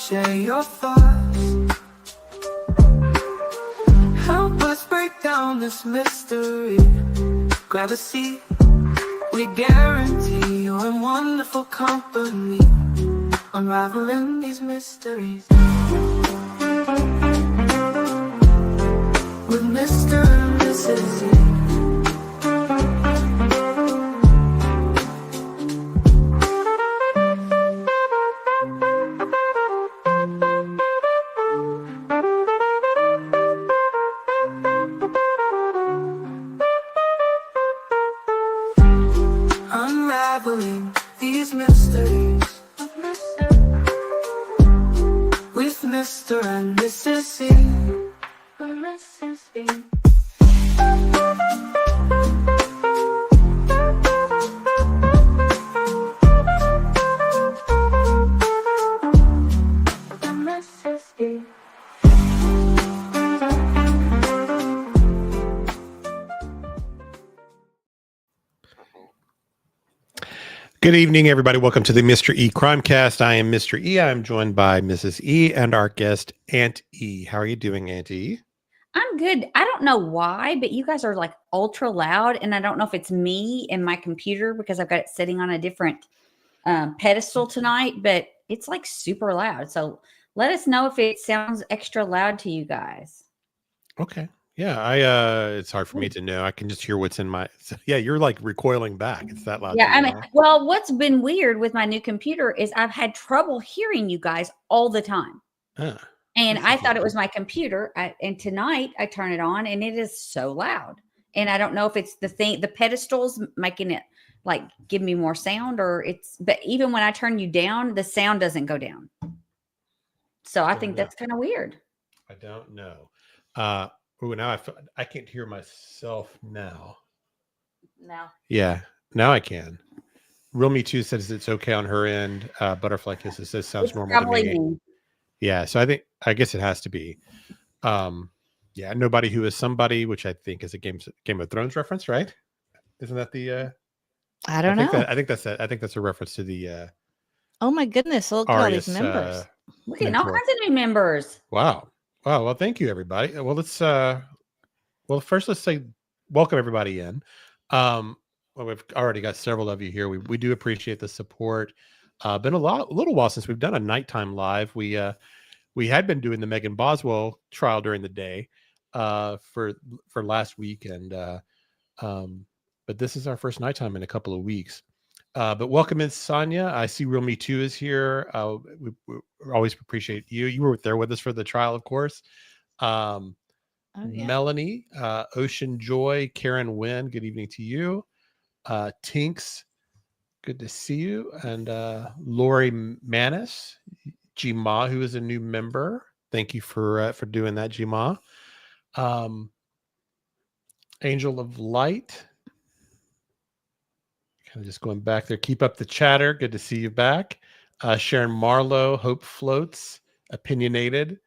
share your thoughts. Help us break down this mystery. Grab a seat, we guarantee you're in wonderful company, unraveling these mysteries with Mr. and Mrs. E. Unraveling these mysteries with Mr. and Mrs. E. Good evening, everybody. Welcome to the Mr. E Crimecast. I am Mr. E. I'm joined by Mrs. E and our guest, Aunt E. How are you doing, Aunt E? I'm good. I don't know why, but you guys are like ultra loud, and I don't know if it's me and my computer because I've got it sitting on a different pedestal tonight, but it's like super loud. So let us know if it sounds extra loud to you guys. Okay. Yeah, it's hard for me to know. I can just hear what's in my. Yeah, you're like recoiling back. It's that loud. Yeah, I mean, well, what's been weird with my new computer is I've had trouble hearing you guys all the time. And I thought it was my computer. And tonight I turn it on and it is so loud. And I don't know if it's the pedestals making it like give me more sound but even when I turn you down, the sound doesn't go down. So I think that's kind of weird. I don't know. Now I can't hear myself now. No. Yeah, now I can. Real Me Too says it's okay on her end. Butterfly Kisses says sounds normal to me. Yeah, so I guess it has to be. Yeah, Nobody Who Is Somebody, which I think is a Game of Thrones reference, right? Isn't that the I don't know. I think that's a reference to the oh my goodness, look at all these members. We're getting all kinds of new members. Wow. Well, thank you, everybody. Well, first let's say welcome everybody in. Well, we've already got several of you here. We do appreciate the support. Been a little while since we've done a nighttime live. We had been doing the Megan Boswell trial during the day for last week, and but this is our first nighttime in a couple of weeks. But welcome in, Sonia. I see Real Me Too is here. We always appreciate you. You were there with us for the trial, of course. Yeah. Melanie, Ocean Joy, Karen Wynn, good evening to you. Tinks, good to see you. And Lori Manis, G-Ma, who is a new member. Thank you for doing that, G-Ma. Angel of Light. Kind of just going back there. Keep up the chatter. Good to see you back. Sharon Marlowe, Hope Floats, Opinionated.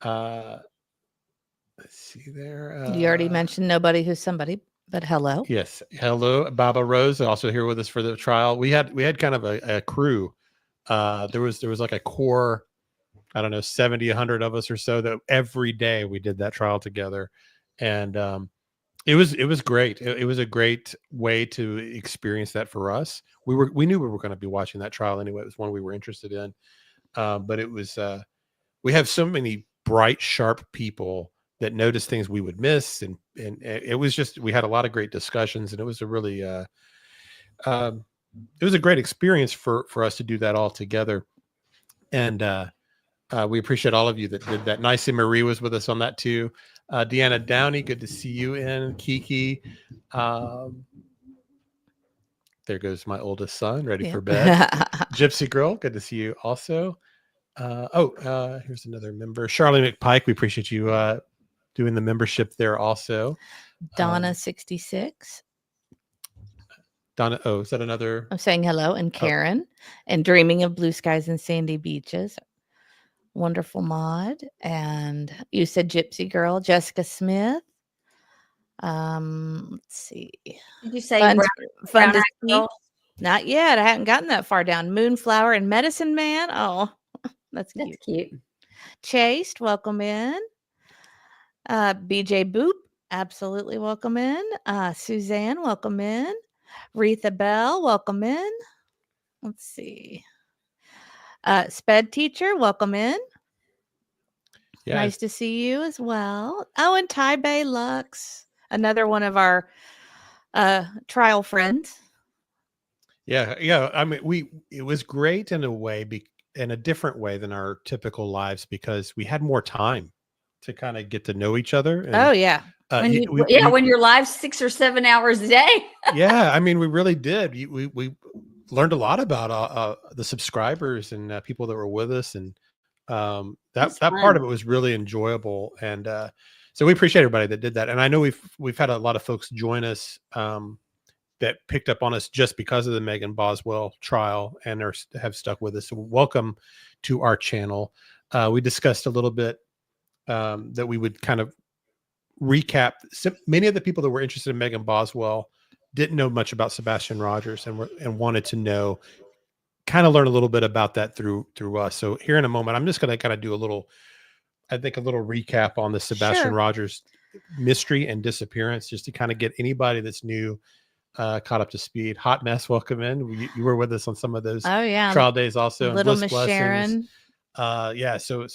Let's see there. You already mentioned Nobody Who's Somebody, but hello. Yes. Hello. Baba Rose, also here with us for the trial. We had kind of a crew. There was like a core, I don't know, 70, 100 of us or so that every day we did that trial together. And it was great. It was a great way to experience that for us. We knew we were going to be watching that trial anyway. It was one we were interested in. But it was we have so many bright, sharp people that noticed things we would miss, and it was just, we had a lot of great discussions, and it was a really it was a great experience for us to do that all together. And we appreciate all of you that did that. Nicey Marie was with us on that too. Deanna Downey, good to see you in. Kiki. There goes my oldest son, ready for bed. Gypsy Girl, good to see you also. Here's another member. Charlie McPike, we appreciate you doing the membership there also. Donna 66. Donna, is that another? I'm saying hello. And Karen, and Dreaming of Blue Skies and Sandy Beaches. Wonderful mod. And you said Gypsy Girl. Jessica Smith. Let's see. Did you say Fun to see? Not yet. I haven't gotten that far down. Moonflower and Medicine Man. Oh, That's That's cute. cute. Chased, welcome in. BJ Boop, absolutely welcome in. Suzanne, welcome in. Retha Bell, welcome in. Let's see. Sped Teacher, welcome in. Yeah. Nice to see you as well. Oh, and Ty Bay Lux, another one of our trial friends. Yeah. I mean, it was great in a way, in a different way than our typical lives, because we had more time to kind of get to know each other. And, Oh yeah. When you're live 6 or 7 hours a day. Yeah, I mean, we really did. We learned a lot about the subscribers and people that were with us, and that part of it was really enjoyable. And so we appreciate everybody that did that. And I know we've had a lot of folks join us that picked up on us just because of the Megan Boswell trial and have stuck with us. So welcome to our channel. We discussed a little bit that we would kind of recap. Many of the people that were interested in Megan Boswell didn't know much about Sebastian Rogers and wanted to know, kind of learn a little bit about that through us. So here in a moment, I'm just going to kind of do a little recap on the Sebastian Rogers mystery and disappearance, just to kind of get anybody that's new caught up to speed. Hot Mess, welcome in. You were with us on some of those trial days also. Little and Miss Sharon. Yeah. So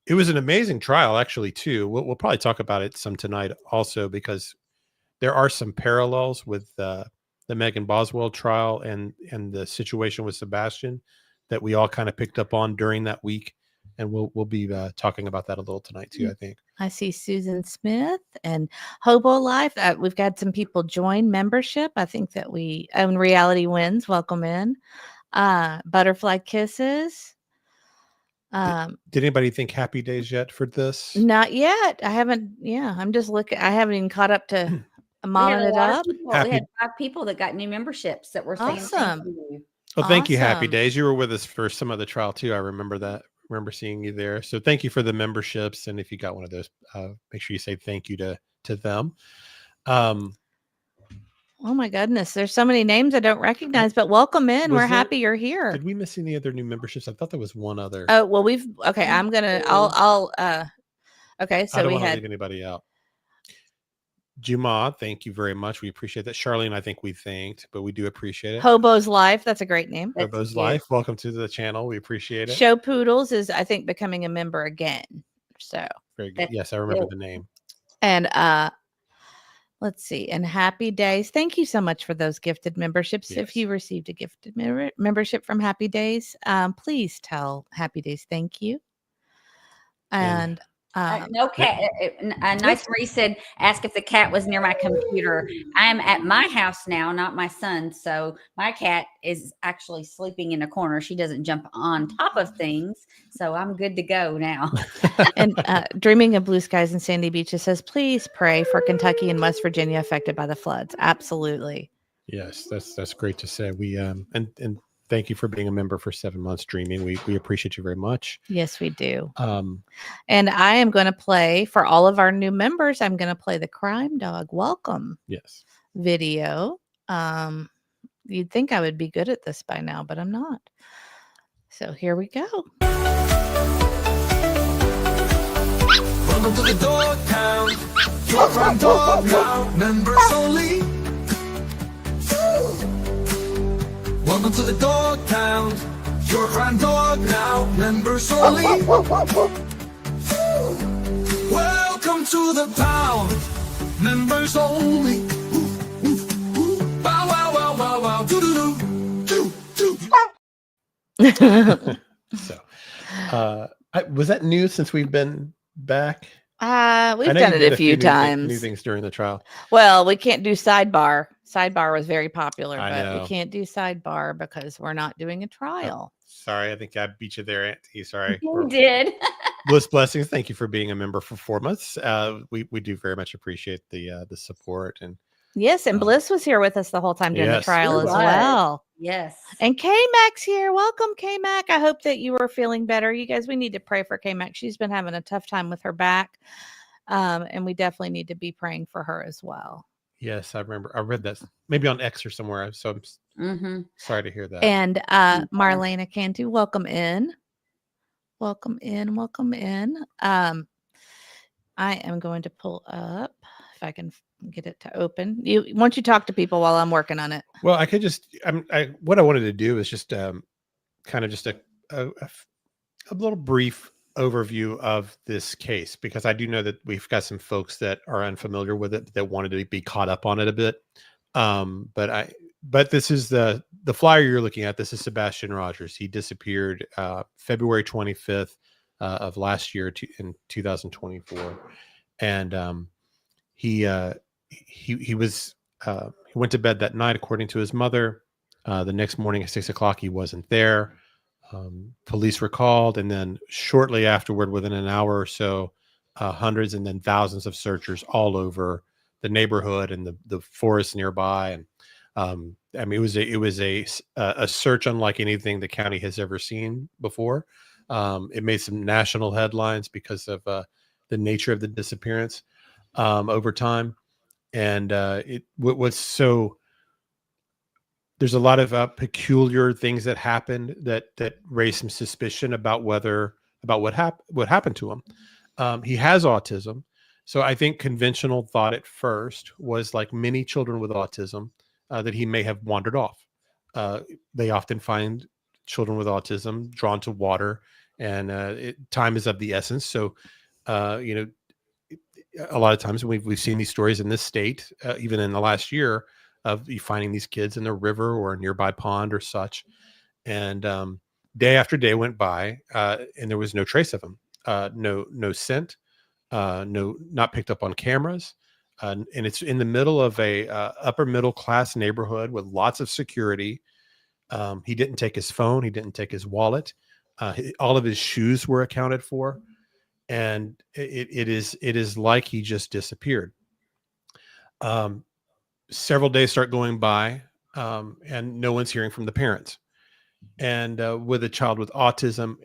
it was an amazing trial, actually, too. We'll probably talk about it some tonight also, because there are some parallels with the Megan Boswell trial and the situation with Sebastian that we all kind of picked up on during that week. And we'll be talking about that a little tonight, too, I think. I see Susan Smith and Hobo Life. We've got some people join membership. I think that we own Reality Wins. Welcome in. Butterfly Kisses. Did anybody think Happy Days yet for this? Not yet. I haven't. Yeah, I'm just looking. I haven't even caught up to momming it up. We had 5 people that got new memberships that were saying awesome. Thank you. Well, thank you, Happy Days. You were with us for some of the trial too. I remember that. Remember seeing you there. So thank you for the memberships. And if you got one of those, make sure you say thank you to them. Oh my goodness, there's so many names I don't recognize, but welcome in. We're happy you're here. Did we miss any other new memberships? I thought there was one other. Oh well, okay. I'll okay. So I don't want to leave anybody out. Juma, thank you very much. We appreciate that. Charlene, I think we thanked, but we do appreciate it. Hobo's Life, that's a great name. Hobo's Life, welcome to the channel. We appreciate it. Show Poodles is, I think, becoming a member again. So very good. Yes, I remember the name. And let's see. And Happy Days. Thank you so much for those gifted memberships. Yes. If you received a gifted membership from Happy Days, please tell Happy Days thank you. And no cat. Nice Marie said, ask if the cat was near my computer. I am at my house now, not my son's. So my cat is actually sleeping in a corner. She doesn't jump on top of things. So I'm good to go now. And Dreaming of Blue Skies and Sandy Beaches says, please pray for Kentucky and West Virginia affected by the floods. Absolutely. Yes, that's great to say. We and thank you for being a member for 7 months, Dreaming. We appreciate you very much. Yes, we do. And I am going to play for all of our new members. I'm going to play the Crime Dog Welcome video. You'd think I would be good at this by now, but I'm not. So here we go. Welcome to the dog town. Your crime dog now. Members only. Welcome to the dog town. Your crime dog now. Members only. Welcome to the pound. Members only. Bow wow wow wow wow. Doo doo doo doo doo. So, was that new since we've been back? We've done it a few times. New things during the trial. Well, we can't do sidebar. Sidebar was very popular, I but know. we can't do sidebar because we're not doing a trial. Sorry, I think I beat you there, Auntie. Sorry. You did. Bliss Blessings, thank you for being a member for 4 months. We do very much appreciate the support. And yes, and Bliss was here with us the whole time during the trial as well. Yes. And K-Mac's here. Welcome, K-Mac. I hope that you are feeling better. You guys, we need to pray for K-Mac. She's been having a tough time with her back. And we definitely need to be praying for her as well. Yes, I remember. I read that maybe on X or somewhere. So I'm sorry to hear that. And Marlena Cantu, welcome in. Welcome in. Welcome in. I am going to pull up if I can get it to open. Won't you talk to people while I'm working on it? Well, I could just. What I wanted to do is just kind of just a little brief overview of this case, because I do know that we've got some folks that are unfamiliar with it that wanted to be caught up on it a bit. But this is the flyer you're looking at. This is Sebastian Rogers. He disappeared February 25th of last year in 2024, and he went to bed that night, according to his mother. The next morning at 6 o'clock, he wasn't there. Police were called, and then shortly afterward, within an hour or so, hundreds and then thousands of searchers all over the neighborhood and the forest nearby. And I mean, it was a search unlike anything the county has ever seen before. It made some national headlines because of the nature of the disappearance over time. And there's a lot of peculiar things that happened that raised some suspicion about what happened to him. He has autism, so I think conventional thought at first was, like many children with autism, that he may have wandered off. They often find children with autism drawn to water, and time is of the essence. So, a lot of times we've seen these stories in this state, even in the last year, of you finding these kids in the river or a nearby pond or such. And day after day went by, and there was no trace of him. No scent, not picked up on cameras. And it's in the middle of a upper middle class neighborhood with lots of security. He didn't take his phone. He didn't take his wallet. All of his shoes were accounted for. And it is like he just disappeared. Several days start going by, and no one's hearing from the parents. And with a child with autism,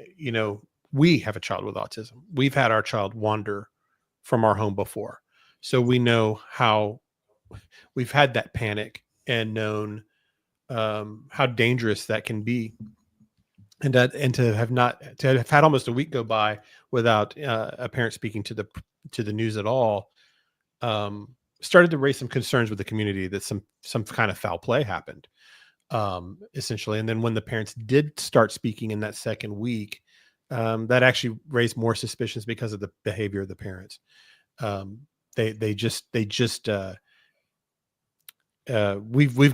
we have a child with autism. We've had our child wander from our home before. So we know how we've had that panic and known how dangerous that can be. And to have had almost a week go by without a parent speaking to the news at all, started to raise some concerns with the community that some kind of foul play happened, essentially. And then when the parents did start speaking in that second week, that actually raised more suspicions because of the behavior of the parents. We've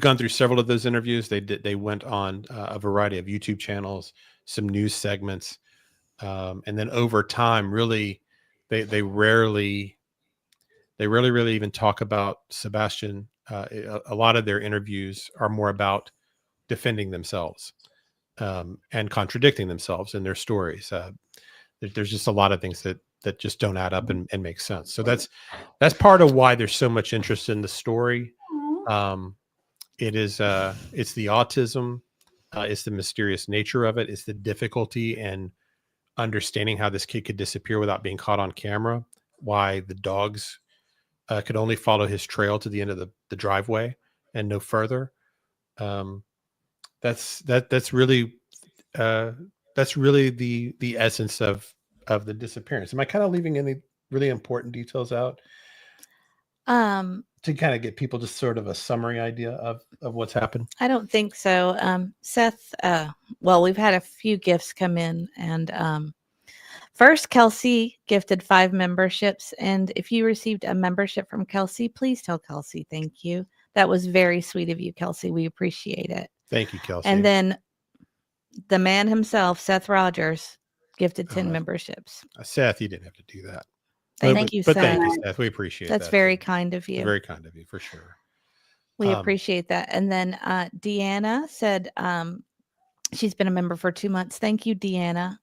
gone through several of those interviews. They went on a variety of YouTube channels, some news segments, and then over time, really, they rarely even talk about Sebastian. A lot of their interviews are more about defending themselves and contradicting themselves in their stories. There's just a lot of things that just don't add up and make sense. So that's part of why there's so much interest in the story. It's the autism, it's the mysterious nature of it, it's the difficulty in understanding how this kid could disappear without being caught on camera, why the Dawgs could only follow his trail to the end of the driveway and no further. That's really the essence of the disappearance. Am I kind of leaving any really important details out? To kind of get people just sort of a summary idea of what's happened? I don't think so. Seth, well, we've had a few gifts come in, and first, Kelsey gifted 5 memberships. And if you received a membership from Kelsey, please tell Kelsey thank you. That was very sweet of you, Kelsey. We appreciate it. Thank you, Kelsey. And then the man himself, Seth Rogers, gifted 10 memberships. Seth, you didn't have to do that. Thank you, Seth. Thank you, Seth. We appreciate that. That's very kind of you. Very kind of you, for sure. We appreciate that. And then Deanna said she's been a member for 2 months. Thank you, Deanna.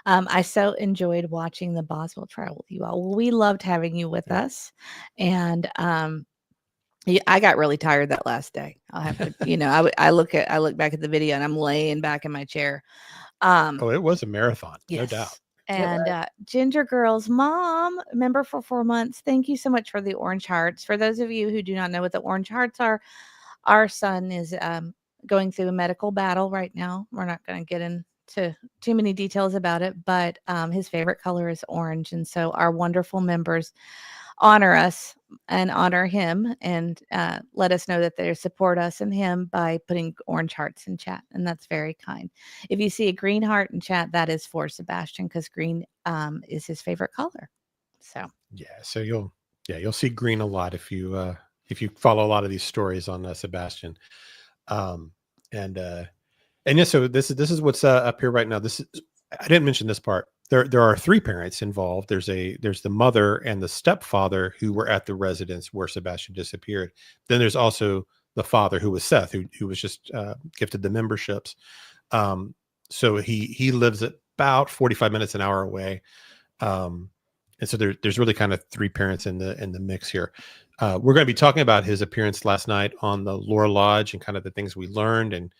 I so enjoyed watching the Boswell trial with you all. We loved having you with us. And I got really tired that last day. I'll have to, I look back at the video and I'm laying back in my chair. It was a marathon, yes, no doubt. And Ginger Girl's mom, member for 4 months. Thank you so much for the orange hearts. For those of you who do not know what the orange hearts are, our son is going through a medical battle right now. We're not going to get into too many details about it, but his favorite color is orange. And so our wonderful members honor us and honor him and let us know that they support us and him by putting orange hearts in chat. And that's very kind. If you see a green heart in chat, that is for Sebastian, because green is his favorite color. So so you'll see green a lot if you follow a lot of these stories on Sebastian. So this is what's up here right now. I didn't mention this part. There are 3 parents involved. There's the mother and the stepfather who were at the residence where Sebastian disappeared. Then there's also the father, who was Seth, who was just gifted the memberships. So he lives about 45 minutes, an hour away. And so there's really kind of 3 parents in the mix here. We're going to be talking about his appearance last night on the Lore Lodge and kind of the things we learned. And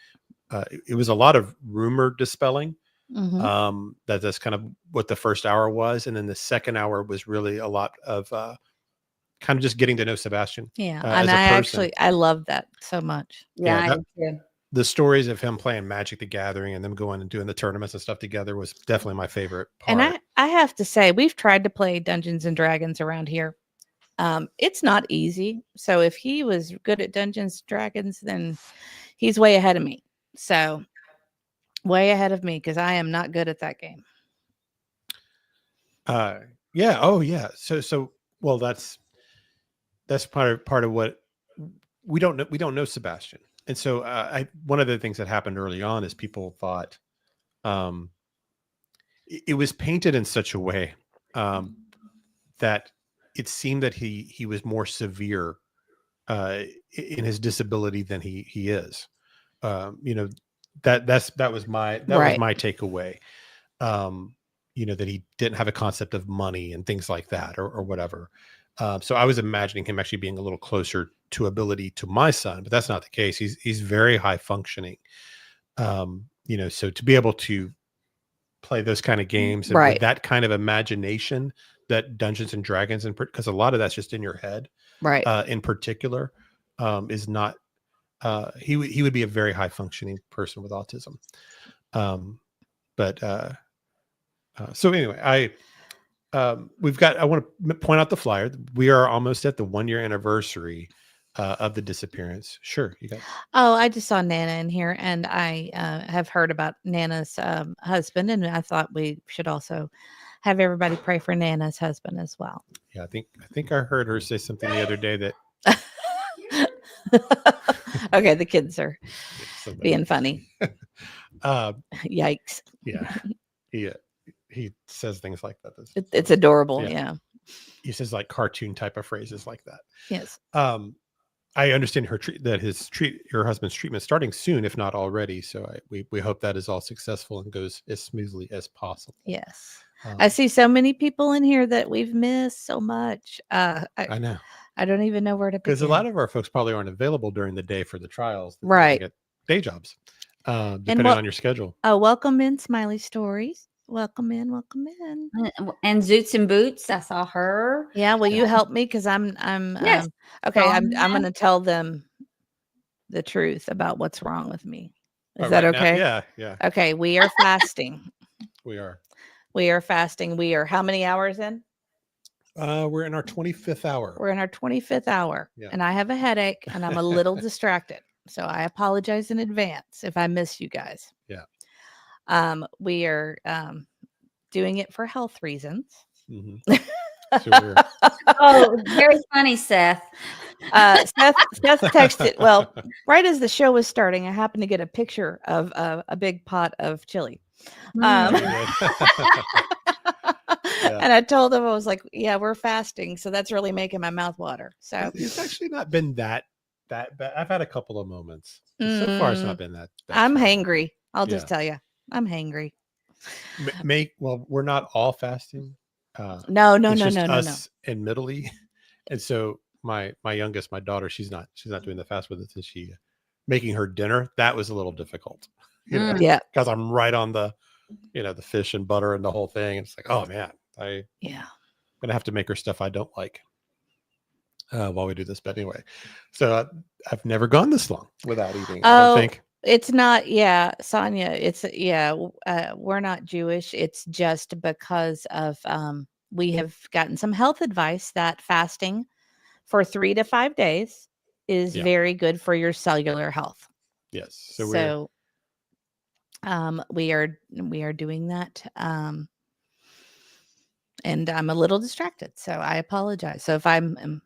it was a lot of rumor dispelling. That's kind of what the first hour was, and then the second hour was really a lot of kind of just getting to know Sebastian. And I love that so much. I do too. The stories of him playing Magic the Gathering and them going and doing the tournaments and stuff together was definitely my favorite part. And I have to say, we've tried to play Dungeons and Dragons around here. It's not easy. So if he was good at Dungeons and Dragons, then he's way ahead of me. So way ahead of me, because I am not good at that game. So well, that's part of what we don't know. We don't know Sebastian. And so one of the things that happened early on is people thought it was painted in such a way that it seemed that he was more severe in his disability than he is. That was my takeaway. That he didn't have a concept of money and things like that or whatever. So I was imagining him actually being a little closer to ability to my son, but that's not the case. He's very high functioning. So to be able to play those kind of games and with that kind of imagination that Dungeons and Dragons, because a lot of that's just in your head, in particular, is not. He would be a very high functioning person with autism. So anyway, I want to point out the flyer. We are almost at the 1-year anniversary of the disappearance. Sure, you got. Oh, I just saw Nana in here, and I have heard about Nana's husband, and I thought we should also have everybody pray for Nana's husband as well. Yeah, I think I heard her say something the other day that. Okay, the kids are being funny. Yikes. Yeah. He says things like that. It's adorable. Yeah. He says like cartoon type of phrases like that. Yes. I understand your husband's treatment starting soon, if not already. So we hope that is all successful and goes as smoothly as possible. Yes. I see so many people in here that we've missed so much. I know. I don't even know where to begin. Because a lot of our folks probably aren't available during the day for the trials. Right. They get day jobs, depending on your schedule. Oh, welcome in, Smiley Stories. Welcome in. And Zoots and Boots, I saw her. Yeah, will you help me? Because I'm yes. Okay, I'm going to tell them the truth about what's wrong with me. Is that okay? Now, yeah. Okay, we are fasting. We are fasting. We are how many hours in? We're in our 25th hour. We're in our 25th hour. Yeah. And I have a headache and I'm a little distracted. So I apologize in advance if I miss you guys. Yeah. We are doing it for health reasons. Mm-hmm. Sure. Oh, very funny, Seth. Seth texted. Well, right as the show was starting, I happened to get a picture of a big pot of chili. And I told him, I was like, yeah, we're fasting. So that's really making my mouth water. So it's actually not been that bad. I've had a couple of moments. So far, it's not been that bad. I'm hangry. I'll just tell you, I'm hangry. Well, we're not all fasting. No. Admittedly. And so my youngest, my daughter, she's not doing the fast with us, and making her dinner. That was a little difficult. Yeah. Because I'm right on the the fish and butter and the whole thing. It's like, oh man, I'm gonna have to make her stuff I don't like while we do this. But anyway, so I've never gone this long without eating. I don't think. It's not, Sonia, it's, we're not Jewish. It's just because of, we have gotten some health advice that fasting for 3 to 5 days is very good for your cellular health. Yes. So we are doing that. And I'm a little distracted, so I apologize. So if I'm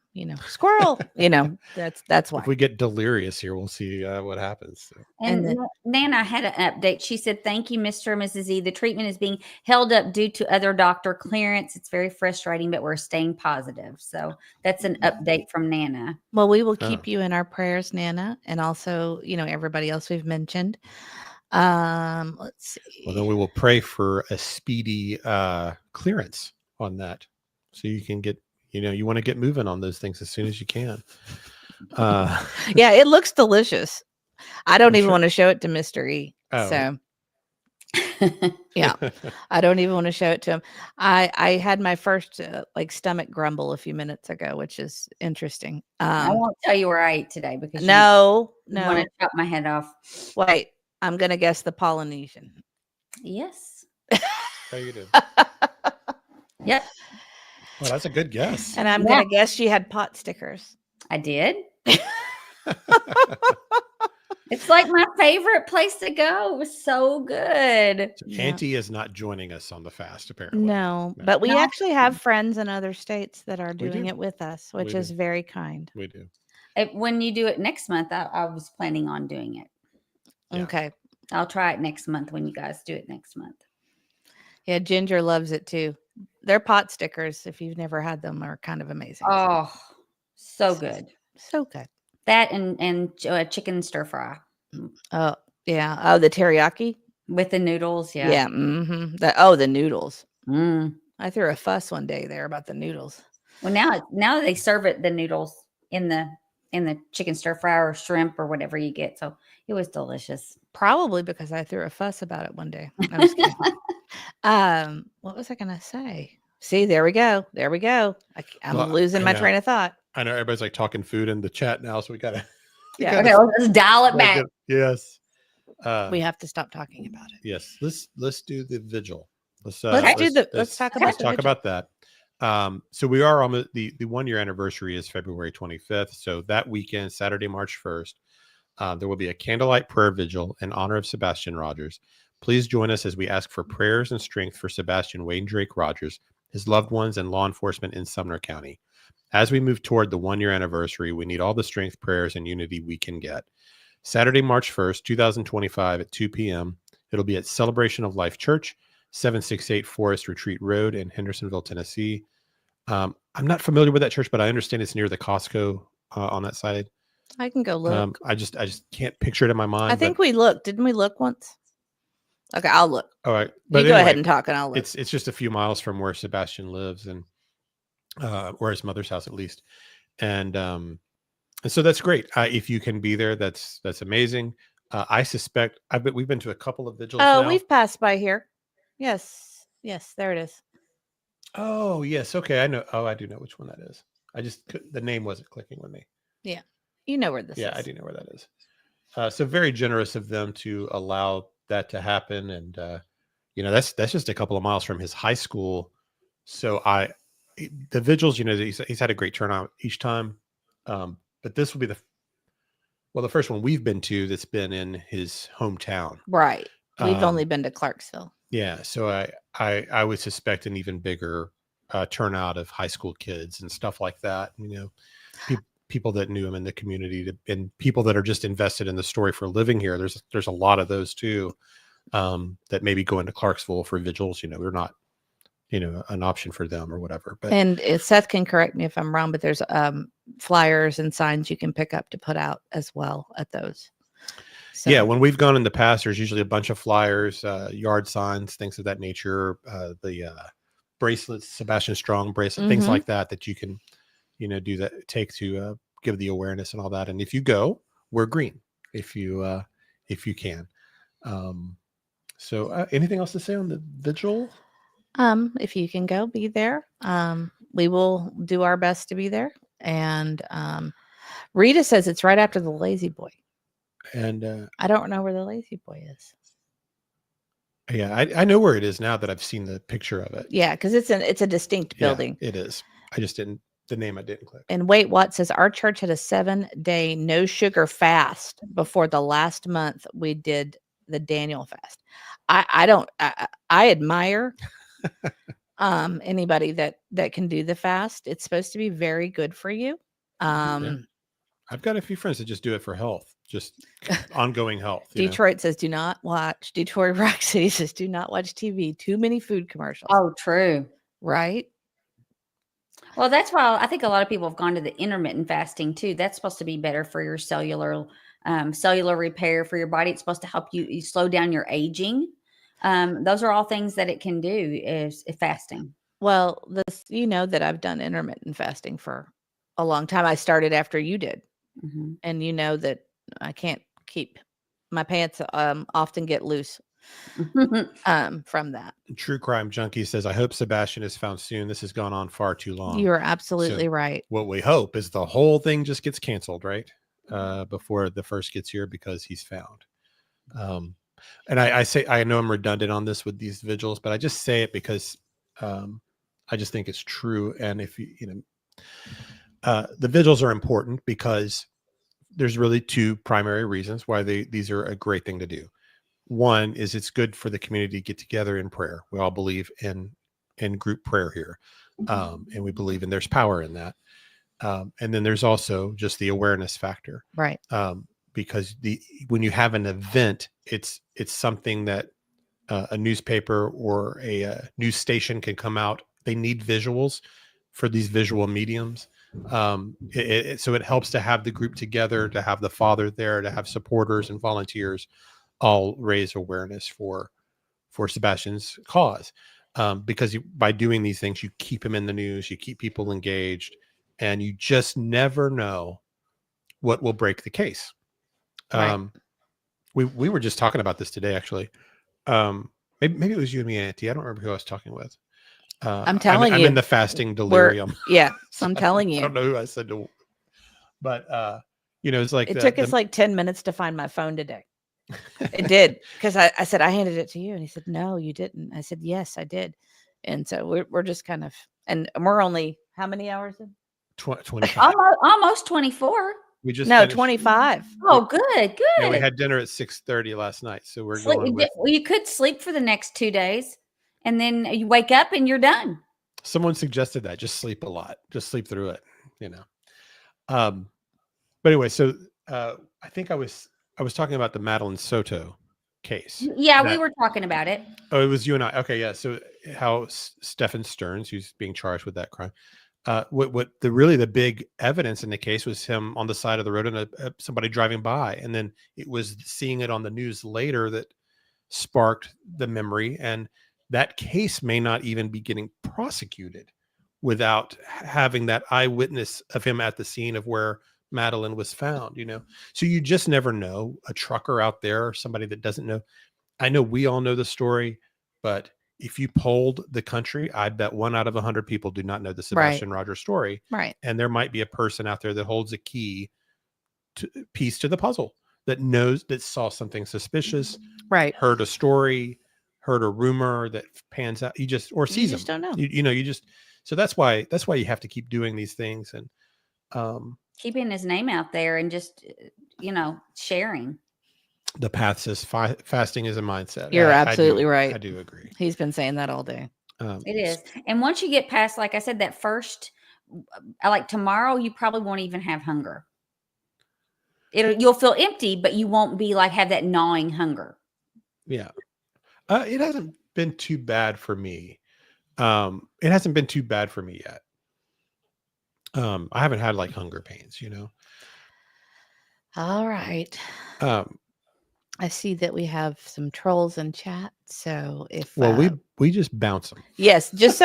squirrel, that's why. If we get delirious here, we'll see what happens. So. And Nana had an update. She said, "Thank you, Mr. and Mrs. E. The treatment is being held up due to other doctor clearance. It's very frustrating, but we're staying positive." So that's an update from Nana. Well, we will keep you in our prayers, Nana, and also, everybody else we've mentioned. Let's see. Well, then we will pray for a speedy clearance on that, so you can get, you want to get moving on those things as soon as you can. Yeah, it looks delicious. I don't even want to show it to Mr. E. Oh. So yeah, I don't even want to show it to him. I had my first stomach grumble a few minutes ago, which is interesting. I won't tell you where I ate today because no, you want to chop my head off. Wait, I'm gonna guess the Polynesian. Yes. How you do? Yep. Well, that's a good guess. And I'm gonna guess she had pot stickers. I did. It's like my favorite place to go. It was so good. So Auntie is not joining us on the fast, apparently. No, but we actually have friends in other states that are doing it with us, which is very kind. We do. When you do it next month, I was planning on doing it. Yeah. Okay. I'll try it next month when you guys do it next month. Yeah, Ginger loves it too. Their pot stickers, if you've never had them, are kind of amazing. Oh, so good. So good. That and chicken stir fry. Oh, yeah. Oh, the teriyaki? With the noodles, yeah. Yeah. Mm-hmm. The noodles. Mm. I threw a fuss one day there about the noodles. Well, now they serve the noodles in the chicken stir fry or shrimp or whatever you get. So it was delicious. Probably because I threw a fuss about it one day. I was kidding. What was I going to say? See, there we go. I'm losing my train of thought. I know everybody's talking food in the chat now, so we gotta. Yeah. Okay, let's dial it back. Yes. We have to stop talking about it. Yes. Let's do the vigil. Let's talk about that. So we are on the 1 year anniversary is February 25th. So that weekend, Saturday, March 1st, there will be a candlelight prayer vigil in honor of Sebastian Rogers. Please join us as we ask for prayers and strength for Sebastian Wayne Drake Rogers, his loved ones, and law enforcement in Sumner County. As we move toward the 1 year anniversary, we need all the strength, prayers, and unity we can get. Saturday, March 1st, 2025 at 2 p.m. It'll be at Celebration of Life Church, 768 Forest Retreat Road in Hendersonville, Tennessee. I'm not familiar with that church, but I understand it's near the Costco on that side. I can go look. I just can't picture it in my mind. I think we looked. Didn't we look once? Okay, I'll look. All right. But you go ahead and talk and I'll look. It's just a few miles from where Sebastian lives and or his mother's house at least. And so that's great. If you can be there, that's amazing. I suspect we've been to a couple of vigils. Oh, we've passed by here. Yes, there it is. Oh, yes. Okay, I know. Oh, I do know which one that is. The name wasn't clicking with me. Yeah, you know where this is. Yeah, I do know where that is. So very generous of them to allow that to happen, and that's just a couple of miles from his high school. So the vigils, he's had a great turnout each time. But this will be the first one we've been to that's been in his hometown. Right. We've only been to Clarksville. Yeah. So I would suspect an even bigger turnout of high school kids and stuff like that. People that knew him in the community and people that are just invested in the story for living here. There's a lot of those too that maybe go into Clarksville for vigils. They're not, an option for them or whatever. But and Seth can correct me if I'm wrong, but there's flyers and signs you can pick up to put out as well at those. So. Yeah, when we've gone in the past, there's usually a bunch of flyers, yard signs, things of that nature. The bracelets, Sebastian Strong bracelet, things like that you can, take to give the awareness and all that. And if you go, we're green. If you can. So anything else to say on the vigil? If you can go, be there. We will do our best to be there. And Rita says it's right after the Lazy Boy. And I don't know where the Lazy Boy is. Yeah, I know where it is now that I've seen the picture of it. Yeah, because it's a distinct building. Yeah, it is. I just didn't the name I didn't click. And Wait What says our church had a 7-day no sugar fast before the last month we did the Daniel fast. I admire anybody that can do the fast. It's supposed to be very good for you. Yeah. I've got a few friends that just do it for health, just ongoing health. Detroit says do not watch. Detroit Rock City says do not watch TV. Too many food commercials. Oh, true. Right. Well, that's why I think a lot of people have gone to the intermittent fasting too. That's supposed to be better for your cellular repair for your body. It's supposed to help you slow down your aging. Those are all things that it can do is fasting. Well, that I've done intermittent fasting for a long time. I started after you did. Mm-hmm. And you know that I can't keep my pants often get loose from that. True Crime Junkie says, I hope Sebastian is found soon. This has gone on far too long. You are absolutely right. What we hope is the whole thing just gets canceled, right? Before the first gets here because he's found. And I say, I know I'm redundant on this with these vigils, but I just say it because I just think it's true. And if the vigils are important because there's really two primary reasons why these are a great thing to do. One is it's good for the community to get together in prayer. We all believe in group prayer here. And we believe there's power in that. And then there's also just the awareness factor. Right. Because when you have an event, it's something that a newspaper or a news station can come out. They need visuals for these visual mediums. So it helps to have the group together, to have the father there, to have supporters and volunteers all raise awareness for Sebastian's cause. Because by doing these things, you keep him in the news, you keep people engaged, and you just never know what will break the case. Right. We were just talking about this today, actually. Maybe it was you and me, Auntie. I don't remember who I was talking with. I'm telling you, I'm in the fasting delirium. I'm telling you. I don't know who I said to, but it's like it took us like 10 minutes to find my phone today. It did, because I said I handed it to you, and he said no, you didn't. I said yes, I did. And so we're just kind of, and we're only how many hours in? 25. Almost 24. We just 25. Oh, good. Yeah, we had dinner at 6:30 last night, so we're going. Well, you could sleep for the next 2 days, and then you wake up and you're done. Someone suggested that just sleep a lot, just sleep through it, But anyway, so I think I was talking about the Madeline Soto case. Yeah, we were talking about it. Oh, it was you and I. Okay, yeah. So how Stephen Stearns, who's being charged with that crime, what the big evidence in the case was him on the side of the road and somebody driving by, and then it was seeing it on the news later that sparked the memory, and that case may not even be getting prosecuted without having that eyewitness of him at the scene of where Madeline was found. So you just never know. A trucker out there or somebody that doesn't know. I know we all know the story, but if you polled the country, I bet 1 out of 100 people do not know the Sebastian Rogers story. Right. And there might be a person out there that holds a piece to the puzzle, that saw something suspicious, right? Heard a story, heard a rumor that pans out. You just don't know. So that's why you have to keep doing these things and keeping his name out there and just sharing. The path says fasting is a mindset. You're absolutely right. I do agree. He's been saying that all day. It is. And once you get past, like I said, that first, like tomorrow, you probably won't even have hunger. You'll feel empty, but you won't be like have that gnawing hunger. Yeah. It hasn't been too bad for me. It hasn't been too bad for me yet. I haven't had like hunger pains, All right. I see that we have some trolls in chat. So we just bounce them. Yes, just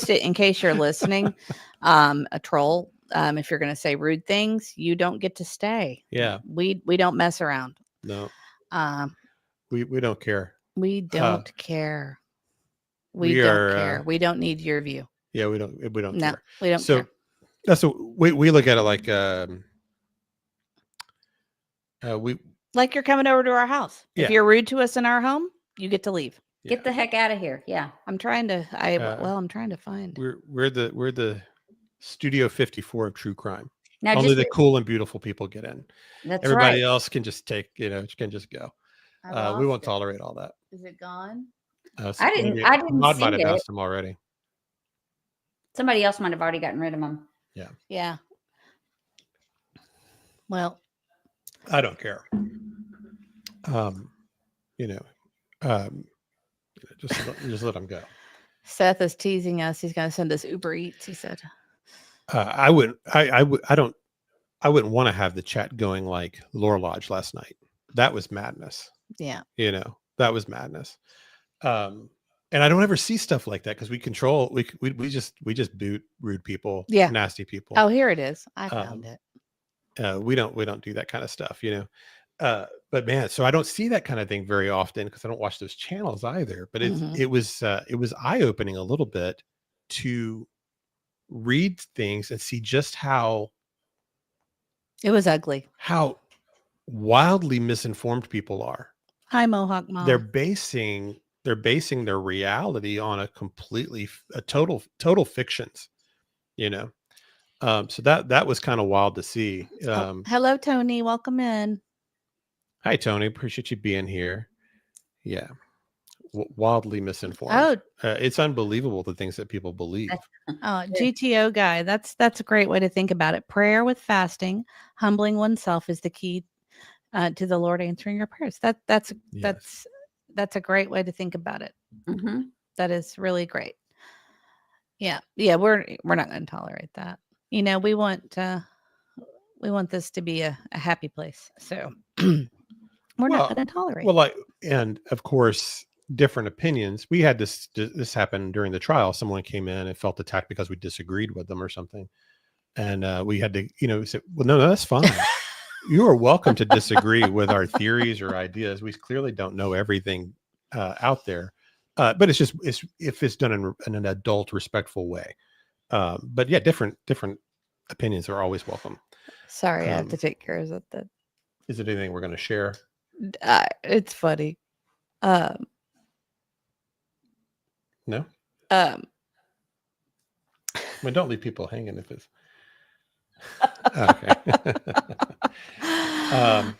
in case you're listening, a troll. If you're going to say rude things, you don't get to stay. Yeah, we don't mess around. No, we don't care. We don't care. We don't care. We don't need your view. Yeah, we don't care. We don't care. That's what we look at it like we like you're coming over to our house. Yeah. If you're rude to us in our home, you get to leave. Get the heck out of here. Yeah. I'm trying to find. We're the Studio 54 of true crime. Now only the cool and beautiful people get in. That's Everybody right. else can just take, can just go. We won't tolerate all that. Is it gone? I didn't Mod see might have it. asked them already. Somebody else might have already gotten rid of them. Yeah. Yeah. Well, I don't care. Just let them go. Seth is teasing us. He's going to send us Uber Eats. He said, I wouldn't want to have the chat going like Lore Lodge last night. That was madness. Yeah. That was madness. And I don't ever see stuff like that because we just boot rude people, nasty people. Oh, here it is. I found it. We don't do that kind of stuff, but man, so I don't see that kind of thing very often because I don't watch those channels either. But it was eye-opening a little bit to read things and see just how it was ugly, how wildly misinformed people are. Hi, Mohawk Mom. They're basing their reality on a total fictions, so that was kind of wild to see. Hello, Tony. Welcome in. Hi, Tony. Appreciate you being here. Yeah. Wildly misinformed. Oh, it's unbelievable the things that people believe. GTO guy. That's a great way to think about it. Prayer with fasting, humbling oneself is the key to the Lord answering your prayers. That's a great way to think about it. Mm-hmm. That is really great. Yeah. We're not going to tolerate that. We want this to be a happy place. So we're not going to tolerate. Well, and of course, different opinions. We had this happen during the trial. Someone came in and felt attacked because we disagreed with them or something, and we had to, say, well, no, that's fine. You are welcome to disagree with our theories or ideas. We clearly don't know everything out there, but it's if it's done in an adult, respectful way. But yeah, different opinions are always welcome. Sorry, I have to take care of that. Is it anything we're going to share? It's funny. No. Well, don't leave people hanging if it's okay.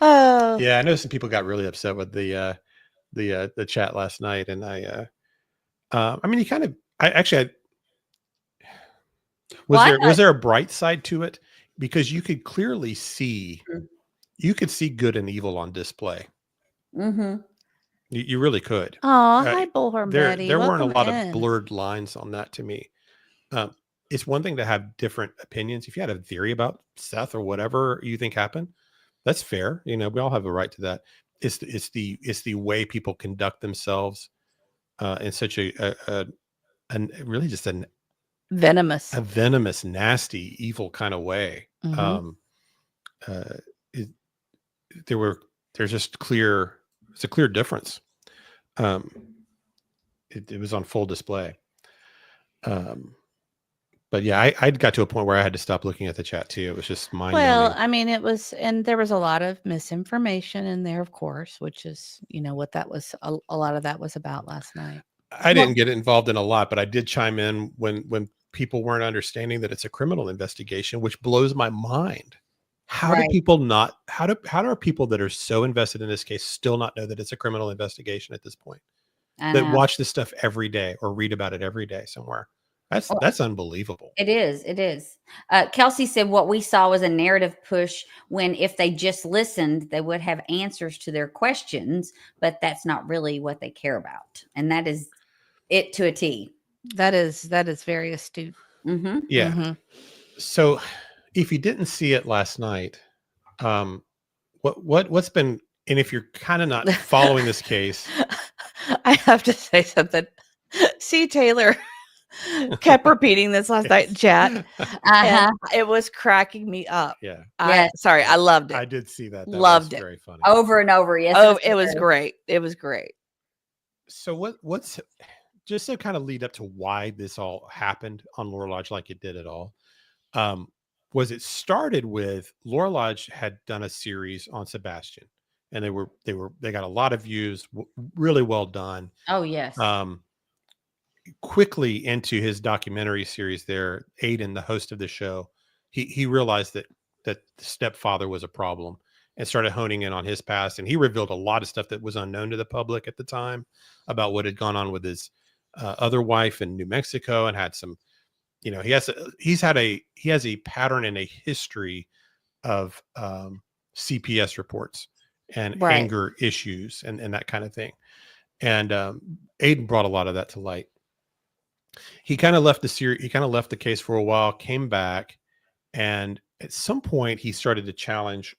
Yeah, I know some people got really upset with the chat last night, and you kind of, was there a bright side to it? Because you could clearly see, good and evil on display. Mm-hmm. You really could. Oh, hi, Bullhorn Betty. There weren't a lot of blurred lines on that to me. It's one thing to have different opinions. If you had a theory about Seth or whatever you think happened, that's fair. We all have a right to that. It's the way people conduct themselves in such a really just a venomous, nasty, evil kind of way. Mm-hmm. There's just clear. It's a clear difference. It was on full display. But yeah, I got to a point where I had to stop looking at the chat too. It was just mind. Well, it was, and there was a lot of misinformation in there, of course, which is, what that was. A lot of that was about last night. I didn't get involved in a lot, but I did chime in when people weren't understanding that it's a criminal investigation, which blows my mind. How do people not? How do people that are so invested in this case still not know that it's a criminal investigation at this point? That watch this stuff every day or read about it every day somewhere. That's unbelievable. It is. Kelsey said what we saw was a narrative push when if they just listened, they would have answers to their questions, but that's not really what they care about. And that is it to a T. That is very astute. Mm-hmm. Yeah. Mm-hmm. So if you didn't see it last night, what's been, and if you're kind of not following this case, I have to say something. C. Taylor kept repeating this last night in chat. And it was cracking me up. Yeah. I loved it. I did see that. Loved it. Very funny. Over and over. Yes. Oh, it was great. It was great. So what's just to kind of lead up to why this all happened on Laura Lodge like it did at all, was it started with Laura Lodge had done a series on Sebastian, and they got a lot of views, really well done. Oh yes. Quickly into his documentary series there, Aiden, the host of the show, he realized that the stepfather was a problem and started honing in on his past. And he revealed a lot of stuff that was unknown to the public at the time about what had gone on with his other wife in New Mexico, and had some, he has a pattern and a history of CPS reports and anger issues and that kind of thing. And Aiden brought a lot of that to light. He kind of left the series. He kind of left the case for a while, came back, and at some point he started to challenge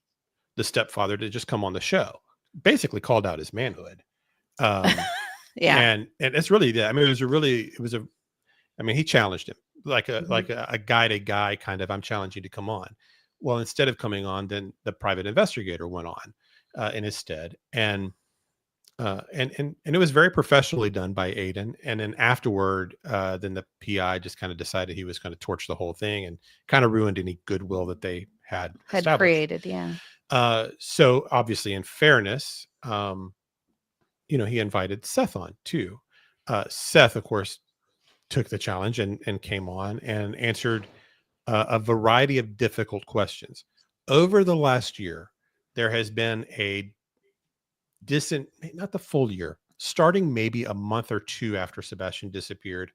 the stepfather to just come on the show. Basically, called out his manhood. Yeah, and it's really that. I mean, he challenged him like a guy to guy kind of. I'm challenging you to come on. Well, instead of coming on, then the private investigator went on in his stead, and it was very professionally done by Aiden. And then afterward, then the PI just kind of decided he was going to torch the whole thing and kind of ruined any goodwill that they had created. Yeah. So obviously, in fairness, he invited Seth on too. Seth, of course, took the challenge and came on and answered a variety of difficult questions. Over the last year, there has been not the full year, starting maybe a month or two after Sebastian disappeared,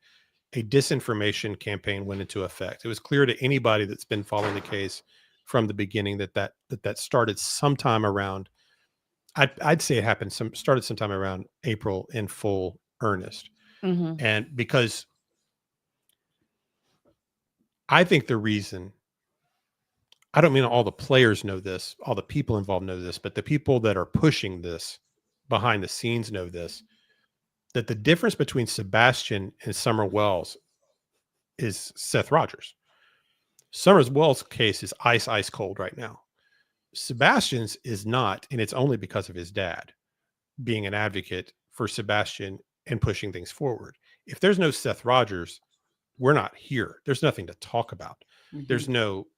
a disinformation campaign went into effect. It was clear to anybody that's been following the case from the beginning that started sometime around, I'd say it started sometime around April in full earnest. Mm-hmm. And because I think the reason, I don't mean all the players know this, all the people involved know this, but the people that are pushing this behind the scenes know this, that the difference between Sebastian and Summer Wells is Seth Rogers. Summer Wells' case is ice cold right now. Sebastian's is not, and it's only because of his dad being an advocate for Sebastian and pushing things forward. If there's no Seth Rogers, we're not here. There's nothing to talk about. Mm-hmm.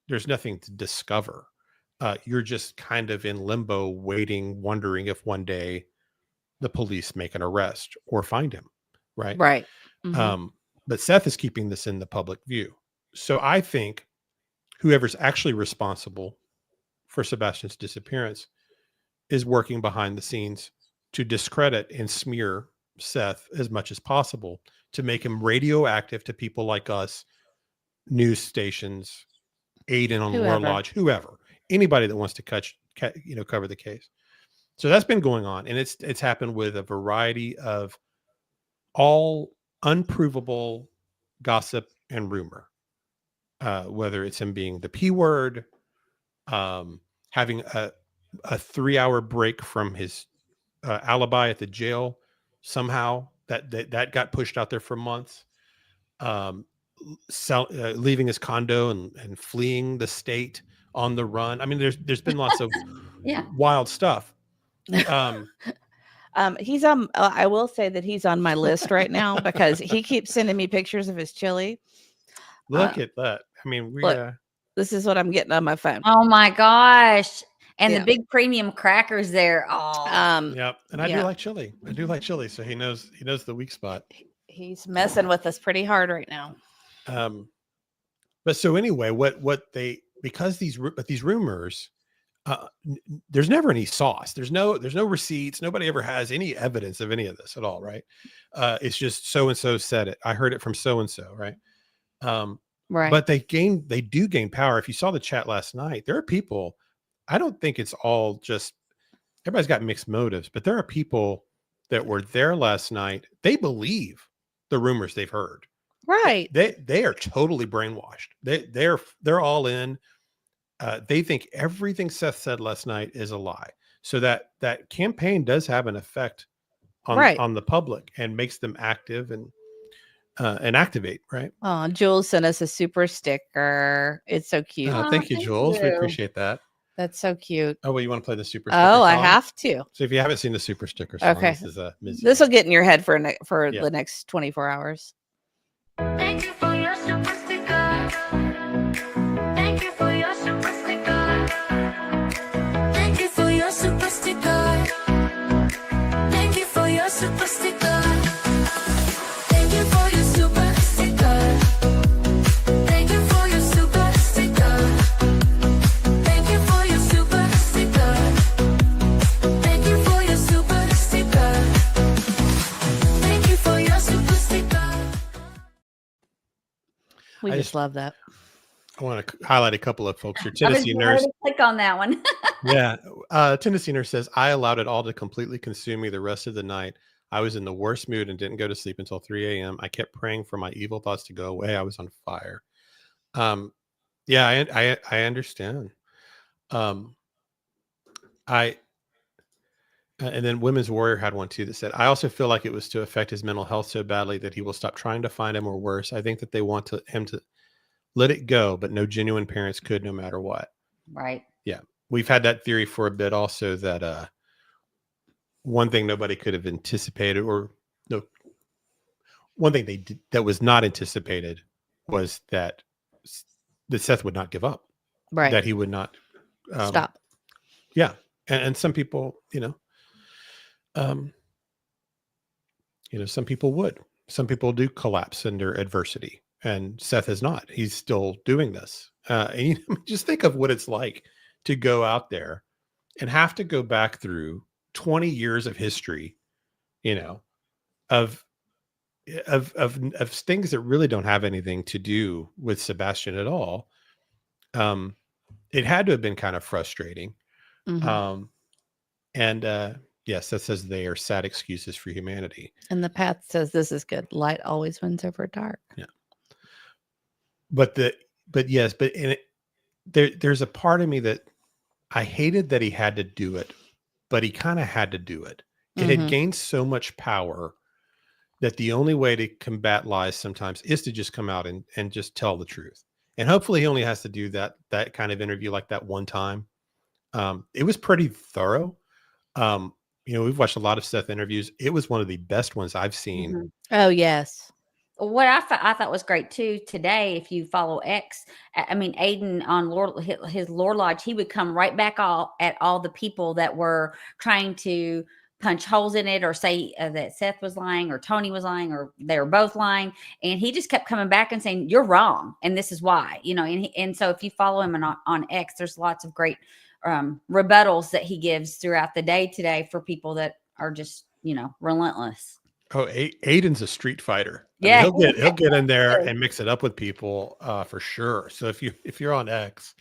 There's nothing to discover. You're just kind of in limbo, waiting, wondering if one day the police make an arrest or find him. Right. Right. Mm-hmm. But Seth is keeping this in the public view. So I think whoever's actually responsible for Sebastian's disappearance is working behind the scenes to discredit and smear Seth as much as possible, to make him radioactive to people like us, news stations, Aiden on Laura Lodge, whoever, anybody that wants to cover the case. So that's been going on, and it's happened with a variety of all unprovable gossip and rumor, whether it's him being the P word, having a 3-hour break from his alibi at the jail, somehow that got pushed out there for months, leaving his condo and fleeing the state on the run. I mean, there's been lots of wild stuff. He's on. I will say that he's on my list right now because he keeps sending me pictures of his chili. Look at that. I mean, this is what I'm getting on my phone. Oh my gosh. And the big premium crackers there. Oh, yep. And I do like chili. So he knows the weak spot. He's messing with us pretty hard right now. But so anyway, because these rumors, there's never any sauce. There's no receipts. Nobody ever has any evidence of any of this at all, right? It's just so-and-so said it. I heard it from so-and-so, right? Right. But they do gain power. If you saw the chat last night, there are people, I don't think it's all just, everybody's got mixed motives, but there are people that were there last night. They believe the rumors they've heard. Right. They are totally brainwashed. They're all in. They think everything Seth said last night is a lie. So that campaign does have an effect on the public and makes them active and activate. Right. Oh, Jules sent us a super sticker. It's so cute. Thank you, Jules. We appreciate that. That's so cute. Oh, well, you want to play the super sticker Oh, song? I have to. So if you haven't seen the super sticker song, Okay. this is a This will get in your head for the next 24 hours. Thank you for your super sticker. Thank you for your super sticker. Thank you for your super sticker. Thank you for your super sticker. Thank you for your super sticker. Thank you for your super sticker. Thank you for your super sticker. Thank you for your super sticker. Thank you for your super sticker. We just love that. I want to highlight a couple of folks here. I was Tennessee ready Nurse. to click on that one. Yeah. Tennessee Nurse says, I allowed it all to completely consume me the rest of the night. I was in the worst mood and didn't go to sleep until 3 a.m. I kept praying for my evil thoughts to go away. I was on fire. Yeah, I understand. And then Women's Warrior had one too that said, I also feel like it was to affect his mental health so badly that he will stop trying to find him or worse. I think that they want him to let it go, but no genuine parents could no matter what. Right. Yeah. We've had that theory for a bit also that one thing nobody could have anticipated, or no, one thing they did that was not anticipated was that Seth would not give up. Right. That he would not stop. Yeah. And some people, some people would. Some people do collapse under adversity, and Seth is not. He's still doing this. And just think of what it's like to go out there and have to go back through 20 years of history, of things that really don't have anything to do with Sebastian at all. It had to have been kind of frustrating. Mm-hmm. Yes, that says they are sad excuses for humanity. And the path says this is good. Light always wins over dark. Yeah. There's a part of me that I hated that he had to do it, but he kind of had to do it. It had gained so much power that the only way to combat lies sometimes is to just come out and just tell the truth. And hopefully he only has to do that kind of interview like that one time. It was pretty thorough. We've watched a lot of Seth interviews. It was one of the best ones I've seen. Mm-hmm. Oh, yes. What I thought was great too today, if you follow X, I mean, Aiden on his Lore Lodge, he would come right back at all the people that were trying to punch holes in it or say that Seth was lying or Tony was lying or they were both lying. And he just kept coming back and saying, you're wrong. And this is why, and so if you follow him on X, there's lots of great rebuttals that he gives throughout the day today for people that are just, relentless. Oh, Aiden's a street fighter. Yeah, I mean, he'll get in there and mix it up with people for sure. So if you're on X,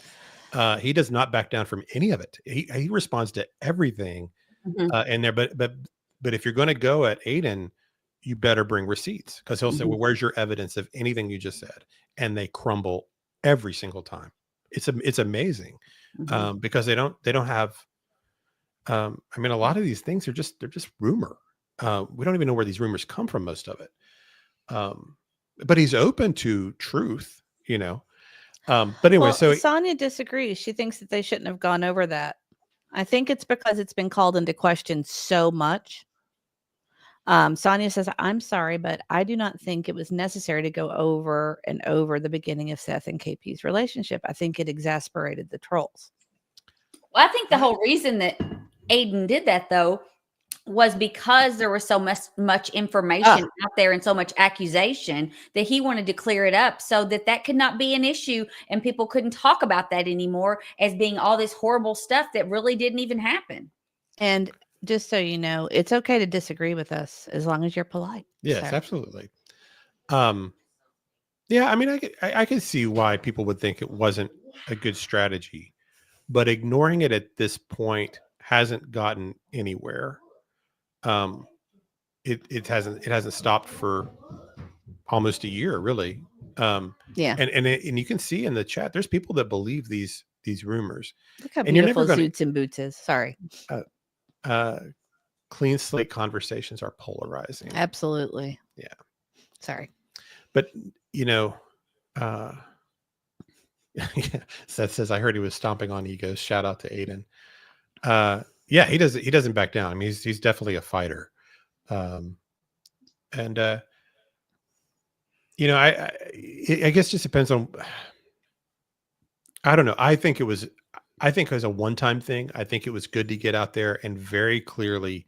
he does not back down from any of it. He responds to everything in there. But if you're going to go at Aiden, you better bring receipts, because he'll say, "Well, where's your evidence of anything you just said?" And they crumble every single time. It's amazing because they don't have. I mean, a lot of these things they're just rumor. We don't even know where these rumors come from, most of it. But he's open to truth, But anyway, so Sonia disagrees. She thinks that they shouldn't have gone over that. I think it's because it's been called into question so much. Sonia says, I'm sorry, but I do not think it was necessary to go over and over the beginning of Seth and KP's relationship. I think it exasperated the trolls. Well, I think the whole reason that Aiden did that, though, was because there was so much information out there and so much accusation that he wanted to clear it up so that could not be an issue and people couldn't talk about that anymore as being all this horrible stuff that really didn't even happen. And just so you know, it's okay to disagree with us as long as you're polite. Yes, absolutely. Yeah, I mean, I can see why people would think it wasn't a good strategy, but ignoring it at this point hasn't gotten anywhere. It hasn't stopped for almost a year, really. Yeah, and you can see in the chat, there's people that believe these rumors. Look how and beautiful Zoots and Boots is. Sorry. Clean slate conversations are polarizing. Absolutely. Yeah. Sorry. But Yeah. Seth says, I heard he was stomping on egos. Shout out to Aiden. Yeah, he doesn't back down. I mean, he's definitely a fighter. And you know, I guess it just depends on, I don't know. I think it was a one-time thing. I think it was good to get out there and very clearly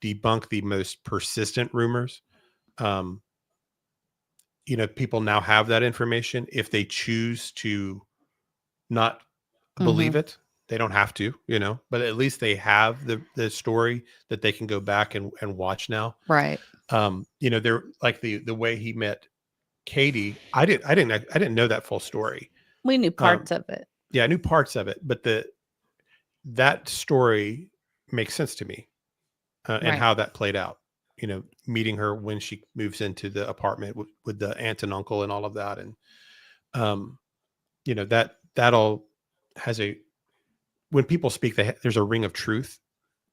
debunk the most persistent rumors. You know, people now have that information. If they choose to not believe it, they don't have to, you know, but at least they have the story that they can go back and watch now. Right. You know, they're like the way he met Katie. I didn't know that full story. We knew parts of it. Yeah, I knew parts of it, but that story makes sense to me, and how that played out. You know, meeting her when she moves into the apartment with the aunt and uncle and all of that, and you know, that all has when people speak, there's a ring of truth.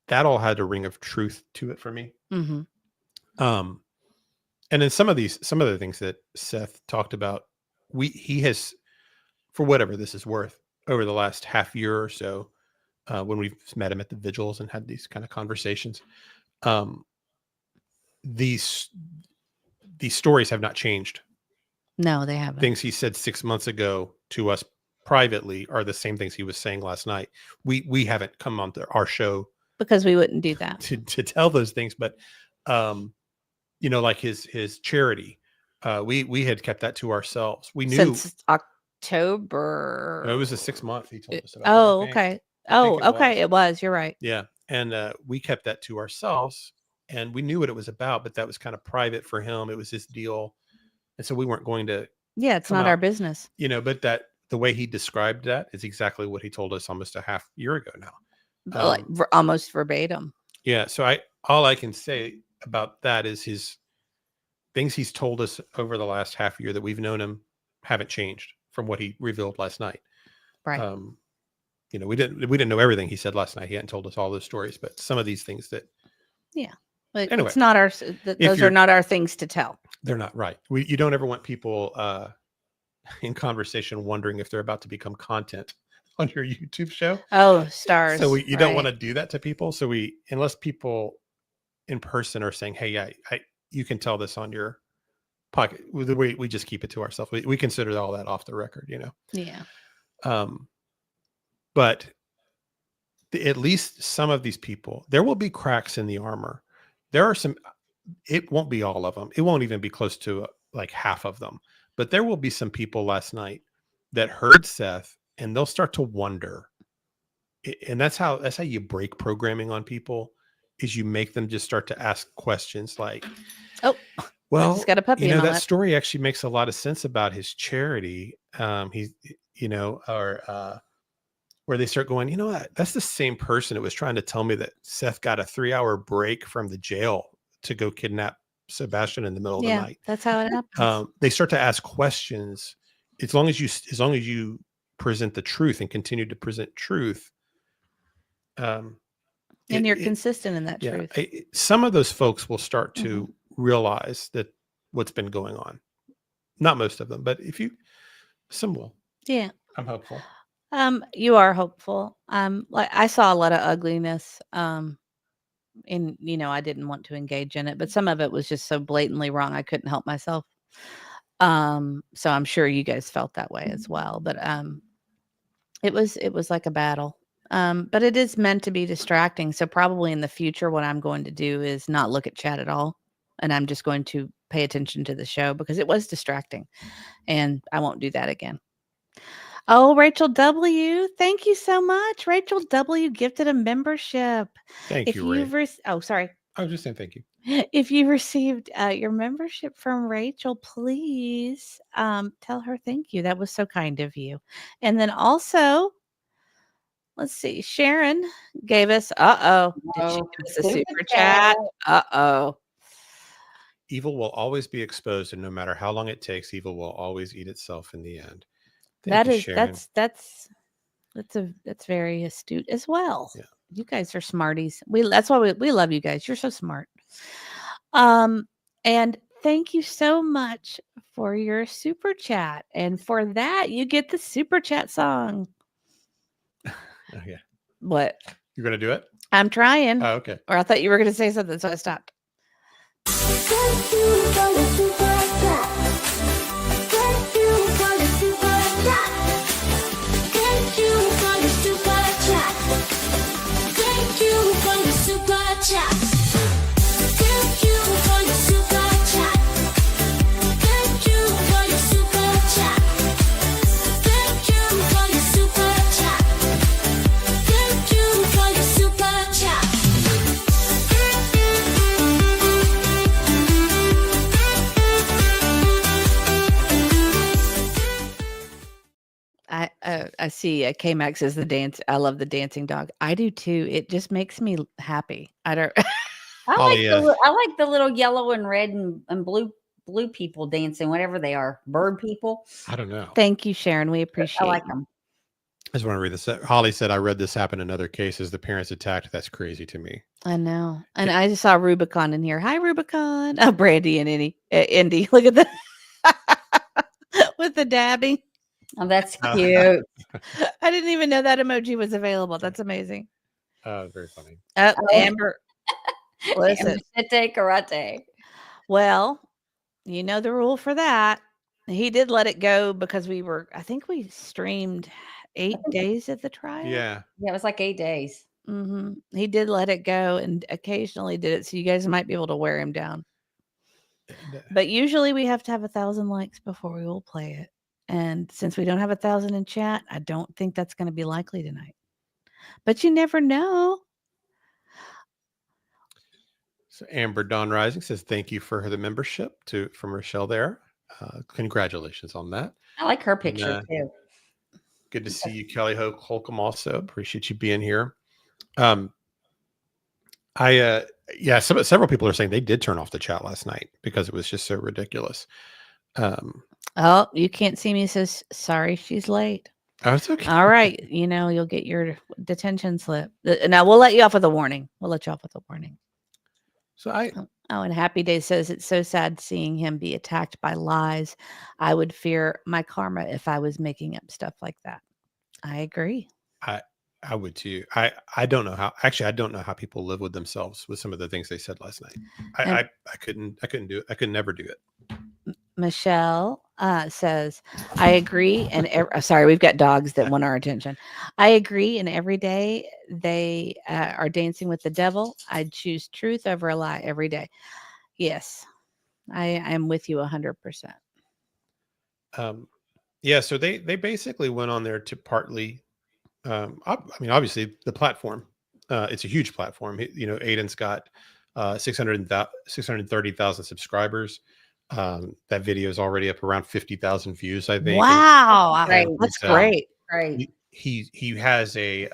That all had a ring of truth to it for me. Mm-hmm. And then some of the things that Seth talked about, he has, for whatever this is worth, over the last half year or so, when we've met him at the vigils and had these kind of conversations, these stories have not changed. No, they haven't. Things he said 6 months ago to us privately are the same things he was saying last night. We haven't come on to our show because we wouldn't do that to tell those things, but you know, like his charity, we had kept that to ourselves. We knew since October. it was a 6 month. He told us about. Oh, okay. Oh, okay. It was. You're right. Yeah, and we kept that to ourselves, and we knew what it was about, but that was kind of private for him. It was his deal, and so we weren't going to. Yeah, it's not our business. You know, but the way he described that is exactly what he told us almost a half year ago now. Like almost verbatim. Yeah. So all I can say about that is his things he's told us over the last half year that we've known him haven't changed from what he revealed last night. Right. You know, we didn't know everything he said last night. He hadn't told us all those stories, but some of these things that. Yeah. But anyway, it's not those are not our things to tell. They're not, right. You don't ever want people in conversation wondering if they're about to become content on your YouTube show. Oh, stars. So you don't want to do that to people. So unless people in person are saying, hey, yeah, you can tell this on your pocket. We just keep it to ourselves. We consider all that off the record, you know? Yeah. But at least some of these people, there will be cracks in the armor. There are some, it won't be all of them. It won't even be close to like half of them, but there will be some people last night that heard Seth and they'll start to wonder. And that's how you break programming on people, is you make them just start to ask questions like, oh, well, got a puppy, you know, that story actually makes a lot of sense about his charity. He's, you know, or where they start going, you know what? That's the same person that was trying to tell me that Seth got a 3-hour break from the jail to go kidnap Sebastian in the middle of the night. That's how it happens. They start to ask questions. As long as you present the truth and continue to present truth. And you're consistent in that truth. Some of those folks will start to realize that what's been going on. Not most of them, but some will. Yeah. I'm hopeful. You are hopeful. Like I saw a lot of ugliness. And you know, I didn't want to engage in it, but some of it was just so blatantly wrong. I couldn't help myself. So I'm sure you guys felt that way as well. But it was like a battle. But it is meant to be distracting. So probably in the future, what I'm going to do is not look at chat at all. And I'm just going to pay attention to the show because it was distracting. And I won't do that again. Oh, Rachel W. Thank you so much. Rachel W. gifted a membership. Thank you, Ray. Oh, sorry. I was just saying thank you. If you received your membership from Rachel, please tell her thank you. That was so kind of you. And then also, let's see, Sharon gave us, did she give us a super chat? Evil will always be exposed, and no matter how long it takes, evil will always eat itself in the end. That's very astute as well. Yeah. You guys are smarties. That's why we love you guys. You're so smart. And thank you so much for your super chat. And for that, you get the super chat song. Yeah. What? You're going to do it? I'm trying. Oh, okay. Or I thought you were going to say something, so I stopped. Thank you for the super chat. Thank you for the super chat. Thank you for the super chat. Thank you for the super chat. Thank you for the super chat. Thank you for the super chat. Thank you for the super chat. Thank you for the super chat. I see K-Max is the dance. I love the dancing dog. I do too. It just makes me happy. I don't. Holly, I like the little yellow and red and blue people dancing, whatever they are, bird people. I don't know. Thank you, Sharon. We appreciate I like you. them. I just want to read this. Holly said, I read this happen in other cases. The parents attacked. That's crazy to me. I know. And I just saw Rubicon in here. Hi, Rubicon. Oh, Brandy and Indy. Look at the with the dabbing. Oh, that's cute. I didn't even know that emoji was available. That's amazing. Very funny. Amber. Listen. Karate. Well, you know the rule for that. He did let it go because I think we streamed 8 days of the trial. Yeah. Yeah, it was like 8 days. He did let it go and occasionally did it. So you guys might be able to wear him down. But usually we have to have 1,000 likes before we will play it. And since we don't have 1,000 in chat, I don't think that's going to be likely tonight. But you never know. So Amber Dawn Rising says, thank you for the membership from Rochelle there. Congratulations on that. I like her picture too. Good to see you, Kelly Holcomb, also. Appreciate you being here. Several people are saying they did turn off the chat last night because it was just so ridiculous. Oh, you can't see me. Says, sorry, she's late. Oh, it's okay. All right. You'll get your detention slip. Now we'll let you off with a warning. So and Happy Day says it's so sad seeing him be attacked by lies. I would fear my karma if I was making up stuff like that. I agree. I would too. I don't know how. Actually, I don't know how people live with themselves with some of the things they said last night. I couldn't do it. I could never do it. Michelle says, I agree. And sorry, we've got dogs that want our attention. I agree. And every day they are dancing with the devil. I'd choose truth over a lie every day. Yes, I am with you 100%. Yeah. So they basically went on there to partly, obviously the platform, it's a huge platform. Aiden's got 630,000 subscribers. That video is already up around 50,000 views, I think. Wow. That's great. Right. He has he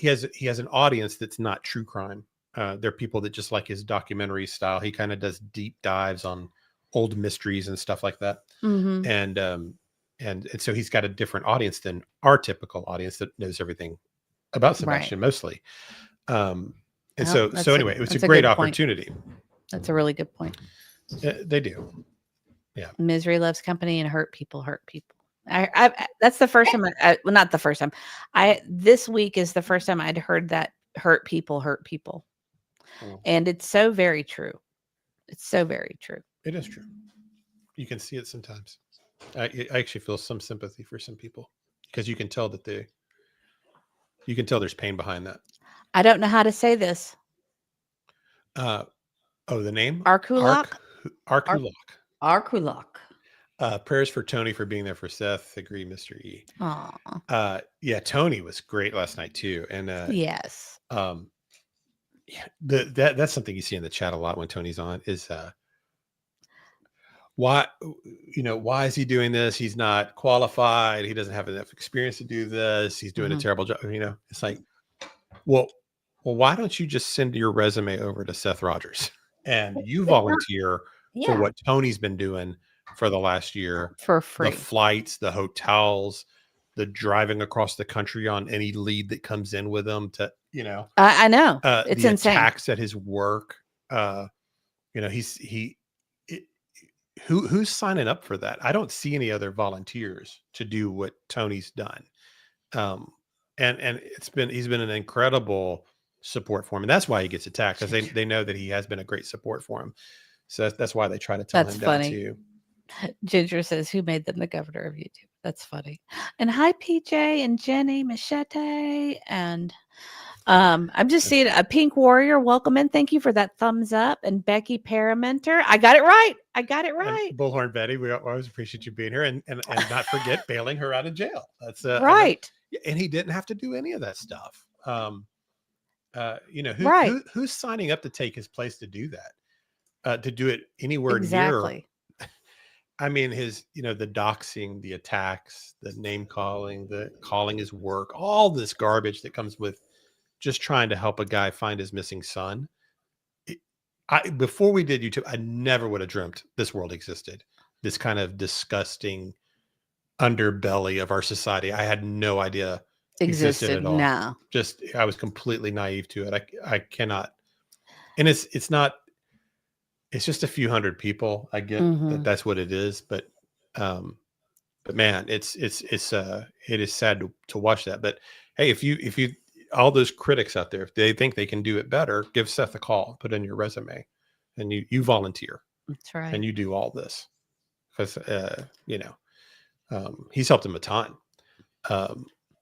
has an audience that's not true crime. They're people that just like his documentary style. He kind of does deep dives on old mysteries and stuff like that. Mm-hmm. And so he's got a different audience than our typical audience that knows everything about Sebastian mostly. So anyway, it was a great opportunity. That's a really good point. They do. Yeah. Misery loves company and hurt people hurt people. That's the first time. Not the first time. This week is the first time I'd heard that hurt people hurt people. Oh. And it's so very true. It's so very true. It is true. You can see it sometimes. I actually feel some sympathy for some people because you can tell there's pain behind that. I don't know how to say this. The name? Arkulak. Arkulak. Prayers for Tony for being there for Seth. Agree, Mr. E. Aww. Yeah, Tony was great last night too. And yes. That's something you see in the chat a lot when Tony's on is why is he doing this? He's not qualified. He doesn't have enough experience to do this. He's doing a terrible job. It's like, well, why don't you just send your resume over to Seth Rogers and you volunteer for what Tony's been doing for the last year for free? The flights, the hotels, the driving across the country on any lead that comes in with him to, I know it's the insane. attacks at his work. who's signing up for that? I don't see any other volunteers to do what Tony's done. And he's been an incredible support for him, and that's why he gets attacked, because they know that he has been a great support for him. So that's why they try to tell him down too. Ginger says, "Who made them the governor of YouTube?" That's funny. And hi, PJ and Jenny Machete, and I'm just seeing a Pink Warrior. Welcome in. Thank you for that thumbs up. And Becky Paramentor. I got it right. And Bullhorn Betty, we always appreciate you being here, and not forget bailing her out of jail. That's right. And he didn't have to do any of that stuff. Who's signing up to take his place to do that? To do it anywhere near. I mean, the doxing, the attacks, the name calling, the calling his work, all this garbage that comes with just trying to help a guy find his missing son. Before we did YouTube, I never would have dreamt this world existed. This kind of disgusting underbelly of our society. I had no idea existed at all. No. I was completely naive to it. I cannot. And it's not. It's just a few hundred people. I get that's what it is, but man, it is sad to watch that. But hey, if you all those critics out there, if they think they can do it better, give Seth a call, put in your resume, and you volunteer. That's right. And you do all this because he's helped him a ton.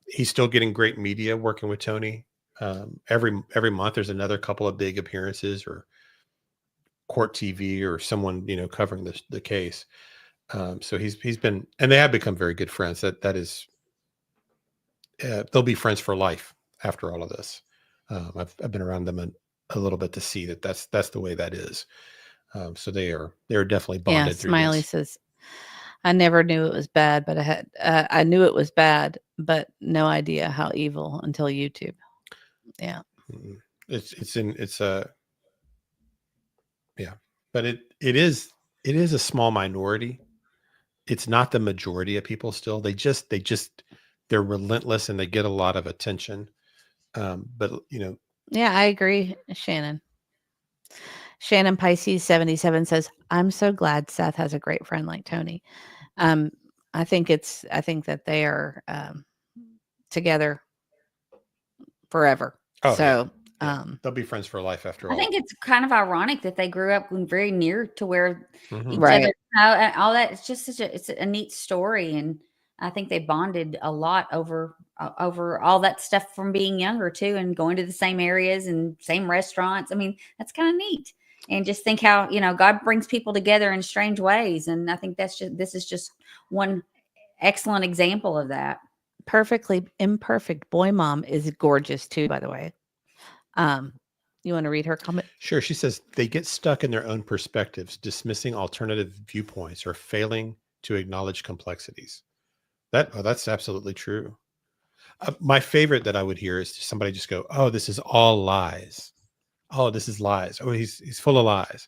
He's still getting great media working with Tony. Every month there's another couple of big appearances or court TV or someone covering the case. So he's been, and they have become very good friends. That is, they'll be friends for life after all of this. I've been around them a little bit to see that's the way that is. So they're definitely bonded. Yeah, Smiley says, I never knew it was bad, but I knew it was bad, but no idea how evil until YouTube. Yeah. Yeah, but it is a small minority. It's not the majority of people still. They're relentless and they get a lot of attention. But yeah, I agree. Shannon Pisces 77 says, I'm so glad Seth has a great friend like Tony. I think that they are together forever. Oh, so yeah. They'll be friends for life after all. I think it's kind of ironic that they grew up very near to where each right. other, all that. It's just it's a neat story, and I think they bonded a lot over all that stuff from being younger too, and going to the same areas and same restaurants. I mean, that's kind of neat. And just think how God brings people together in strange ways, and I think this is just one excellent example of that. Perfectly imperfect boy mom is gorgeous too, by the way. You want to read her comment? Sure. She says they get stuck in their own perspectives, dismissing alternative viewpoints or failing to acknowledge complexities. That's absolutely true. My favorite that I would hear is somebody just go, "Oh, this is all lies. Oh, this is lies. Oh, he's full of lies."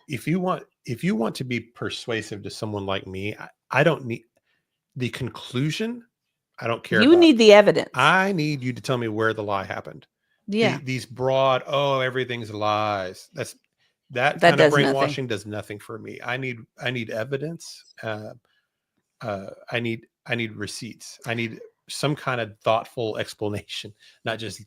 If you want to be persuasive to someone like me, I don't need the conclusion. I don't care. You need the evidence. I need you to tell me where the lie happened. Yeah. These broad, everything's lies. That kind of brainwashing does nothing for me. I need evidence. I need receipts. I need some kind of thoughtful explanation, not just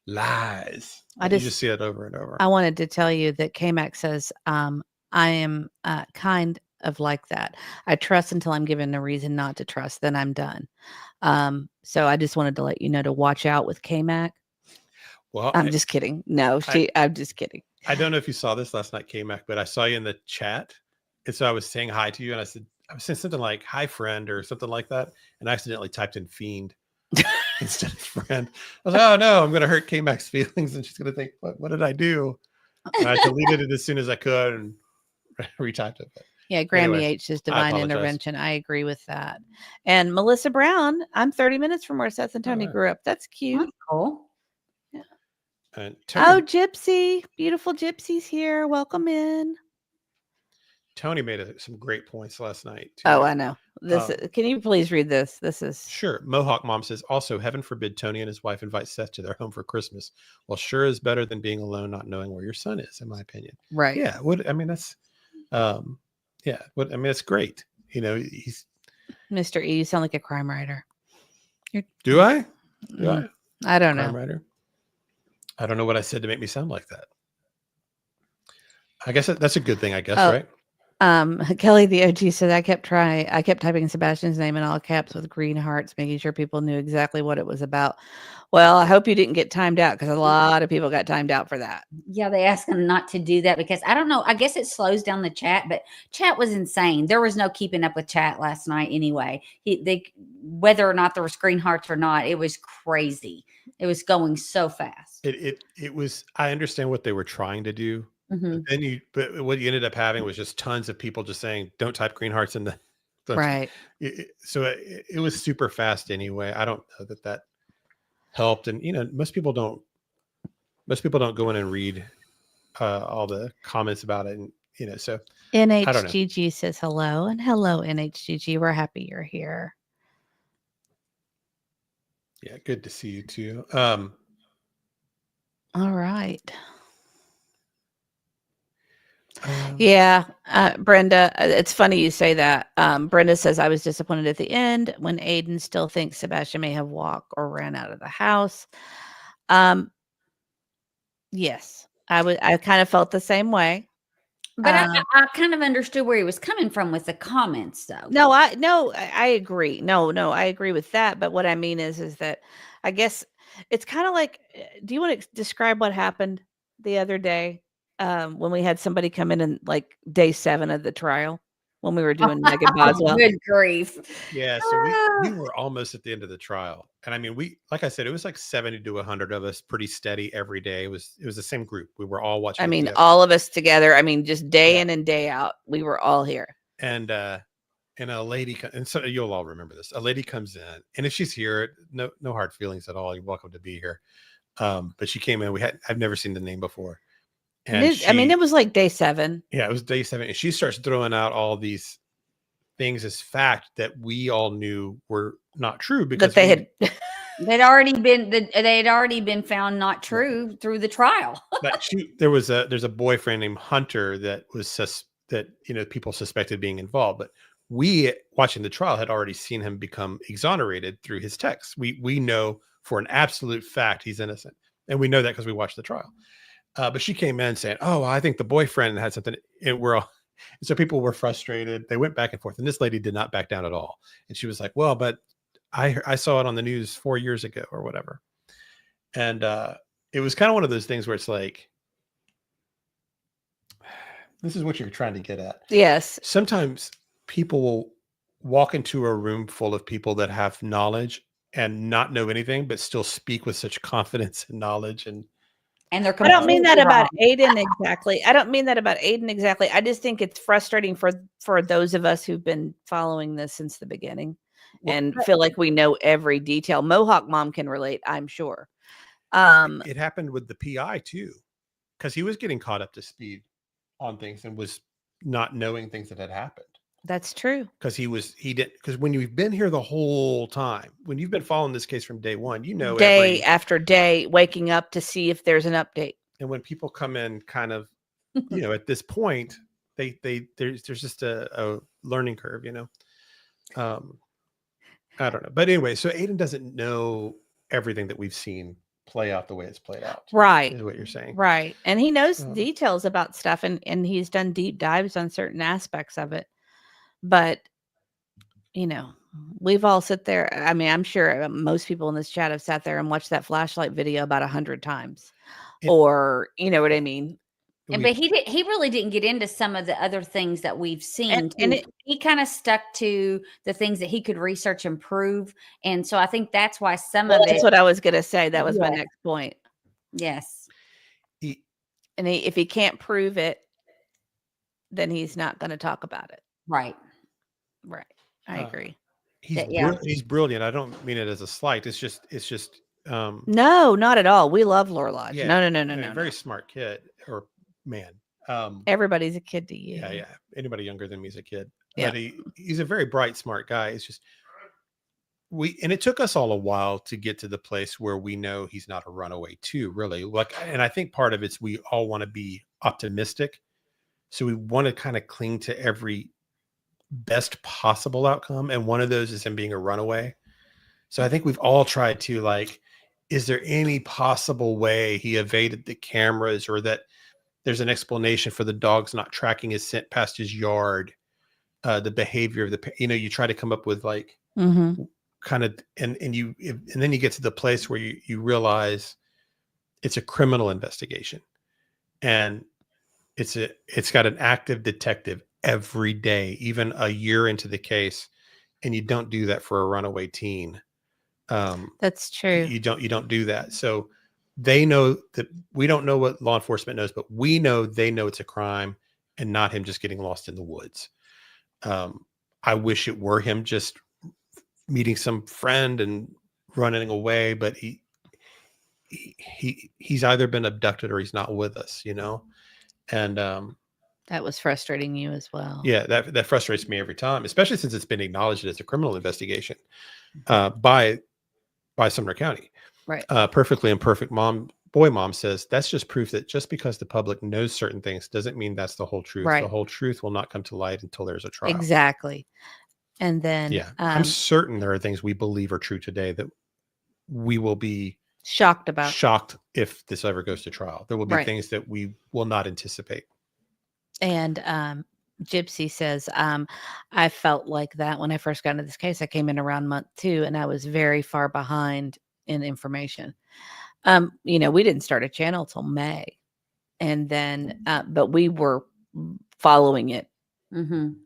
lies. You just see it over and over. I wanted to tell you that KMAC says, I am kind of like that. I trust until I'm given a reason not to trust, then I'm done. So I just wanted to let you know to watch out with KMAC. Well, I'm just kidding. No, I'm just kidding. I don't know if you saw this last night, KMAC, but I saw you in the chat. And so I was saying hi to you, and I was saying something like "hi, friend" or something like that, and I accidentally typed in "fiend" instead of "friend." I was like, "Oh no, I'm going to hurt KMAC's feelings, and she's going to think, what did I do?" And I deleted it as soon as I could and retyped it. But yeah, Grammy H is divine intervention. I agree with that. And Melissa Brown, I'm 30 minutes from where Seth and Tony grew up. That's cute. That's cool. And Gypsy, beautiful Gypsy's here. Welcome in. Tony made some great points last night too. Oh, I know. Can you please read this? This is sure. Mohawk Mom says, also, heaven forbid Tony and his wife invite Seth to their home for Christmas. Well, sure is better than being alone, not knowing where your son is, in my opinion. Right. Yeah. That's Yeah. But I mean, it's great. You know, he's. Mr. E, you sound like a crime writer. Do I? Do I? I don't Crime know. writer. I don't know what I said to make me sound like that. I guess that's a good thing, I guess, right? Kelly the OG said I kept typing Sebastian's name in all caps with green hearts, making sure people knew exactly what it was about. Well, I hope you didn't get timed out because a lot of people got timed out for that. Yeah, they asked him not to do that because I don't know. I guess it slows down the chat, but chat was insane. There was no keeping up with chat last night anyway. Whether or not there were screen hearts or not, it was crazy. It was going so fast. It was. I understand what they were trying to do. Mm-hmm. But what you ended up having was just tons of people just saying, "Don't type green hearts in the." Right. So it was super fast anyway. I don't know that helped, and most people don't go in and read all the comments about it, and so NHGG says hello, and hello NHGG. We're happy you're here. Yeah, good to see you too. All right. Yeah, Brenda, it's funny you say that. Brenda says, I was disappointed at the end when Aiden still thinks Sebastian may have walked or ran out of the house. Yes, I kind of felt the same way. But I kind of understood where he was coming from with the comments, though. No, I agree. No, I agree with that. But what I mean is that I guess it's kind of like, do you want to describe what happened the other day when we had somebody come in and like day 7 of the trial when we were doing Megan Boswell? Good grief. Yeah, so we were almost at the end of the trial. And I mean, like I said, it was like 70 to 100 of us, pretty steady every day. It was the same group. We were all watching. I mean, all of us together. I mean, just day in and day out, we were all here. And a lady, and so you'll all remember this. A lady comes in, and if she's here, no hard feelings at all. You're welcome to be here. But she came in. I've never seen the name before. And it was like day 7. Yeah, it was day 7, and she starts throwing out all these things as fact that we all knew were not true because they'd already been found not true through the trial. But there's a boyfriend named Hunter that was people suspected being involved, but we watching the trial had already seen him become exonerated through his texts. We know for an absolute fact he's innocent, and we know that because we watched the trial. But she came in saying, "Oh, I think the boyfriend had something," and so people were frustrated. They went back and forth, and this lady did not back down at all. And she was like, "Well, but I saw it on the news 4 years ago or whatever." And it was kind of one of those things where it's like, this is what you're trying to get at. Yes. Sometimes people will walk into a room full of people that have knowledge and not know anything, but still speak with such confidence and knowledge. And they're I don't mean that about Aiden exactly. I just think it's frustrating for those of us who've been following this since the beginning and feel like we know every detail. Mohawk Mom can relate, I'm sure. It happened with the PI too, because he was getting caught up to speed on things and was not knowing things that had happened. That's true. Because because when you've been here the whole time, when you've been following this case from day 1, day after day, waking up to see if there's an update. And when people come in kind of, at this point, there's just a learning curve, I don't know. But anyway, so Aiden doesn't know everything that we've seen play out the way it's played out. Right. Is what you're saying. Right. And he knows details about stuff and he's done deep dives on certain aspects of it. But, we've all sit there. I mean, I'm sure most people in this chat have sat there and watched that flashlight video about 100 times or, you know what I mean? But he really didn't get into some of the other things that we've seen. And he kind of stuck to the things that he could research and prove. And so I think that's why that's what I was going to say. That was my next point. Yes. If he can't prove it, then he's not going to talk about it. Right. I agree. He's brilliant. I don't mean it as a slight. It's just no, not at all. We love Lore Lodge. Yeah, no. Very smart kid or man. Everybody's a kid to you. Yeah. Anybody younger than me is a kid. Yeah. But he's a very bright, smart guy. It's just and it took us all a while to get to the place where we know he's not a runaway too, really. And I think part of it's we all want to be optimistic. So we want to kind of cling to every best possible outcome, and one of those is him being a runaway. So I think we've all tried to, like, is there any possible way he evaded the cameras, or that there's an explanation for the dogs not tracking his scent past his yard, the behavior of you try to come up with like kind of, and then you get to the place where you realize it's a criminal investigation, and it's got an active detective every day, even a year into the case, and you don't do that for a runaway teen. That's true. You don't do that. So they know that we don't know what law enforcement knows, but we know they know it's a crime, and not him just getting lost in the woods. I wish it were him just meeting some friend and running away, but he's either been abducted or he's not with us, and that was frustrating you as well. Yeah, that frustrates me every time, especially since it's been acknowledged as a criminal investigation by Sumner County. Right. Perfectly Imperfect Boy Mom says that's just proof that just because the public knows certain things doesn't mean that's the whole truth. Right. The whole truth will not come to light until there's a trial. Exactly. And then I'm certain there are things we believe are true today that we will be shocked about. Shocked if this ever goes to trial. There will be things that we will not anticipate. And Gypsy says, I felt like that when I first got into this case. I came in around month 2, and I was very far behind in information. We didn't start a channel till May, and then but we were following it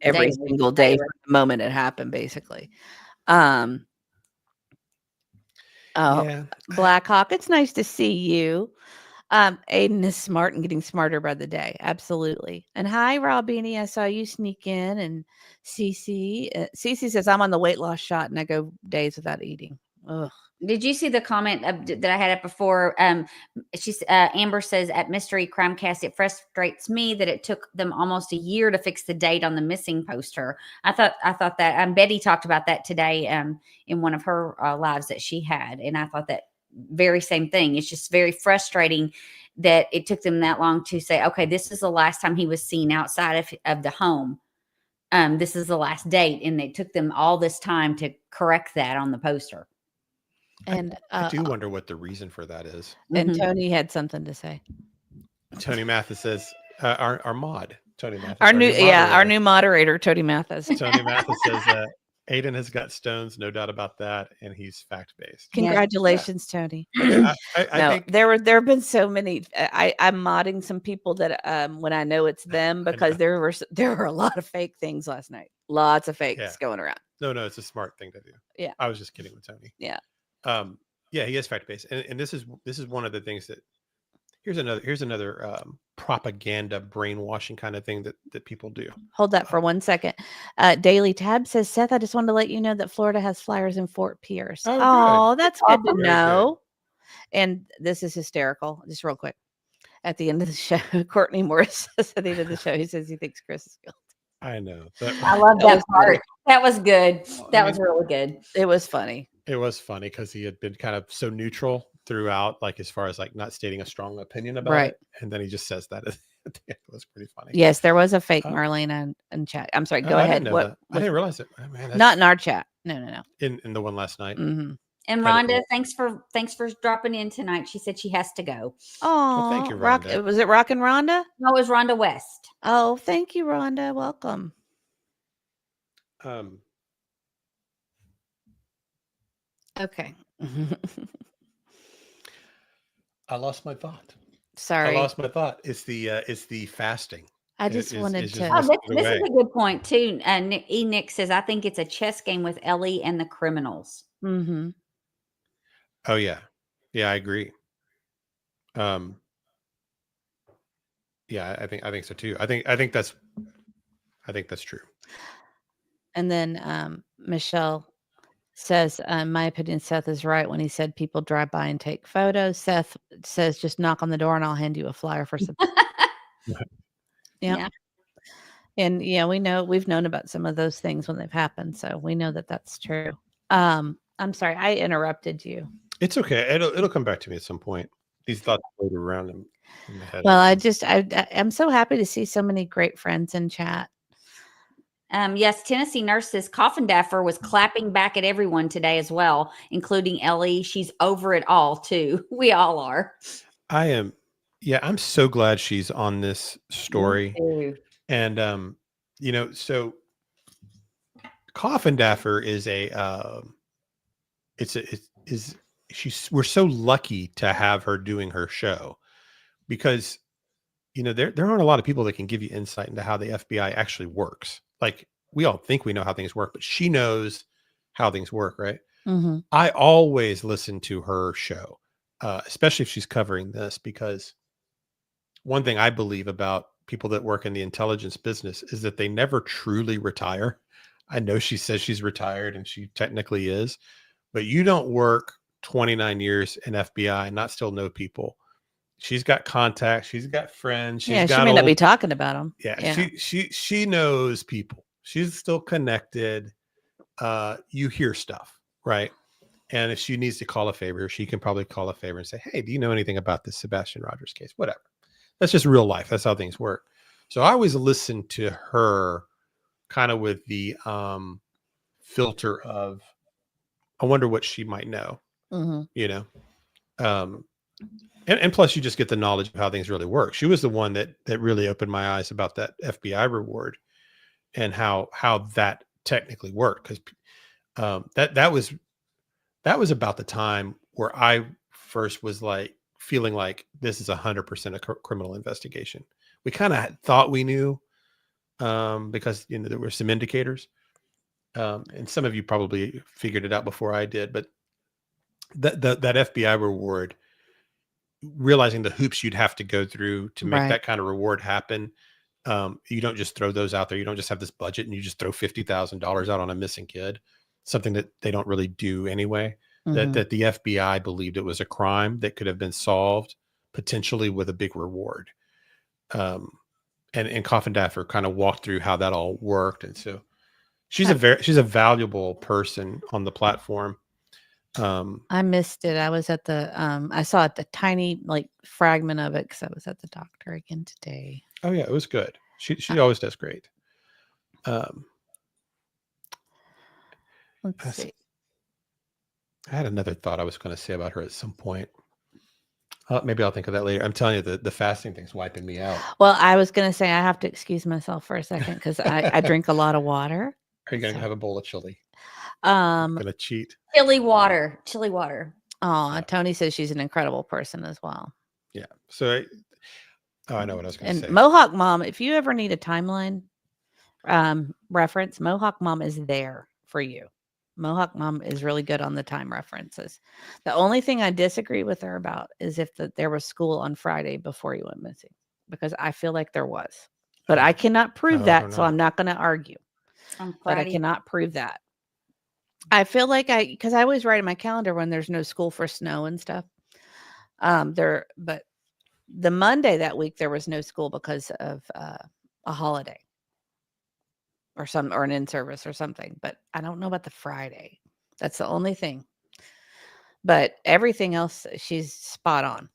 every single day from the moment it happened, basically. Black Hawk, it's nice to see you. Aiden is smart and getting smarter by the day. Absolutely. And hi, Robini. I saw you sneak in. And Cece says, I'm on the weight loss shot and I go days without eating. Ugh. Did you see the comment that I had up before? Amber says at Mystery Crimecast, it frustrates me that it took them almost a year to fix the date on the missing poster. I thought that Betty talked about that today in one of her lives that she had, and I thought that very same thing. It's just very frustrating that it took them that long to say, okay, this is the last time he was seen outside of the home. This is the last date, and it took them all this time to correct that on the poster. And I do wonder what the reason for that is. And Tony had something to say. Tony Mathis says, our mod, Tony Mathis. Our new moderator, Tony Mathis. Tony Mathis says Aiden has got stones, no doubt about that, and he's fact-based. Congratulations, Tony. I think there have been so many. I'm modding some people that when I know it's them, because there were a lot of fake things last night. Lots of fakes going around. No, it's a smart thing to do. Yeah, I was just kidding with Tony. Yeah. He is fact-based, and this is one of the things that here's another propaganda brainwashing kind of thing that people do. Hold that for 1 second. Daily Tab says, Seth, I just wanted to let you know that Florida has flyers in Fort Pierce. Oh, that's good to know. Good. And this is hysterical. Just real quick. At the end of the show, Courtney Morris says at the end of the show, he says he thinks Chris is guilty. I know. I love that part. That was good. That was really good. It was funny. It was funny because he had been kind of so neutral throughout, like as far as like not stating a strong opinion about it, and then he just says that. It was pretty funny. Yes, there was a fake Marlena in chat. I'm sorry. Go ahead. I didn't realize it. Oh, man, not in our chat. No. In the one last night. Mm-hmm. And Rhonda, thanks for dropping in tonight. She said she has to go. Oh, well, thank you, Rhonda. Was it Rock and Rhonda? No, it was Rhonda West. Oh, thank you, Rhonda. Welcome. Okay. I lost my thought. Sorry. I lost my thought. It's the fasting. I just wanted to. This is a good point too. Nick says, I think it's a chess game with Ellie and the criminals. Mm-hmm. Oh yeah, I agree. Yeah, I think so too. I think that's true. And then Michelle says, in my opinion, Seth is right when he said people drive by and take photos. Seth says, just knock on the door and I'll hand you a flyer for some. Yeah. And we've known about some of those things when they've happened. So we know that that's true. I'm sorry, I interrupted you. It's okay. It'll come back to me at some point. These thoughts float around in my head. Well, I'm so happy to see so many great friends in chat. Yes, Tennessee nurse says Coffin Daffer was clapping back at everyone today as well, including Ellie. She's over it all too. We all are. I am. Yeah, I'm so glad she's on this story. And so Coffin Daffer is we're so lucky to have her doing her show, because there aren't a lot of people that can give you insight into how the FBI actually works. Like, we all think we know how things work, but she knows how things work, right? Mm-hmm. I always listen to her show, especially if she's covering this, because one thing I believe about people that work in the intelligence business is that they never truly retire. I know she says she's retired, and she technically is, but you don't work 29 years in FBI and not still know people. She's got contacts. She's got friends. She may not be talking about them. Yeah. She knows people. She's still connected. You hear stuff, right? And if she needs to call a favor, she can probably call a favor and say, "Hey, do you know anything about this Sebastian Rogers case?" Whatever. That's just real life. That's how things work. So I always listen to her kind of with the filter of, I wonder what she might know, and plus you just get the knowledge of how things really work. She was the one that really opened my eyes about that FBI reward and how that technically worked. Because that was about the time where I first was like feeling like this is 100% a criminal investigation. We kind of thought we knew, because there were some indicators, and some of you probably figured it out before I did. But that FBI reward, realizing the hoops you'd have to go through to make that kind of reward happen. You don't just throw those out there. You don't just have this budget and you just throw $50,000 out on a missing kid, something that they don't really do anyway. Mm-hmm. That the FBI believed it was a crime that could have been solved potentially with a big reward. And Coffin Daffer kind of walked through how that all worked. And so she's a valuable person on the platform. I missed it. I was at the I saw the tiny fragment of it because I was at the doctor again today. Oh yeah, it was good. She always does great. Let's see. I had another thought I was going to say about her at some point. Maybe I'll think of that later. I'm telling you, the fasting thing's wiping me out. Well, I was going to say I have to excuse myself for a second because I drink a lot of water. Are you going to have a bowl of chili? I'm going to cheat. Chili water. Oh, Tony says she's an incredible person as well. Yeah. So I know what I was going to say. And Mohawk Mom, if you ever need a timeline reference, Mohawk Mom is there for you. Mohawk Mom is really good on the time references. The only thing I disagree with her about is if there was school on Friday before you went missing, because I feel like there was, but I cannot prove that, so I'm not going to argue. But I cannot prove that. I feel like because I always write in my calendar when there's no school for snow and stuff. But the Monday that week there was no school because of a holiday. Or an in-service or something, but I don't know about the Friday. That's the only thing. But everything else, she's spot on.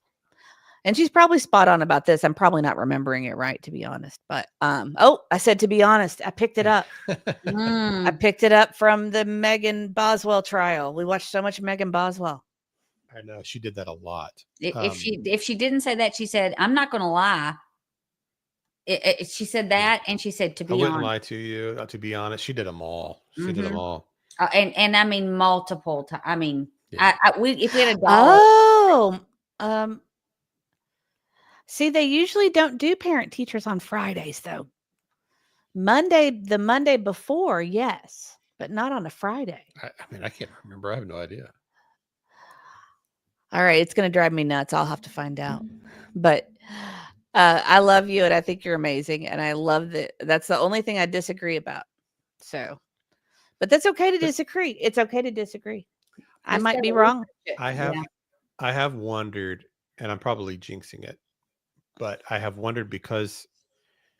And she's probably spot on about this. I'm probably not remembering it right, to be honest. But I said to be honest, I picked it up. I picked it up from the Megan Boswell trial. We watched so much Megan Boswell. I know she did that a lot. If she didn't say that, she said, "I'm not going to lie." She said that, and she said, "To be honest, I wouldn't lie to you. To be honest, she did them all. She did them all, and I mean multiple times. I mean, if we had a dog. See, they usually don't do parent teachers on Fridays, though. The Monday before, yes, but not on a Friday. I mean, I can't remember. I have no idea. All right, it's going to drive me nuts. I'll have to find out, but. I love you, and I think you're amazing, and I love that. That's the only thing I disagree about. So, but that's okay to disagree. It's okay to disagree. I might be wrong. I have wondered, and I'm probably jinxing it, but I have wondered because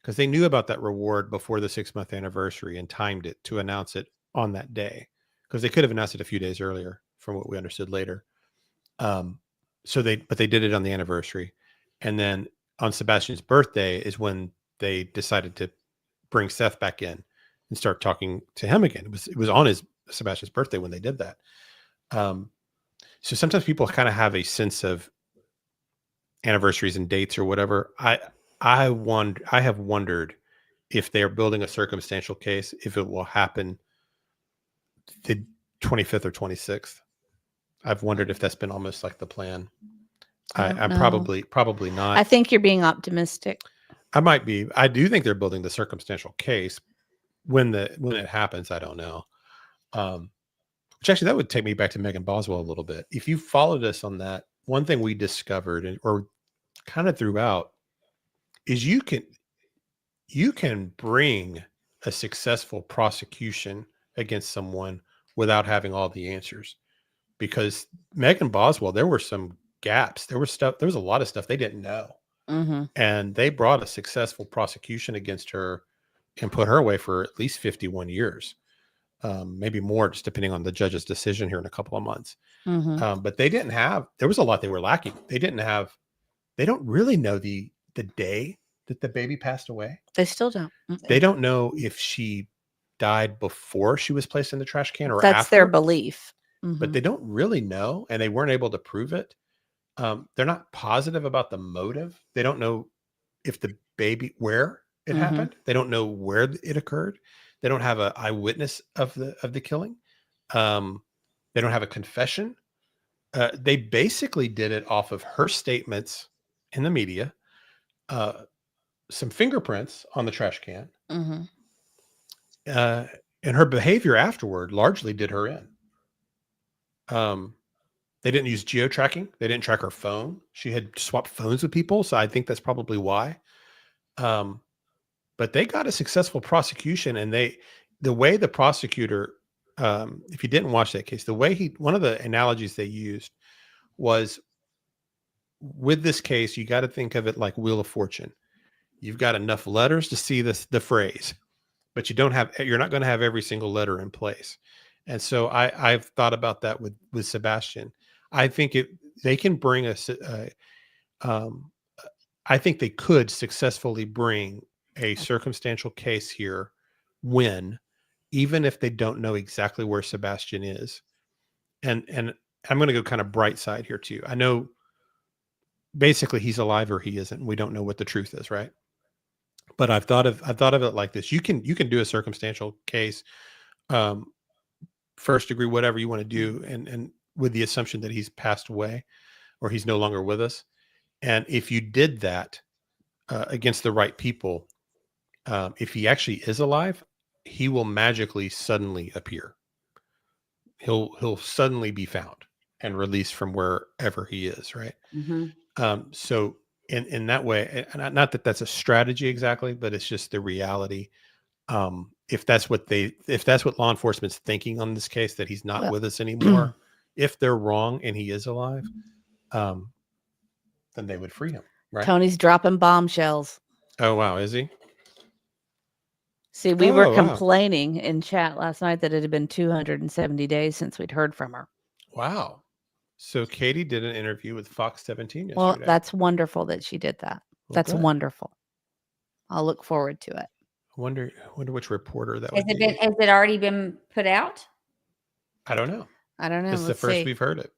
they knew about that reward before the 6-month anniversary and timed it to announce it on that day, because they could have announced it a few days earlier, from what we understood later. But they did it on the anniversary, and then on Sebastian's birthday is when they decided to bring Seth back in and start talking to him again. It was on Sebastian's birthday when they did that. So sometimes people kind of have a sense of anniversaries and dates or whatever. I have wondered if they are building a circumstantial case, if it will happen the 25th or 26th. I've wondered if that's been almost like the plan. I'm probably not. I think you're being optimistic. I might be. I do think they're building the circumstantial case. When it happens, I don't know. Which actually, that would take me back to Megan Boswell a little bit. If you followed us on that, one thing we discovered, or kind of throughout, is you can bring a successful prosecution against someone without having all the answers. Because Megan Boswell, there were some gaps. There was a lot of stuff they didn't know. Mm-hmm. And they brought a successful prosecution against her and put her away for at least 51 years. Maybe more, just depending on the judge's decision here in a couple of months. Mm-hmm. But there was a lot they were lacking. They don't really know the day that the baby passed away. They still don't. Mm-mm. They don't know if she died before she was placed in the trash can or That's after. their belief. Mm-hmm. But they don't really know, and they weren't able to prove it. They're not positive about the motive. They don't know if the baby, where it Mm-hmm. happened. They don't know where it occurred. They don't have an eyewitness of the killing. They don't have a confession. They basically did it off of her statements in the media, some fingerprints on the trash can, Mm-hmm. and her behavior afterward largely did her in. They didn't use geo-tracking. They didn't track her phone. She had swapped phones with people, so I think that's probably why. But they got a successful prosecution, and the way the prosecutor, if you didn't watch that case, one of the analogies they used was, with this case, you got to think of it like Wheel of Fortune. You've got enough letters to see the phrase, but you're not going to have every single letter in place. And so I've thought about that with Sebastian. I think they can bring I think they could successfully bring a circumstantial case here, even if they don't know exactly where Sebastian is. And I'm going to go kind of bright side here too. I know basically he's alive or he isn't. We don't know what the truth is, right? But I've thought of it like this. You can do a circumstantial case, first degree, whatever you want to do, and with the assumption that he's passed away or he's no longer with us. And if you did that against the right people, if he actually is alive, he will magically suddenly appear. He'll suddenly be found and released from wherever he is, right? Mm-hmm. So in that way, and not that that's a strategy exactly, but it's just the reality. If that's what law enforcement's thinking on this case, that he's not with us anymore, if they're wrong and he is alive, then they would free him, right? Tony's dropping bombshells. Oh, wow. Is he? See, we were complaining in chat last night that it had been 270 days since we'd heard from her. Wow. So Katie did an interview with Fox 17 yesterday. Well, that's wonderful that she did that. That's good. wonderful. I'll look forward to it. I wonder which reporter that would be. Has it already been put out? I don't know. It's the first we've heard it.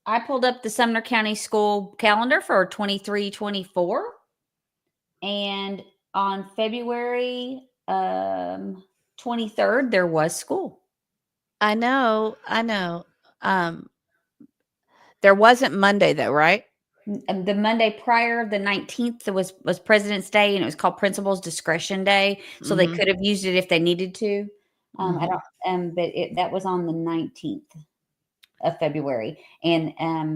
I pulled up the Sumner County school calendar for 23-24, and on February 23rd there was school. I know. There wasn't Monday though, right? And the Monday prior, the 19th, was President's Day, and it was called Principal's Discretion Day, so they could have used it if they needed to. But that was on the 19th of February, and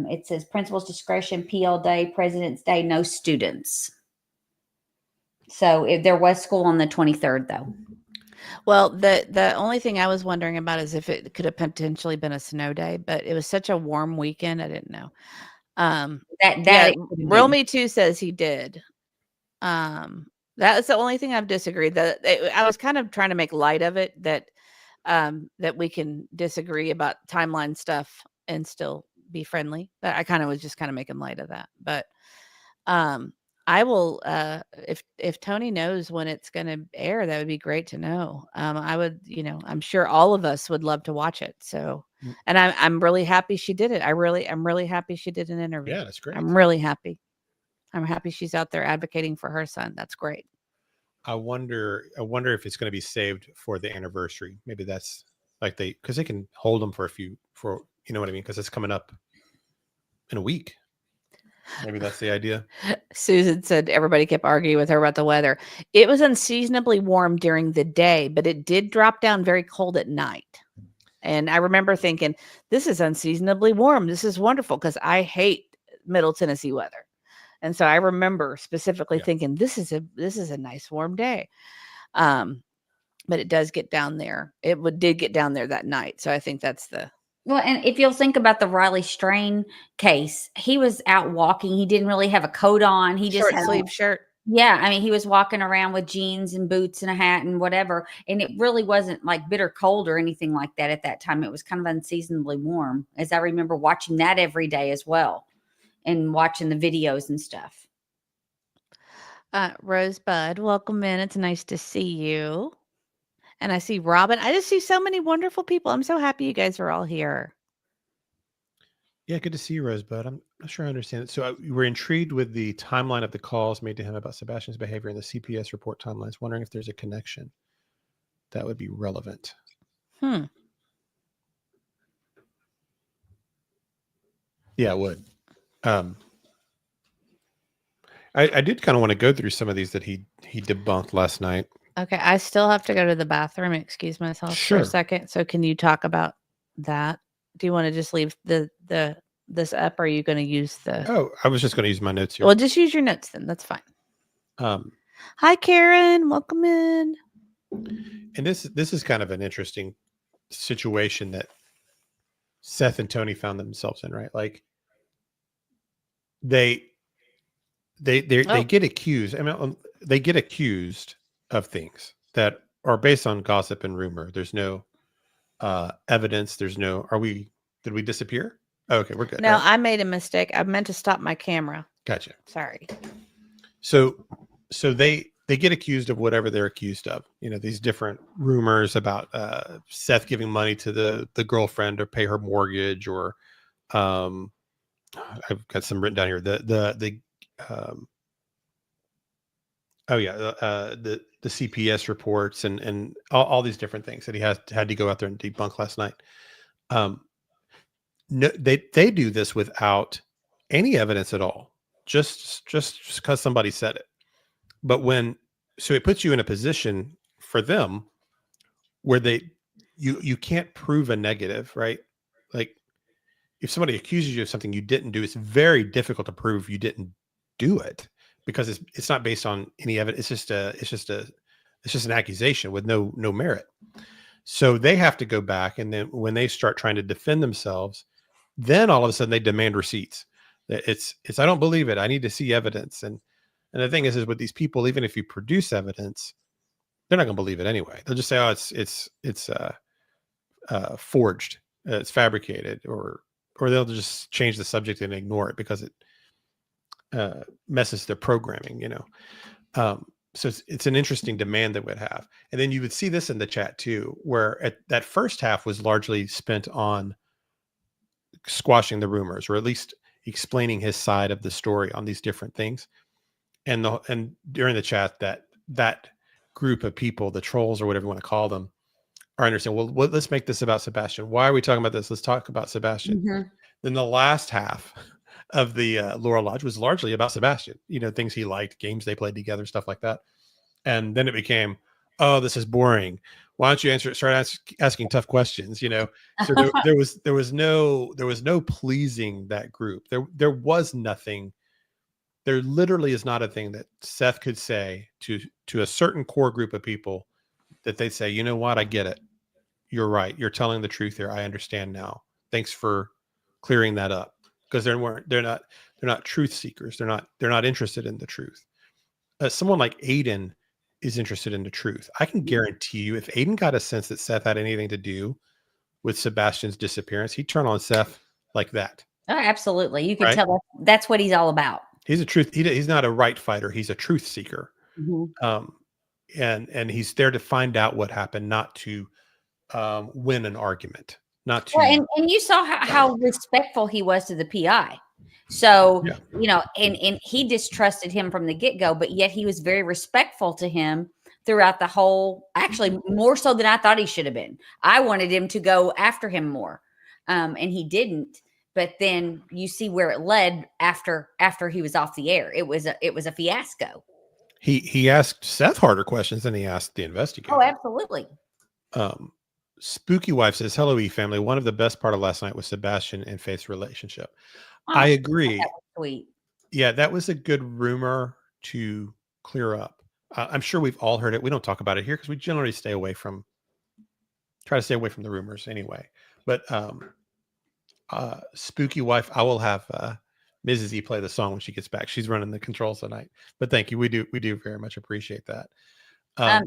it says Principal's Discretion, PL Day, President's Day, no students. So there was school on the 23rd, though. Well, the only thing I was wondering about is if it could have potentially been a snow day, but it was such a warm weekend, I didn't know. Real Me Too says he did. That's the only thing I've disagreed. I was kind of trying to make light of it, that we can disagree about timeline stuff and still be friendly. But I kind of was just kind of making light of that. But I will if Tony knows when it's going to air, that would be great to know. I would, I'm sure all of us would love to watch it. So, and I'm really happy she did it. I'm really happy she did an interview. Yeah, that's great. I'm really happy. I'm happy she's out there advocating for her son. That's great. I wonder if it's going to be saved for the anniversary. Maybe that's like because they can hold them for you know what I mean? Because it's coming up in a week. Maybe that's the idea. Susan said everybody kept arguing with her about the weather. It was unseasonably warm during the day, but it did drop down very cold at night. And I remember thinking, this is unseasonably warm. This is wonderful, because I hate Middle Tennessee weather. And so I remember specifically thinking, this is a nice warm day. But it does get down there. Did get down there that night. So I think that's well, and if you'll think about the Riley Strain case, he was out walking. He didn't really have a coat on. He just had sleeve shirt. Yeah, I mean, he was walking around with jeans and boots and a hat and whatever. And it really wasn't like bitter cold or anything like that at that time. It was kind of unseasonably warm, as I remember watching that every day as well and watching the videos and stuff. Rosebud, welcome in. It's nice to see you. And I see Robin. I just see so many wonderful people. I'm so happy you guys are all here. Yeah, good to see you, Rosebud. I'm not sure I understand it. So you were intrigued with the timeline of the calls made to him about Sebastian's behavior in the CPS report timelines, wondering if there's a connection that would be relevant. Yeah, it would. I did kind of want to go through some of these that he debunked last night. Okay, I still have to go to the bathroom. Excuse myself for a second. So can you talk about that? Do you want to just leave this up, or are you going to use the? Oh, I was just going to use my notes here. Well, just use your notes then. That's fine. Hi, Karen. Welcome in. And this is kind of an interesting situation that Seth and Tony found themselves in, right? Like they get accused. I mean, they get accused of things that are based on gossip and rumor. There's no evidence. There's no. Did we disappear? Oh, okay, we're good. No, I made a mistake. I meant to stop my camera. Gotcha. Sorry. So they get accused of whatever they're accused of. You know, these different rumors about Seth giving money to the girlfriend to pay her mortgage, or I've got some written down here. The CPS reports and all these different things that he had to go out there and debunk last night. No, they do this without any evidence at all, just because somebody said it. But so it puts you in a position for them where you can't prove a negative, right? Like if somebody accuses you of something you didn't do, it's very difficult to prove you didn't do it, because it's not based on any evidence. It's just an accusation with no merit. So they have to go back, and then when they start trying to defend themselves, then all of a sudden they demand receipts. It's I don't believe it. I need to see evidence. And the thing is with these people, even if you produce evidence, they're not going to believe it anyway. They'll just say, "Oh, it's forged, it's fabricated," or they'll just change the subject and ignore it because it messes their programming. You know. So it's an interesting demand that would have. And then you would see this in the chat too, where that first half was largely spent on squashing the rumors, or at least explaining his side of the story on these different things. And during the chat, that group of people, the trolls or whatever you want to call them, are understanding, well, let's make this about Sebastian. Why are we talking about this? Let's talk about Sebastian. Mm-hmm. Then the last half of the Laurel Lodge was largely about Sebastian, you know, things he liked, games they played together, stuff like that. And then it became, oh, this is boring. Why don't you start asking tough questions, you know? So there was no pleasing that group. There was nothing. There literally is not a thing that Seth could say to a certain core group of people that they'd say, you know what, I get it. You're right. You're telling the truth here. I understand now. Thanks for clearing that up. Because they're not truth seekers. They're not interested in the truth. Someone like Aiden is interested in the truth. I can guarantee you, if Aiden got a sense that Seth had anything to do with Sebastian's disappearance, he'd turn on Seth like that. Oh, absolutely. You can tell that's what he's all about. He's a truth. He's not a right fighter. He's a truth seeker. Mhm. And he's there to find out what happened, not to win an argument, not to. Well, and you saw how respectful he was to the PI. So, Yeah. you know, and he distrusted him from the get-go, but yet he was very respectful to him throughout the whole, actually more so than I thought he should have been. I wanted him to go after him more. And he didn't. But then you see where it led after he was off the air. It was a fiasco. He asked Seth harder questions than he asked the investigator. Oh, absolutely. Spooky Wife says, "Hello, E family. One of the best part of last night was Sebastian and Faith's relationship." Oh, I agree. that was sweet. Yeah, that was a good rumor to clear up. I'm sure we've all heard it. We don't talk about it here because we generally try to stay away from the rumors anyway. But Spooky Wife, I will have Mrs. E play the song when she gets back. She's running the controls tonight. But thank you. We do very much appreciate that. I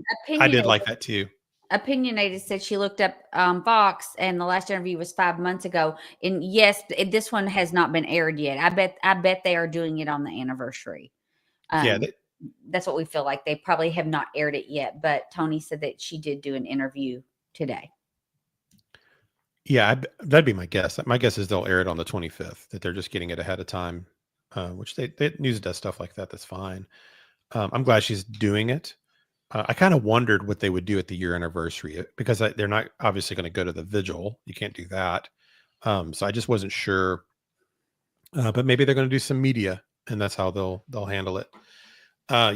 did like that too. Opinionated said she looked up Fox, and the last interview was 5 months ago. And yes, this one has not been aired yet. I bet they are doing it on the anniversary. Yeah, that's what we feel like. They probably have not aired it yet, but Tony said that she did do an interview today. Yeah, that'd be my guess. My guess is they'll air it on the 25th, that they're just getting it ahead of time, which they news does stuff like that. That's fine. I'm glad she's doing it. I kind of wondered what they would do at the year anniversary because they're not obviously going to go to the vigil. You can't do that. So I just wasn't sure. But maybe they're going to do some media, and that's how they'll handle it.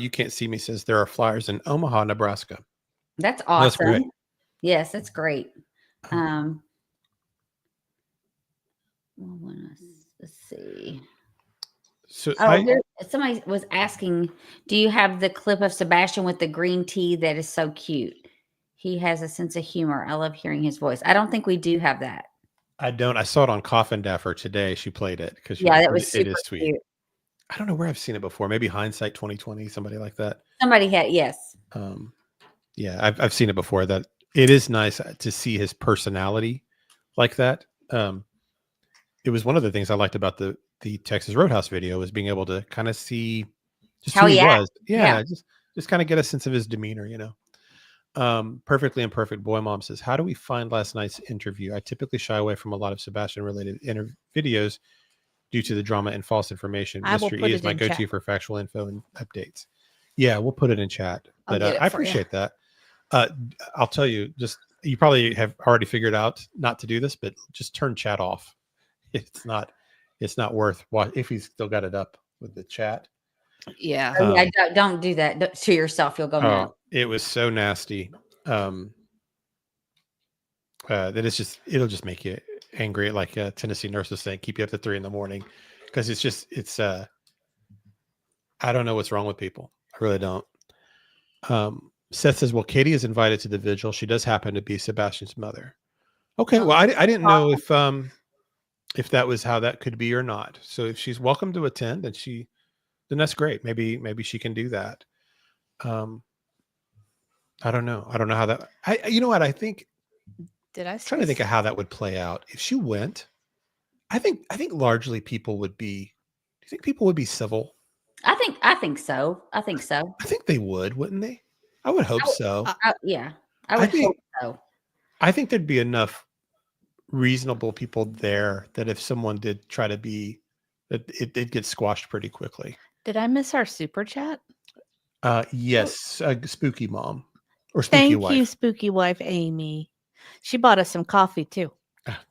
You Can't See Me says there are flyers in Omaha, Nebraska. That's awesome. That's great. Yes, that's great. Let's see. So somebody was asking, do you have the clip of Sebastian with the green tea that is so cute? He has a sense of humor. I love hearing his voice. I don't think we do have that. I don't. I saw it on Coffin Daffer today. She played it because that was super it is sweet. Cute. I don't know where I've seen it before. Maybe Hindsight 2020, somebody like that. Somebody had, yes. Yeah, I've seen it before. That it is nice to see his personality like that. It was one of the things I liked about the Texas Roadhouse video, was being able to kind of see just how who he acts. was. Yeah, just kind of get a sense of his demeanor, you know. Perfectly Imperfect Boy Mom says, how do we find last night's interview? I typically shy away from a lot of Sebastian related videos due to the drama and false information. Mr. E is my go-to for factual info and updates. Yeah, we'll put it in chat. But I appreciate that. I'll tell you, you probably have already figured out not to do this, but just turn chat off. It's not worth what if he's still got it up with the chat. Yeah. Don't do that to yourself. You'll go mad. It was so nasty. That it'll just make you angry. Like Tennessee Nurse was saying, keep you up to 3 a.m. because it's I don't know what's wrong with people. I really don't. Seth says, well, Katie is invited to the vigil. She does happen to be Sebastian's mother. Okay. Well, I didn't know if that was how that could be or not. So if she's welcome to attend, then that's great. Maybe she can do that. I don't know. I don't know how that. You know what? I think. I'm trying to think of how that would play out if she went. I think largely people would be. Do you think people would be civil? I think so. I think they would, wouldn't they? I would hope so. Yeah, I would hope so. I think there'd be enough reasonable people there that if someone did try to be, that it gets squashed pretty quickly. Did I miss our super chat? Yes, Spooky Mom or Spooky Wife. Thank you, Spooky Wife Amy. She bought us some coffee too.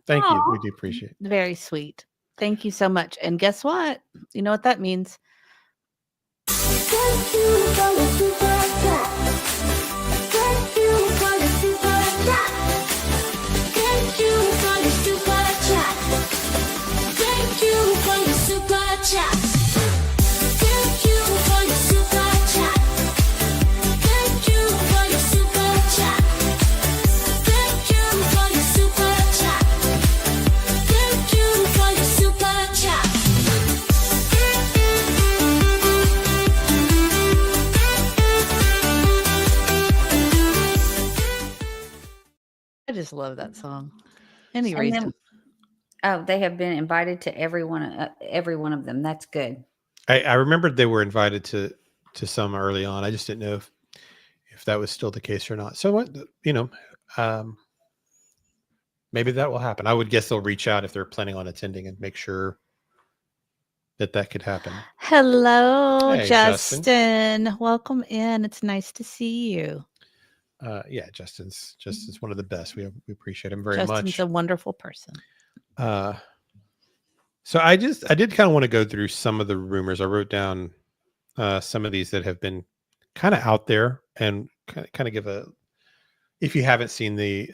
Thank you. We do appreciate it. Very sweet. Thank you so much. And guess what? You know what that means? Thank you for the super chat. Thank you for the super chat. Thank you for the super chat. Thank you for the super chat. Thank you for the super chat. Thank you for the super chat. Thank you for the super chat. Thank you for the super chat. I just love that song. Any reason? They have been invited to every one of them. That's good. I remembered they were invited to some early on. I just didn't know if that was still the case or not. So what, maybe that will happen. I would guess they'll reach out if they're planning on attending and make sure that could happen. Hello, Hey, Justin. Welcome in. It's nice to see you. Yeah, Justin's one of the best. We appreciate him very much. Justin's a wonderful person. So I did kind of want to go through some of the rumors. I wrote down some of these that have been kind of out there and kind of give a, if you haven't seen the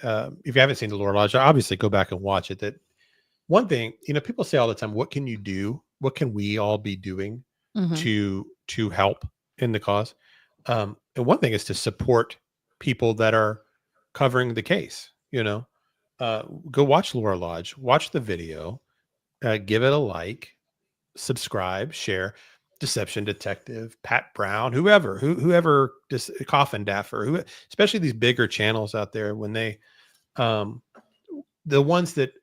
Lore Lodge, obviously go back and watch it. That one thing, people say all the time, what can you do? What can we all be doing to help in the cause? And one thing is to support people that are covering the case. Go watch Lore Lodge, watch the video, give it a like, subscribe, share. Deception Detective, Pat Brown, whoever, just Coffin Daffer, especially these bigger channels out there, when they, the ones that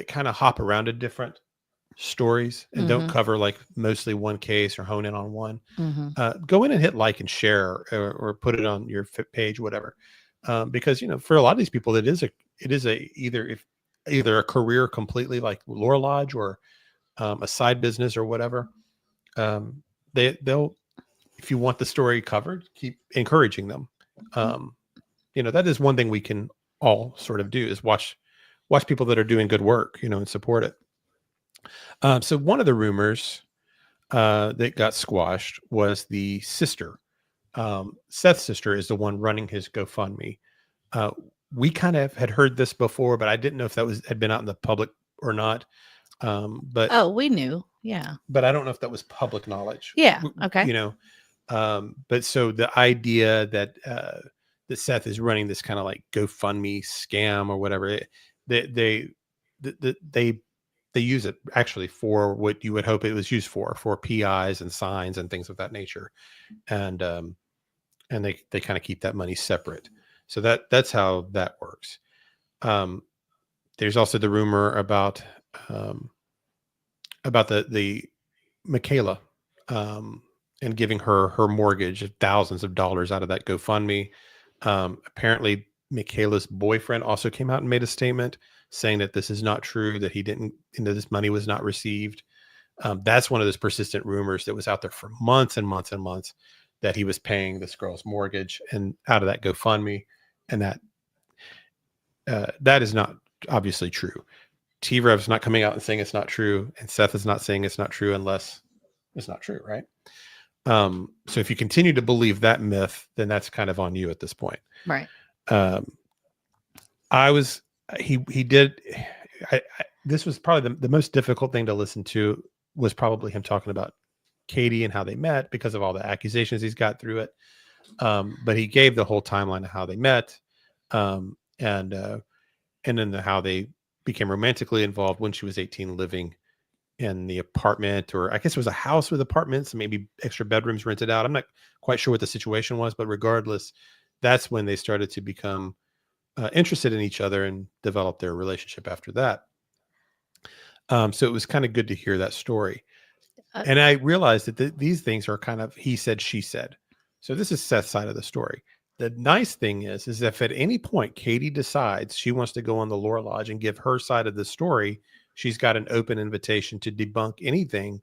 kind of hop around to different stories and don't cover like mostly one case or hone in on one, go in and hit like and share or put it on your page, whatever. Because for a lot of these people, it is either a career completely like Lore Lodge or a side business or whatever. They'll, if you want the story covered, keep encouraging them. That is one thing we can all sort of do, is watch people that are doing good work, and support it. So one of the rumors that got squashed was the sister. Seth's sister is the one running his GoFundMe. We kind of had heard this before, but I didn't know if that had been out in the public or not. But we knew. Yeah. But I don't know if that was public knowledge. Yeah. Okay. But so the idea that Seth is running this kind of like GoFundMe scam or whatever, they use it actually for what you would hope it was used for PIs and signs and things of that nature. And they kind of keep that money separate. So that's how that works. There's also the rumor about the Michaela and giving her mortgage of thousands of dollars out of that GoFundMe. Apparently Michaela's boyfriend also came out and made a statement saying that this is not true, that he didn't, this money was not received. That's one of those persistent rumors that was out there for months and months and months, that he was paying this girl's mortgage and out of that GoFundMe, and that is not obviously true. T-Rev's not coming out and saying it's not true, and Seth is not saying it's not true unless it's not true, right? So if you continue to believe that myth, then that's kind of on you at this point. Right. This was probably the most difficult thing to listen to, was probably him talking about Katie and how they met because of all the accusations he's got through it. But he gave the whole timeline of how they met, and then how they became romantically involved when she was 18, living in the apartment, or I guess it was a house with apartments and maybe extra bedrooms rented out. I'm not quite sure what the situation was, but regardless, that's when they started to become interested in each other and develop their relationship after that. So it was kind of good to hear that story. And I realized that these things are kind of he said, she said. So this is Seth's side of the story. The nice thing is if at any point Katie decides she wants to go on the Lore Lodge and give her side of the story, she's got an open invitation to debunk anything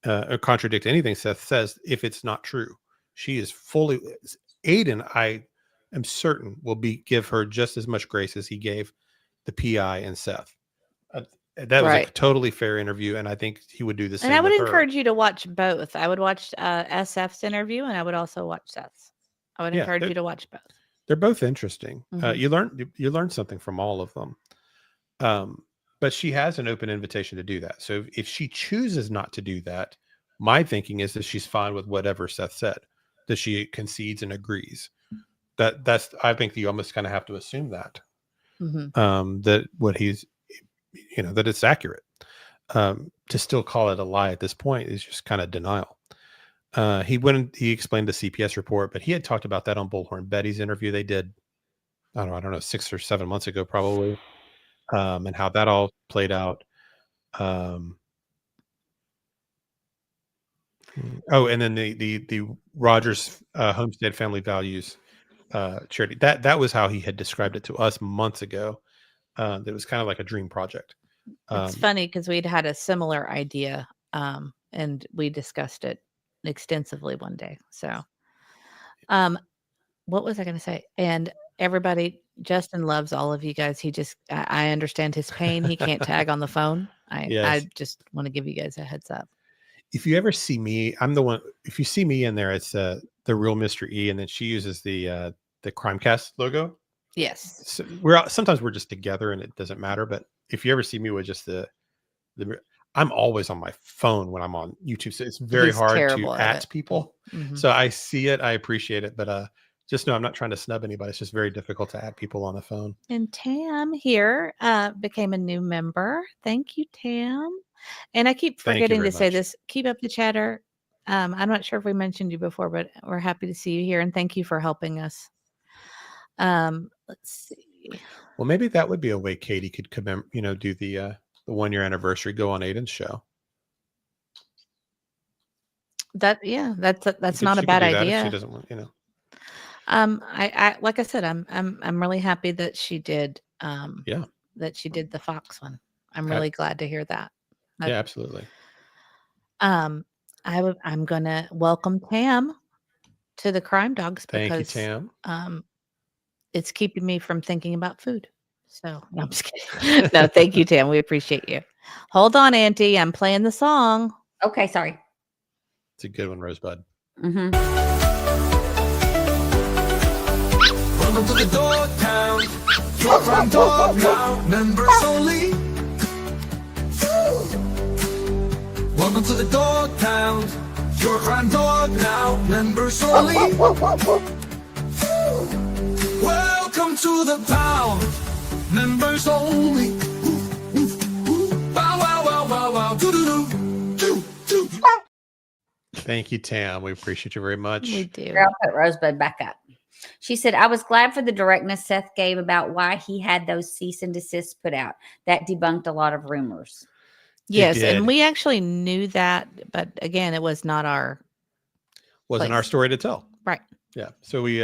or contradict anything Seth says if it's not true. She is fully, Aiden, I am certain, will give her just as much grace as he gave the PI and Seth. That was a totally fair interview, and I think he would do the same. And I would encourage you to watch both. I would watch SF's interview, and I would also watch Seth's. I would encourage you to watch both. They're both interesting. You learn something from all of them. But she has an open invitation to do that. So if she chooses not to do that, my thinking is that she's fine with whatever Seth said, that she concedes and agrees. That's I think you almost kind of have to assume that. That what he's, that it's accurate. To still call it a lie at this point is just kind of denial. He explained the CPS report, but he had talked about that on Bullhorn Betty's interview they did, I don't know, 6 or 7 months ago, probably. And how that all played out. Oh, and then the Rogers Homestead Family Values charity. That was how he had described it to us months ago. That was kind of like a dream project. It's funny because we'd had a similar idea, and we discussed it extensively one day. So, what was I going to say? And everybody, Justin loves all of you guys. I understand his pain. He can't tag on the phone. Yes. I just want to give you guys a heads up. If you ever see me, I'm the one. If you see me in there, it's the real Mr. E, and then she uses the Crimecast logo. Yes. So sometimes we're just together, and it doesn't matter. But if you ever see me with just the I'm always on my phone when I'm on YouTube, so it's very hard to at people. Mm-hmm. So I see it, I appreciate it, but just know I'm not trying to snub anybody. It's just very difficult to add people on the phone. And Tam here became a new member. Thank you, Tam. And I keep forgetting to say this. Keep up the chatter. I'm not sure if we mentioned you before, but we're happy to see you here. And thank you for helping us. Let's see. Well, maybe that would be a way Katie could do the 1-year anniversary, go on Aiden's show. That's not a bad idea. She doesn't want, I like I said, I'm really happy that she did. That she did the Fox one. I'm really glad to hear that. Yeah, absolutely. I'm gonna welcome Tam to the Crime Dogs because thank you, Tam. It's keeping me from thinking about food. So no, I'm just kidding. No, thank you, Tam. We appreciate you. Hold on, Auntie. I'm playing the song. Okay, sorry. It's a good one, Rosebud. Mm-hmm. Welcome to the dog town. Your crime dog now. Members only. Welcome to the dog town. Your crime dog now. Members only. Welcome to the pound. Members only. Bow wow wow wow wow. Doo doo doo doo. Thank you, Tam. We appreciate you very much. We do. I'll put Rosebud back up. She said, I was glad for the directness Seth gave about why he had those cease and desists put out. That debunked a lot of rumors. Yes, and we actually knew that, but again, it was not our our story to tell. Right. Yeah. So we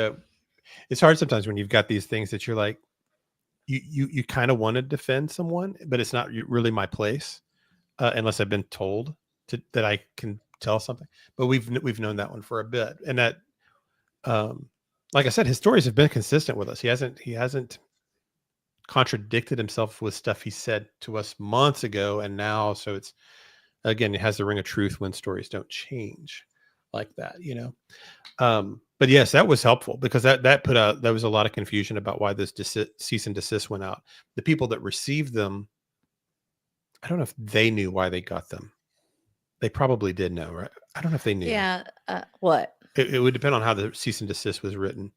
it's hard sometimes when you've got these things that you're like, you kind of want to defend someone, but it's not really my place unless I've been told that I can tell something. But we've known that one for a bit, and that, like I said, his stories have been consistent with us. He hasn't contradicted himself with stuff he said to us months ago, and now, so it's again, it has the ring of truth when stories don't change like that, But yes, that was helpful because there was a lot of confusion about why this cease and desist went out. The people that received them, I don't know if they knew why they got them. They probably did know, right? I don't know if they knew. Yeah. What? It would depend on how the cease and desist was written.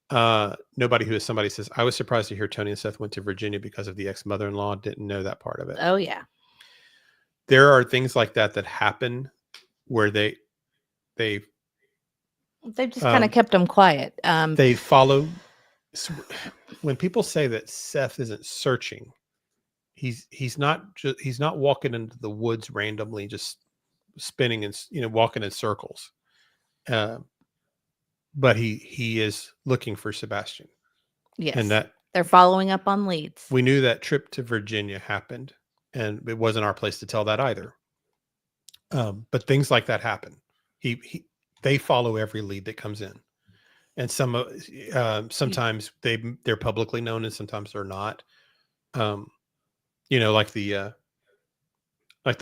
Somebody says, I was surprised to hear Tony and Seth went to Virginia because of the ex-mother-in-law. Didn't know that part of it. Oh yeah. There are things like that happen where they've just kind of kept them quiet. They follow. When people say that Seth isn't searching, he's not walking into the woods randomly, just spinning and walking in circles. But he is looking for Sebastian. Yes, and that they're following up on leads. We knew that trip to Virginia happened, and it wasn't our place to tell that either. But things like that happen. They follow every lead that comes in, and sometimes they're publicly known, and sometimes they're not. Like the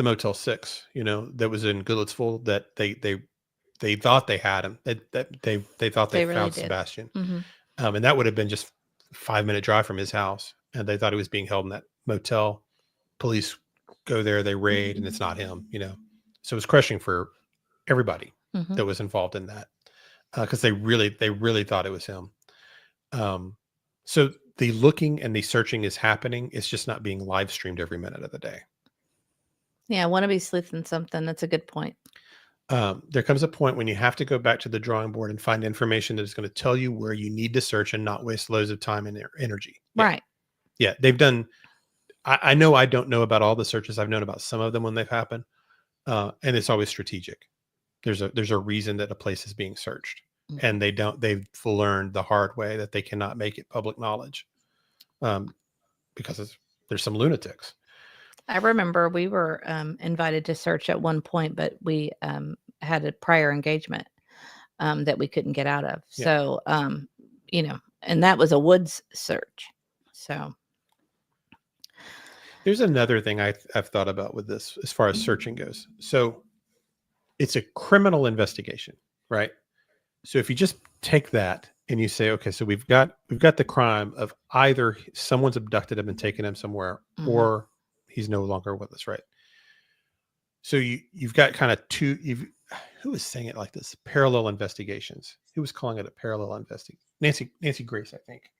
Motel 6, that was in Goodlettsville, that they thought they had him. They thought they really found did. Sebastian, Mm-hmm. And that would have been just a 5-minute drive from his house, and they thought he was being held in that motel. Police go there, they raid, and it's not him. So it was crushing for everybody that was involved in that, because they really thought it was him. So the looking and the searching is happening. It's just not being live streamed every minute of the day. Yeah, I want to be sleuthing something. That's a good point. There comes a point when you have to go back to the drawing board and find information that is going to tell you where you need to search and not waste loads of time and energy. Yeah. Right. Yeah, they've done. I don't know about all the searches. I've known about some of them when they've happened, and it's always strategic. there's a reason that a place is being searched, and they've learned the hard way that they cannot make it public knowledge, because there's some lunatics. I remember we were invited to search at one point, but we had a prior engagement that we couldn't get out of. Yeah. So, and that was a woods search. So there's another thing I've thought about with this as far as searching goes. So it's a criminal investigation, right? So if you just take that and you say, okay, so we've got the crime of either someone's abducted him and taken him somewhere, or he's no longer with us, right? So you've got kind of who was saying it like this? Parallel investigations. Who was calling it a parallel investigation? Nancy Grace, I think.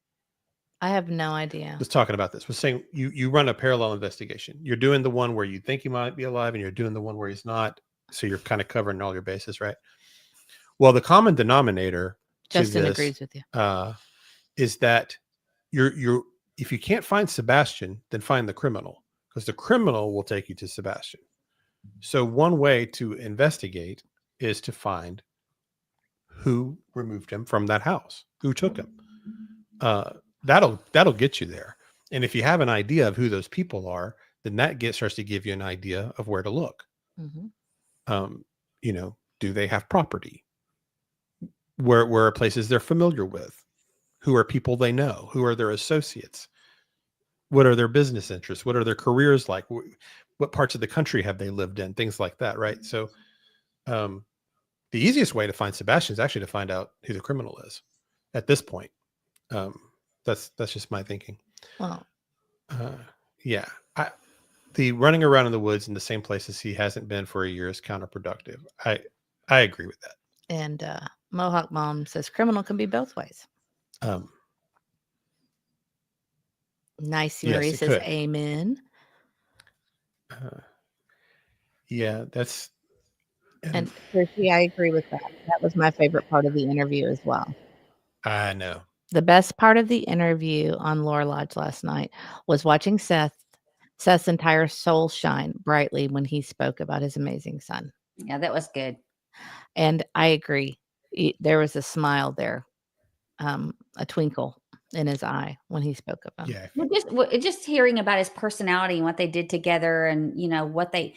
I have no idea. Was talking about this. Was saying you run a parallel investigation. You're doing the one where you think he might be alive, and you're doing the one where he's not. So you're kind of covering all your bases, right? Well, the common denominator Justin agrees with you. Is that you're if you can't find Sebastian, then find the criminal, because the criminal will take you to Sebastian. So one way to investigate is to find who removed him from that house, who took him. That'll get you there. And if you have an idea of who those people are, then that starts to give you an idea of where to look. Do they have property? Where are places they're familiar with? Who are people they know? Who are their associates? What are their business interests? What are their careers like? What parts of the country have they lived in? Things like that, right? So the easiest way to find Sebastian is actually to find out who the criminal is at this point. That's just my thinking. Well, yeah. The running around in the woods in the same places he hasn't been for a year is counterproductive. I agree with that. And Mohawk Mom says criminal can be both ways. Nice Marie says could. amen. Yeah, that's. And Chrissy, I agree with that. That was my favorite part of the interview as well. I know. The best part of the interview on Lore Lodge last night was watching Seth's entire soul shine brightly when he spoke about his amazing son. Yeah, that was good. And I agree. There was a smile there, a twinkle in his eye when he spoke of him. Yeah. Just hearing about his personality and what they did together, and what they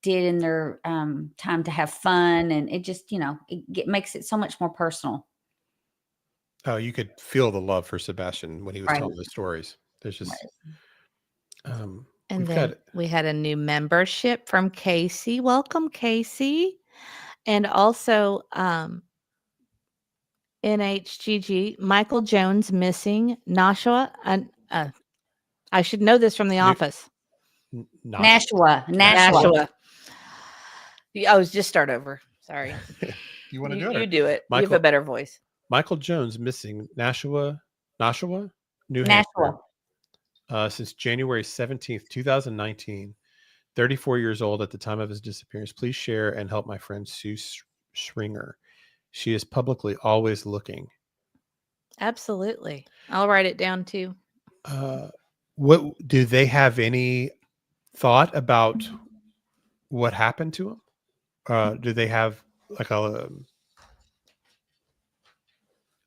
did in their time to have fun, and it just it makes it so much more personal. Oh, you could feel the love for Sebastian when he was telling the stories. There's just. And then we had a new membership from Casey. Welcome, Casey. And also NHGG, Michael Jones missing, Nashua. I should know this from The Office. Nashua. I was just start over. Sorry. You want to do it? You do it. You have a better voice. Michael Jones missing, Nashua, New Hampshire, since January 17th, 2019. 34 years old at the time of his disappearance. Please share and help my friend Sue Schringer. She is publicly always looking. Absolutely. I'll write it down too. What do they have any thought about what happened to him? Do they have like a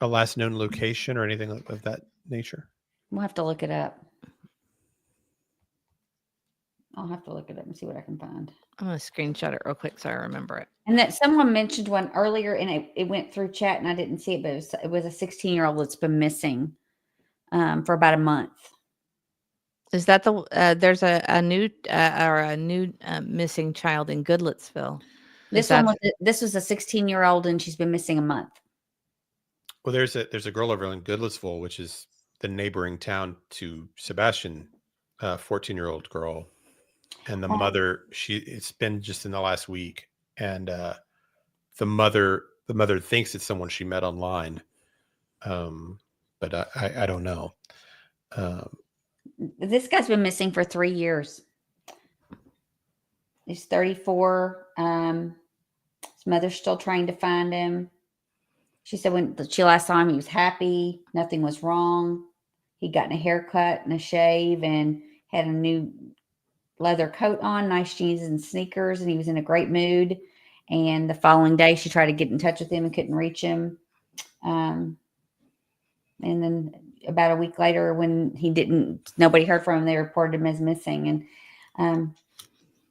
last known location or anything of that nature? We'll have to look it up. I'll have to look it up and see what I can find. I'm going to screenshot it real quick so I remember it. And that someone mentioned one earlier, and it went through chat and I didn't see it, but it was a 16-year-old that's been missing for about a month. Is that there's a new missing child in Goodlettsville? This was a 16-year-old and she's been missing a month. Well, there's a girl over in Goodlettsville, which is the neighboring town to Sebastian, 14-year-old girl. And the mother, it's been just in the last week, and the mother thinks it's someone she met online, but I don't know. This guy's been missing for 3 years. He's 34. His mother's still trying to find him. She said when she last saw him, he was happy. Nothing was wrong. He'd gotten a haircut and a shave and had a new leather coat on, nice jeans and sneakers, and he was in a great mood. And the following day, she tried to get in touch with him and couldn't reach him. And then about a week later, when nobody heard from him, they reported him as missing. And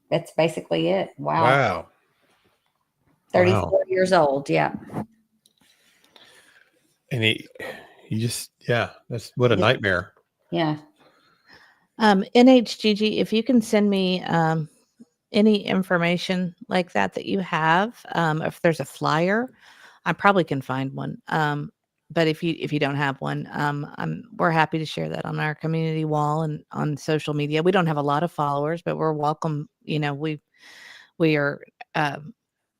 that's basically it. Wow. 34 years old. Yeah. And that's what a nightmare. Yeah. NHGG, if you can send me any information like that you have, if there's a flyer, I probably can find one. But if you don't have one, we're happy to share that on our community wall and on social media. We don't have a lot of followers, but we're welcome. We are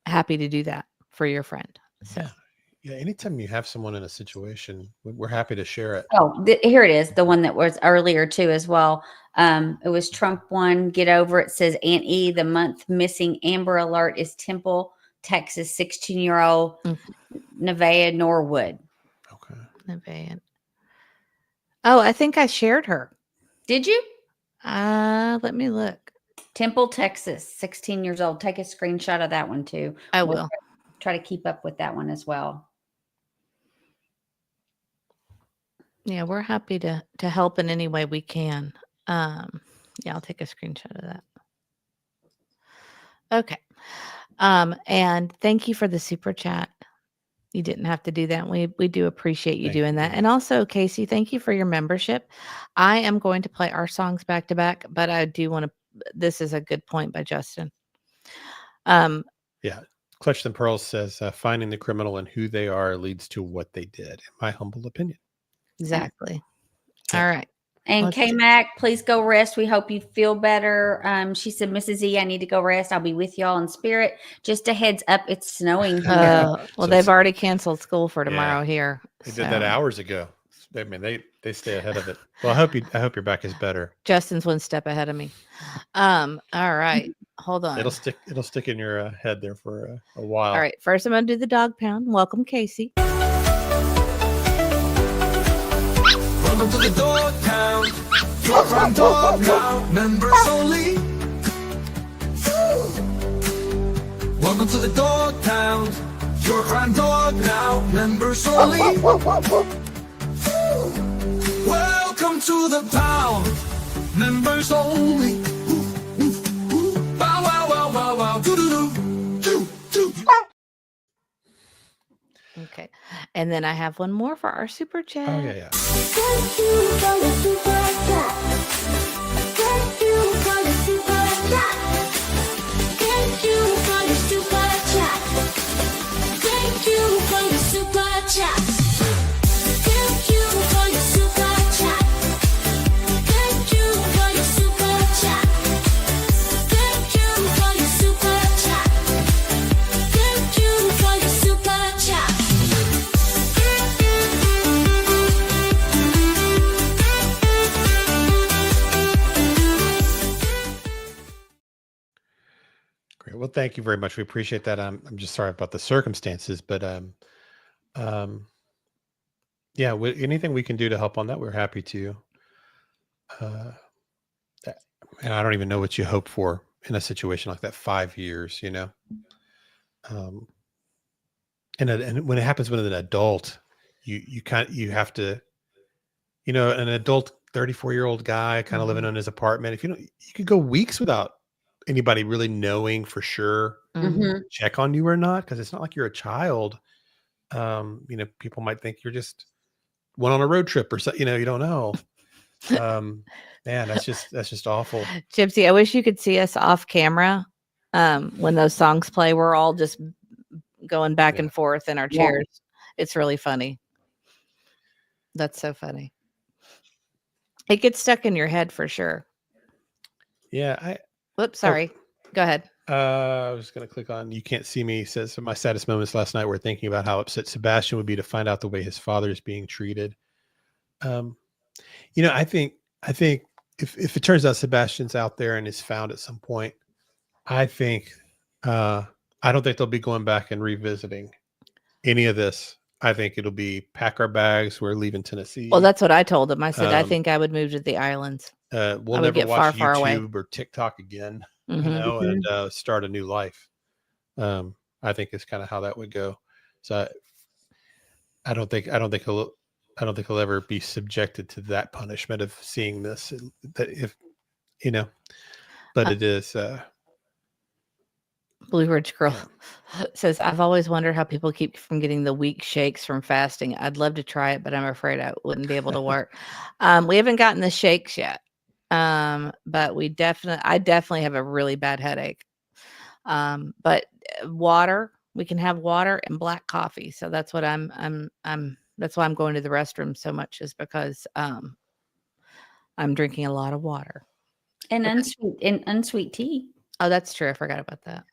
happy to do that for your friend. So. Yeah. Anytime you have someone in a situation, we're happy to share it. Oh, here it is. The one that was earlier too, as well. It was Trump one. Get over it. Says Aunt E. The month missing Amber Alert is Temple, Texas. 16-year-old Nevaeh Norwood. Okay. Nevaeh. Oh, I think I shared her. Did you? Let me look. Temple, Texas. 16 years old. Take a screenshot of that one too. I will try to keep up with that one as well. Yeah, we're happy to help in any way we can. I'll take a screenshot of that. Okay. And thank you for the super chat. You didn't have to do that. We do appreciate you doing that. And also, Casey, thank you for your membership. I am going to play our songs back to back, but I do want to. This is a good point by Justin. Yeah. Clutch and Pearls says finding the criminal and who they are leads to what they did, in my humble opinion. Exactly. All right. And K-Mac, please go rest. We hope you feel better. She said, Mrs. E, I need to go rest. I'll be with y'all in spirit. Just a heads up, it's snowing here. Well, they've already canceled school for tomorrow here. They did that hours ago. I mean, they stay ahead of it. Well, I hope your back is better. Justin's one step ahead of me. All right. Hold on. It'll stick in your head there for a while. All right. First, I'm going to do the dog pound. Welcome, Casey. Welcome to the dog pound. Your crime dog now. Members only. Welcome to the dog pound. Your crime dog now. Members only. Welcome to the pound. Members only. Bow wow wow wow wow. Doo doo doo doo doo. Okay. And then I have one more for our super chat. Oh, yeah. Thank you for the super chat. Thank you for the super chat. Thank you for the super chat. Thank you for the super chat. Thank you for the super chat. Thank you for the super chat. Thank you for the super chat. Thank you for the super chat. Great. Well, thank you very much. We appreciate that. I'm just sorry about the circumstances, but anything we can do to help on that, we're happy to. And I don't even know what you hope for in a situation like that. 5 years, and when it happens with an adult, you have to, an adult 34-year-old guy kind of living in his apartment. If you could go weeks without anybody really knowing for sure, check on you or not, because it's not like you're a child. People might think you're just went on a road trip or something. You don't know. Man, that's just awful. Gypsy, I wish you could see us off camera. When those songs play, we're all just going back and forth in our chairs. It's really funny. That's so funny. It gets stuck in your head for sure. Yeah. Whoops, sorry. Go ahead. I was going to click on, you can't see me. Says, so my saddest moments last night were thinking about how upset Sebastian would be to find out the way his father is being treated. I think if it turns out Sebastian's out there and is found at some point, I don't think they'll be going back and revisiting any of this. I think it'll be pack our bags. We're leaving Tennessee. Well, that's what I told him. I said, I think I would move to the islands. We'll never watch YouTube or TikTok again, and start a new life. I think is kind of how that would go. So I don't think he'll ever be subjected to that punishment of seeing this. That if but it is. Blue Ridge Girl says, I've always wondered how people keep from getting the weak shakes from fasting. I'd love to try it, but I'm afraid I wouldn't be able to work. We haven't gotten the shakes yet. But I definitely have a really bad headache. But water, we can have water and black coffee. So that's what that's why I'm going to the restroom so much, is because I'm drinking a lot of water. And unsweet tea. Oh, that's true. I forgot about that.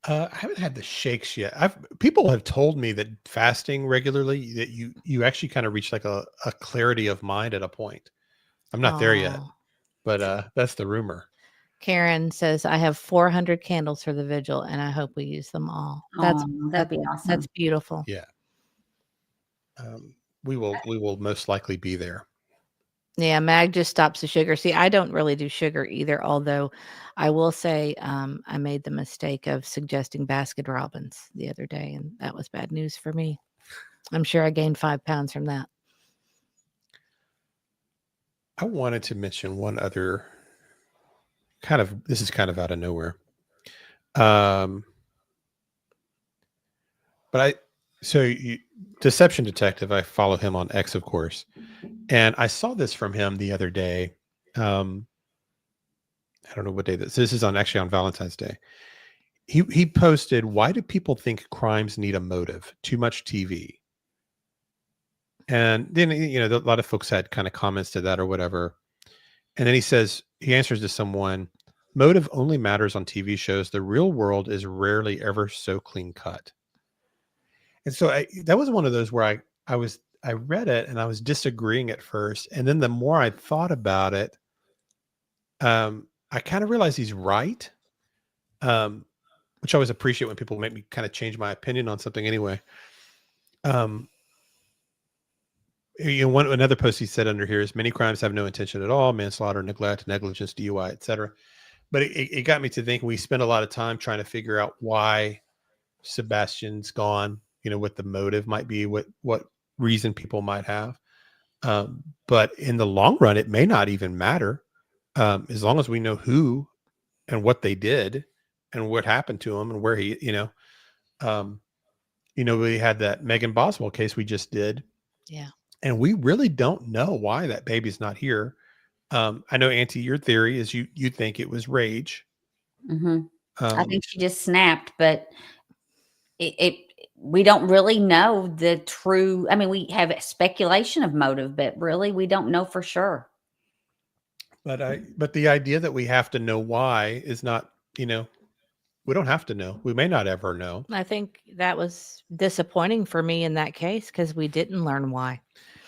I haven't had the shakes yet. People have told me that fasting regularly, that you actually kind of reach like a clarity of mind at a point. I'm not there yet, but that's the rumor. Karen says, I have 400 candles for the vigil, and I hope we use them all. That'd be awesome. That's beautiful. Yeah. We will most likely be there. Yeah, Mag just stops the sugar. See, I don't really do sugar either, although I will say I made the mistake of suggesting Baskin Robbins the other day, and that was bad news for me. I'm sure I gained 5 pounds from that. I wanted to mention one other this is kind of out of nowhere. Deception Detective, I follow him on X, of course. And I saw this from him the other day. I don't know what day this is on Valentine's Day. He posted, why do people think crimes need a motive? Too much TV. And then, a lot of folks had kind of comments to that or whatever. And then he answers to someone, motive only matters on TV shows. The real world is rarely ever so clean cut. And so that was one of those where I read it and I was disagreeing at first. And then the more I thought about it, I kind of realized he's right. Which I always appreciate when people make me kind of change my opinion on something anyway. Another post he said under here is, many crimes have no intention at all: manslaughter, neglect, negligence, DUI, etc. But it got me to think. We spent a lot of time trying to figure out why Sebastian's gone, what the motive might be, what reason people might have. But in the long run, it may not even matter, as long as we know who and what they did and what happened to him and where he, we had that Megan Boswell case we just did. Yeah. And we really don't know why that baby's not here. I know, Auntie, your theory is you think it was rage. Mm-hmm. I think she just snapped, but we don't really know the true. I mean, we have speculation of motive, but really we don't know for sure. But the idea that we have to know why is not, we don't have to know. We may not ever know. I think that was disappointing for me in that case, because we didn't learn why.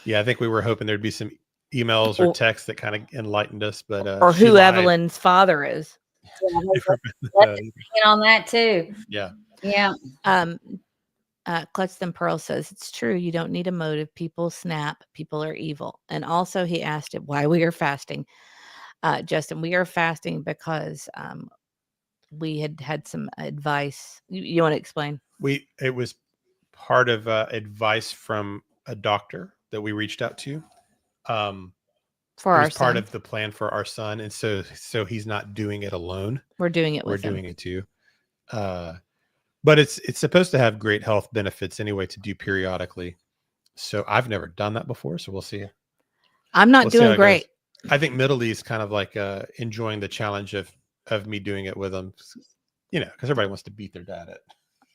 Yeah, I think we were hoping thered be some emails or texts that kind of enlightened us, but or who Evelyn's father is. Let's on that too. Yeah. Yeah. Clutch Pearl says, it's true. You don't need a motive. People snap. People are evil. And also he asked it why we are fasting. Justin, we are fasting because we had some advice. You want to explain? It was part of advice from a doctor that we reached out to. For our son. Part of the plan for our son. And so he's not doing it alone. We're doing it with We're him. doing it too. But it's supposed to have great health benefits anyway to do periodically. So I've never done that before. So we'll see. I'm not doing great. I think Middle East kind of like enjoying the challenge of me doing it with them, because everybody wants to beat their dad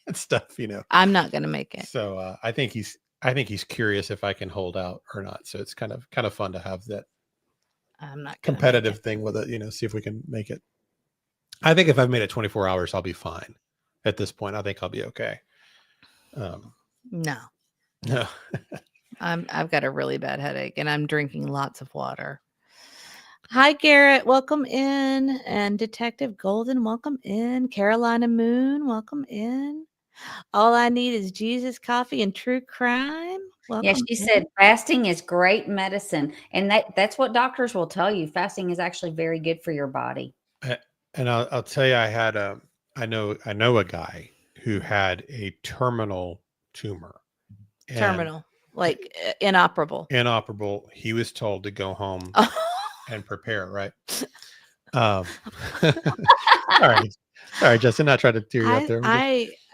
at stuff, I'm not going to make it. So I think he's curious if I can hold out or not. So it's kind of fun to have that I'm not competitive thing with it, see if we can make it. I think if I've made it 24 hours, I'll be fine. At this point, I think I'll be okay. No. I've got a really bad headache, and I'm drinking lots of water. Hi, Garrett. Welcome in. And Detective Golden, welcome in. Carolina Moon, welcome in. All I need is Jesus, coffee, and true crime. Welcome yeah, she said fasting is great medicine. And that's what doctors will tell you. Fasting is actually very good for your body. And I'll tell you, I had I know a guy who had a terminal tumor. Terminal, like inoperable. Inoperable. He was told to go home and prepare, right? Sorry, Justin, not trying to tear you up there.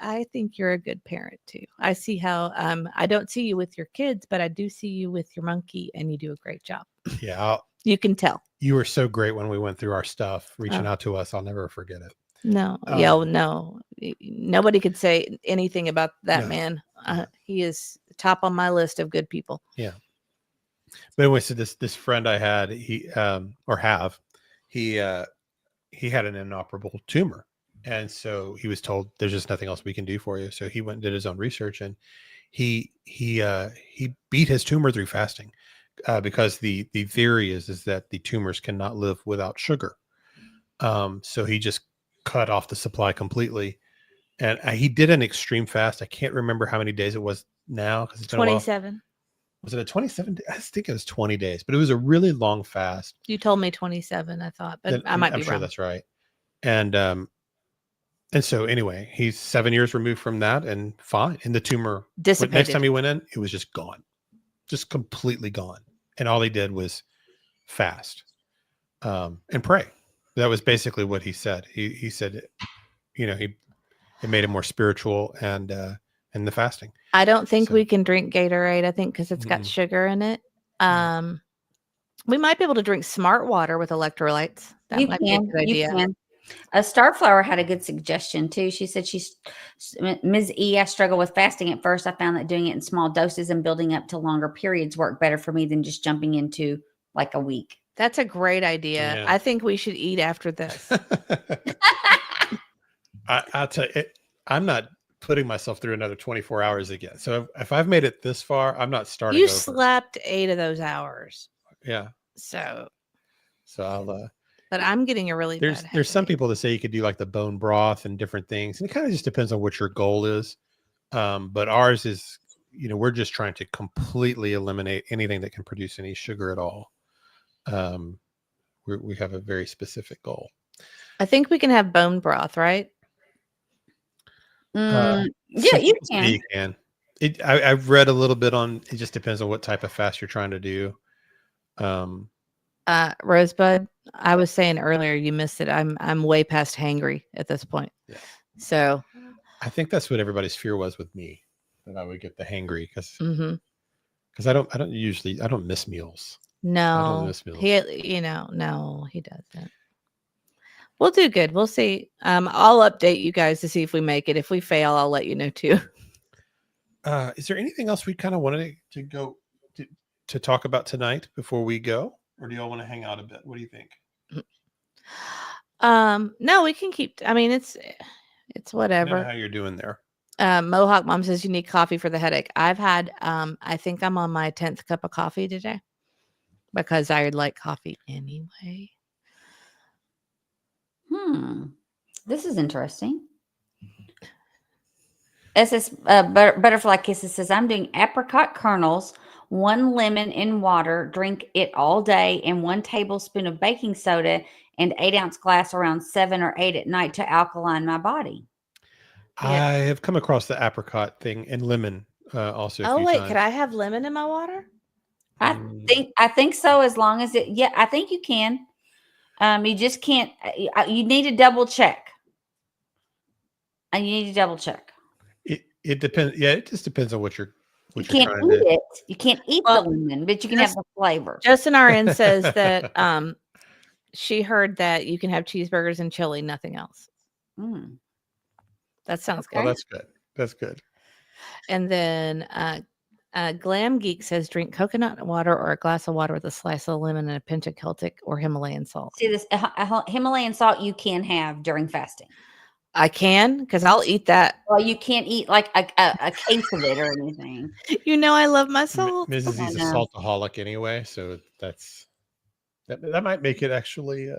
I think you're a good parent too. I see how I don't see you with your kids, but I do see you with your monkey, and you do a great job. Yeah, you can tell. You were so great when we went through our stuff, reaching out to us. I'll never forget it. No, no, nobody could say anything about that man. He is top on my list of good people. Yeah. But anyway, so this friend I had, he had an inoperable tumor. And so he was told there's just nothing else we can do for you. So he went and did his own research, and he beat his tumor through fasting, because the theory is that the tumors cannot live without sugar. So he just cut off the supply completely, and he did an extreme fast. I can't remember how many days it was now, because it's been 27. Was it a 27? I think it was 20 days, but it was a really long fast. You told me 27, I thought, but I might be wrong. I'm sure that's right. And so anyway, he's 7 years removed from that and fine. And the tumor dissipated. Next time he went in, it was just gone, just completely gone. And all he did was fast and pray. That was basically what he said. He said, it made him more spiritual and the fasting. I don't think we can drink Gatorade. I think because it's got sugar in it. We might be able to drink smart water with electrolytes. That might be a good idea. You can. Starflower had a good suggestion too. She said Ms. E, I struggle with fasting at first. I found that doing it in small doses and building up to longer periods work better for me than just jumping into like a week. That's a great idea. Yeah. I think we should eat after this. I'll tell you, I'm not putting myself through another 24 hours again. So if I've made it this far, I'm not starting. You slept 8 of those hours. Yeah. So I'll but I'm getting a really bad there's some people that say you could do like the bone broth and different things. And it kind of just depends on what your goal is. But ours is, we're just trying to completely eliminate anything that can produce any sugar at all. We have a very specific goal. I think we can have bone broth, right? Yeah, you can. You can. I've read a little bit on. It just depends on what type of fast you're trying to do. Rosebud, I was saying earlier, you missed it. I'm way past hangry at this point. Yeah. So I think that's what everybody's fear was with me, that I would get the hangry because I don't miss meals. No, I don't miss meals. No, he doesn't. We'll do good. We'll see. I'll update you guys to see if we make it. If we fail, I'll let you know too. Is there anything else we kind of wanted to go to talk about tonight before we go? Or do y'all want to hang out a bit? What do you think? No, we can keep. I mean, it's whatever. I know how you're doing there. Mohawk Mom says you need coffee for the headache. I've had. I think I'm on my 10th cup of coffee today because I like coffee anyway. This is interesting. Butterfly Kisses says I'm doing apricot kernels, 1 lemon in water, drink it all day, and 1 tablespoon of baking soda and 8-ounce glass around 7 or 8 at night to alkaline my body. I have come across the apricot thing and lemon also. Oh wait, could I have lemon in my water? I think so. As long as I think you can. You just can't. You need to double check. And you need to double check. It depends. Yeah, it just depends on what you're. You can't eat it. You can't eat the lemon, but you can have the flavor. Justin RN says that she heard that you can have cheeseburgers and chili, nothing else. That sounds good. Oh, that's good. That's good. And then Glam Geek says drink coconut water or a glass of water with a slice of lemon and a pinch of Celtic or Himalayan salt. See, this Himalayan salt you can have during fasting. I can, because I'll eat that. Well, you can't eat like a case of it or anything. I love my salt. Mrs. E's a saltaholic anyway, so that might make it actually.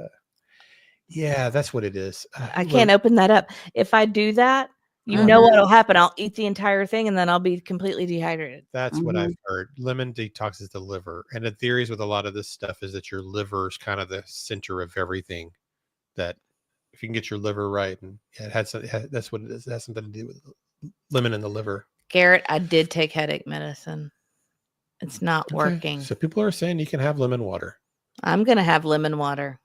Yeah, that's what it is. I can't open that up. If I do that, know what'll happen. I'll eat the entire thing and then I'll be completely dehydrated. That's what I've heard. Lemon detoxes the liver. And the theories with a lot of this stuff is that your liver is kind of the center of everything that if you can get your liver right, and yeah, that's what it is. It has something to do with lemon in the liver. Garrett, I did take headache medicine. It's not working. So people are saying you can have lemon water. I'm gonna have lemon water.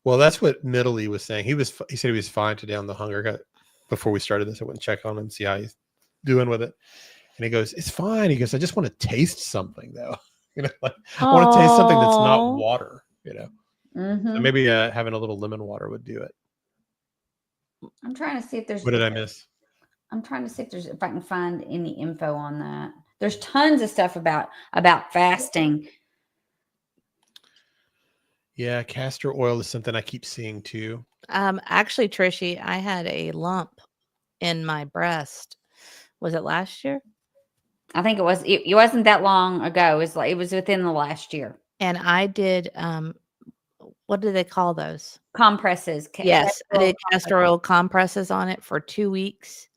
Well, that's what Middley was saying. He said he was fine today on the hunger. Before we started this, I went and check on him and see how he's doing with it. And he goes, "It's fine." He goes, "I just want to taste something, though. Like I want to taste something that's not water. So maybe having a little lemon water would do it." I'm trying to see if there's. What did I miss? I'm trying to see if I can find any info on that. There's tons of stuff about fasting. Yeah, castor oil is something I keep seeing too. Actually, Trishy, I had a lump in my breast. Was it last year? I think it was. It wasn't that long ago. It was within the last year. And I did. What do they call those? Compresses. Yes, I did castor oil compresses on it for 2 weeks.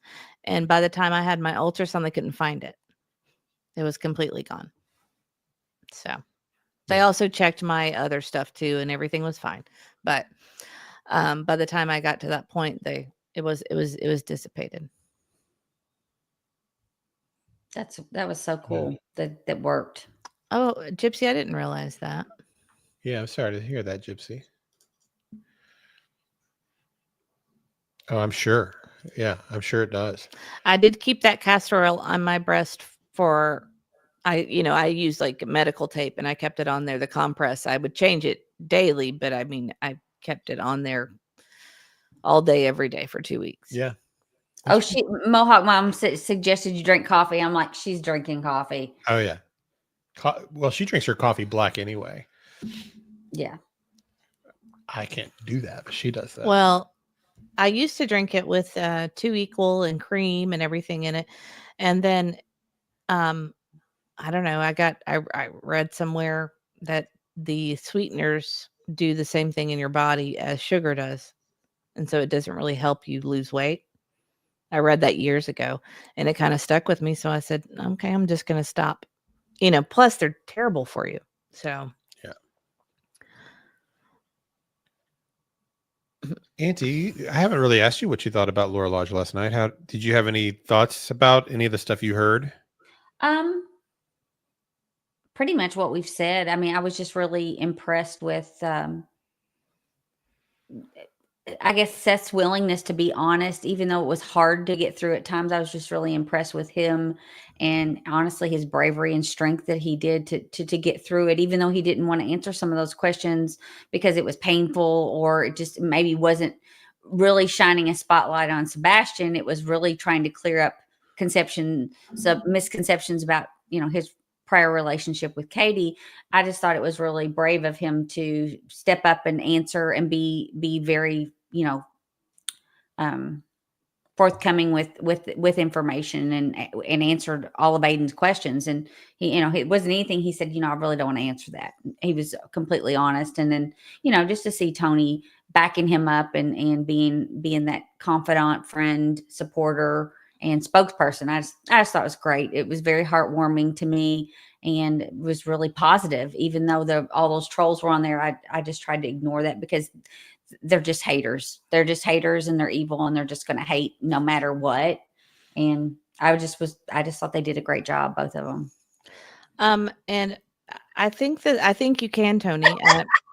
And by the time I had my ultrasound, they couldn't find it. It was completely gone. So they also checked my other stuff too, and everything was fine. But by the time I got to that point, it was dissipated. That was so cool that worked. Oh, Gypsy, I didn't realize that. Yeah, I'm sorry to hear that, Gypsy. Oh, I'm sure. Yeah, I'm sure it does. I did keep that castor oil on my breast for, I use like medical tape, and I kept it on there. The compress, I would change it daily, but I mean, I kept it on there all day, every day for 2 weeks. Yeah. Oh, Mohawk Mom suggested you drink coffee. I'm like, she's drinking coffee. Oh yeah. Well, she drinks her coffee black anyway. Yeah. I can't do that, but she does that. Well, I used to drink it with 2 Equal and cream and everything in it. And then I don't know, I read somewhere that the sweeteners do the same thing in your body as sugar does. And so it doesn't really help you lose weight. I read that years ago, and it kind of stuck with me. So I said, okay, I'm just going to stop. Plus they're terrible for you. So yeah. Auntie, I haven't really asked you what you thought about Laura Lodge last night. How did you have any thoughts about any of the stuff you heard? Pretty much what we've said. I mean, I was just really impressed with I guess Seth's willingness to be honest, even though it was hard to get through at times. I was just really impressed with him, and honestly, his bravery and strength that he did to get through it, even though he didn't want to answer some of those questions because it was painful, or it just maybe wasn't really shining a spotlight on Sebastian. It was really trying to clear up misconceptions about, his prior relationship with Katie. I just thought it was really brave of him to step up and answer and be very, forthcoming with information and answered all of Aiden's questions. And he, it wasn't anything he said, I really don't want to answer that. He was completely honest. And then, just to see Tony backing him up and being that confidant, friend, supporter, and spokesperson, I just thought it was great. It was very heartwarming to me, and it was really positive. Even though all those trolls were on there, I just tried to ignore that because they're just haters. They're just haters, and they're evil, and they're just going to hate no matter what. And I just thought they did a great job, both of them. And I think you can, Tony.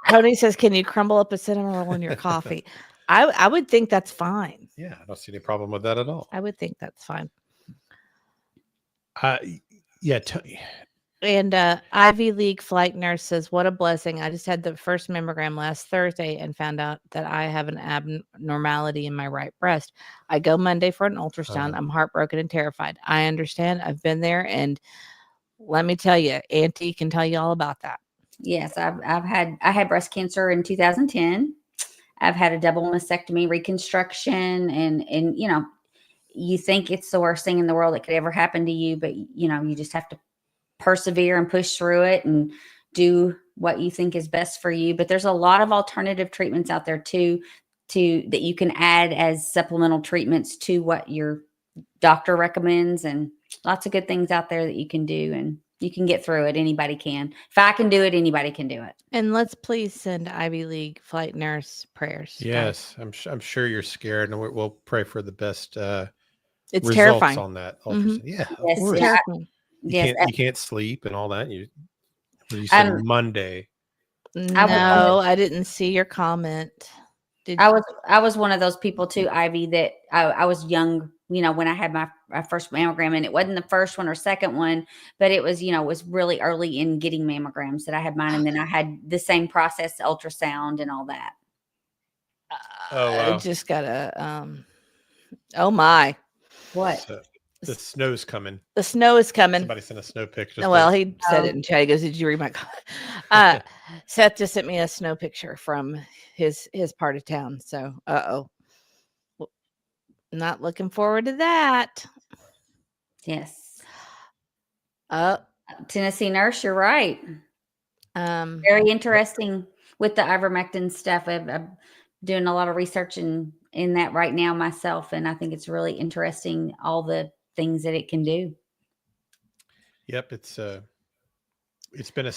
Tony says, "Can you crumble up a cinnamon roll in your coffee?" I would think that's fine. Yeah, I don't see any problem with that at all. I would think that's fine. Yeah. And Ivy League flight nurse says, "What a blessing. I just had the first mammogram last Thursday and found out that I have an abnormality in my right breast. I go Monday for an ultrasound. I'm heartbroken and terrified. I understand. I've been there. And let me tell you, Auntie can tell you all about that." Yes, I had breast cancer in 2010. I've had a double mastectomy reconstruction, and you think it's the worst thing in the world that could ever happen to you, but you just have to persevere and push through it and do what you think is best for you. But there's a lot of alternative treatments out there too, that you can add as supplemental treatments to what your doctor recommends, and lots of good things out there that you can do. And You can get through it. Anybody can. If I can do it, anybody can do it. And let's please send Ivy League flight nurse prayers. Yes, I'm sure you're scared, and we'll pray for the best It's results terrifying. on that Mhm. ultrasound. Yeah, of Yes, course. yeah. Terrifying. You can't sleep and all that. You said Monday. No, I didn't see your comment. I was one of those people too, Ivy, that I was young, when I had my first mammogram, and it wasn't the first one or second one, but it was, was really early in getting mammograms that I had mine. And then I had the same process, ultrasound and all that. Oh, wow. I just gotta, oh my. What? So, the snow's coming. The snow is coming. Somebody sent a snow picture. Well, he said it in chat. He goes, "Did you read my comment?" Seth just sent me a snow picture from his part of town. So, not looking forward to that. Yes. Tennessee nurse, you're right. Very Very interesting with the ivermectin stuff. I'm doing a lot of research in that right now myself, and I think it's really interesting, all the things that it can do. Yep, it's been a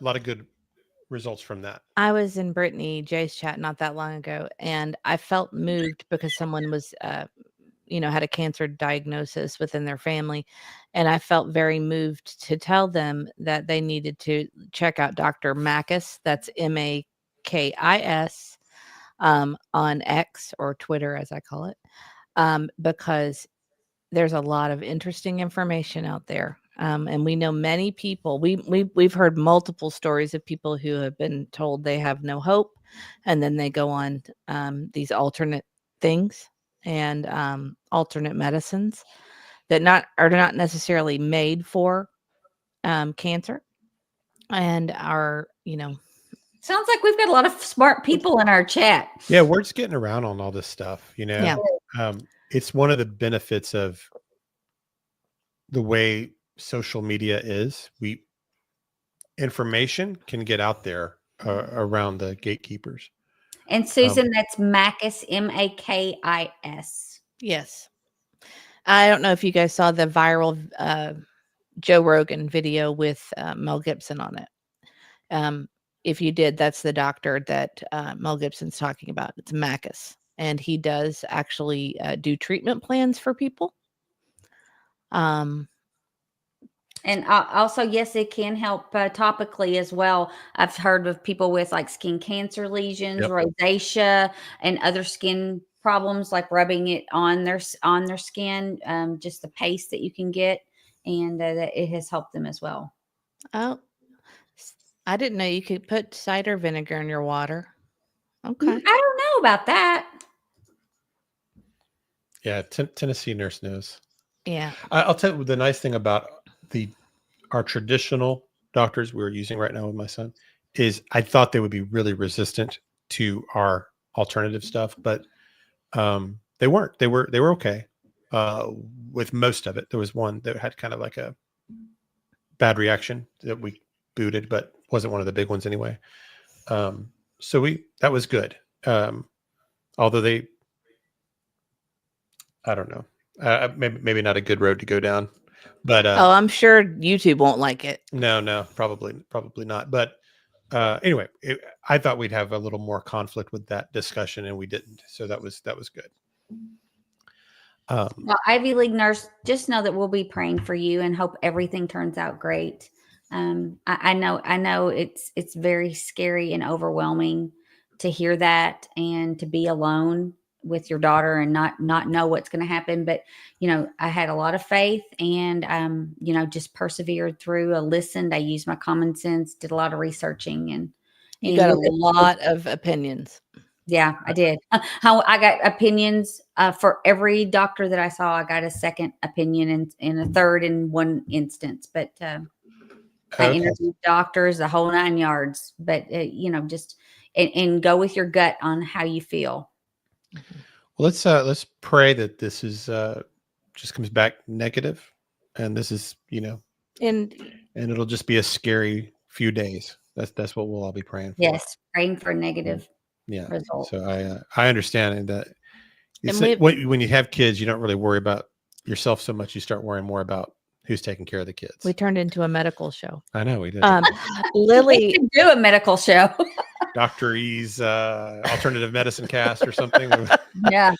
lot of good results from that. I was in Brittany Jay's chat not that long ago, and I felt moved because someone was had a cancer diagnosis within their family, and I felt very moved to tell them that they needed to check out Dr. Mathis. That's Makis on X, or Twitter as I call it, because there's a lot of interesting information out there. And we know many people, we've heard multiple stories of people who have been told they have no hope, and then they go on these alternate things and alternate medicines that are not necessarily made for cancer, and are Sounds like we've got a lot of smart people in our chat. Yeah, word's getting around on all this stuff. Yeah. It's one of the benefits of the way social media is. Information can get out there around the gatekeepers. And Susan, that's Makis, Makis. Yes. I don't know if you guys saw the viral Joe Rogan video with Mel Gibson on it. If you did, that's the doctor that Mel Gibson's talking about. It's Mathis, and he does actually do treatment plans for people. And also, yes, it can help topically as well. I've heard of people with like skin cancer lesions, rosacea, and other skin problems, like rubbing it on their skin, just the paste that you can get, and that it has helped them as well. Oh, I didn't know you could put cider vinegar in your water. Okay. I don't know about that. Yeah, Tennessee nurse knows. Yeah. I'll tell you the nice thing about our traditional doctors we're using right now with my son is I thought they would be really resistant to our alternative stuff, but they weren't. They were okay with most of it. There was one that had kind of like a bad reaction that we booted, but wasn't one of the big ones anyway. So that was good. Although I don't know, maybe not a good road to go down, but I'm sure YouTube won't like it. No, probably not. But anyway, I thought we'd have a little more conflict with that discussion, and we didn't. So that was good. Well, Ivy League nurse, just know that we'll be praying for you and hope everything turns out great. I know it's very scary and overwhelming to hear that, and to be alone with your daughter and not know what's going to happen. But, I had a lot of faith, and, just persevered through. I listened. I used my common sense, did a lot of researching, and you got a lot of opinions. Yeah, I did. I got opinions for every doctor that I saw. I got a second opinion and a third in one instance, but I interviewed doctors, the whole 9 yards. But just and go with your gut on how you feel. Well, let's pray that this is just comes back negative, and this is and it'll just be a scary few days. That's what we'll all be praying for. Yes, praying for negative. Yeah. Result. So I understand that when you have kids, you don't really worry about yourself so much. You start worrying more about who's taking care of the kids. We turned into a medical show. I know we did. Lily, We could do a medical show. Dr. E's alternative medicine cast or something. Yeah.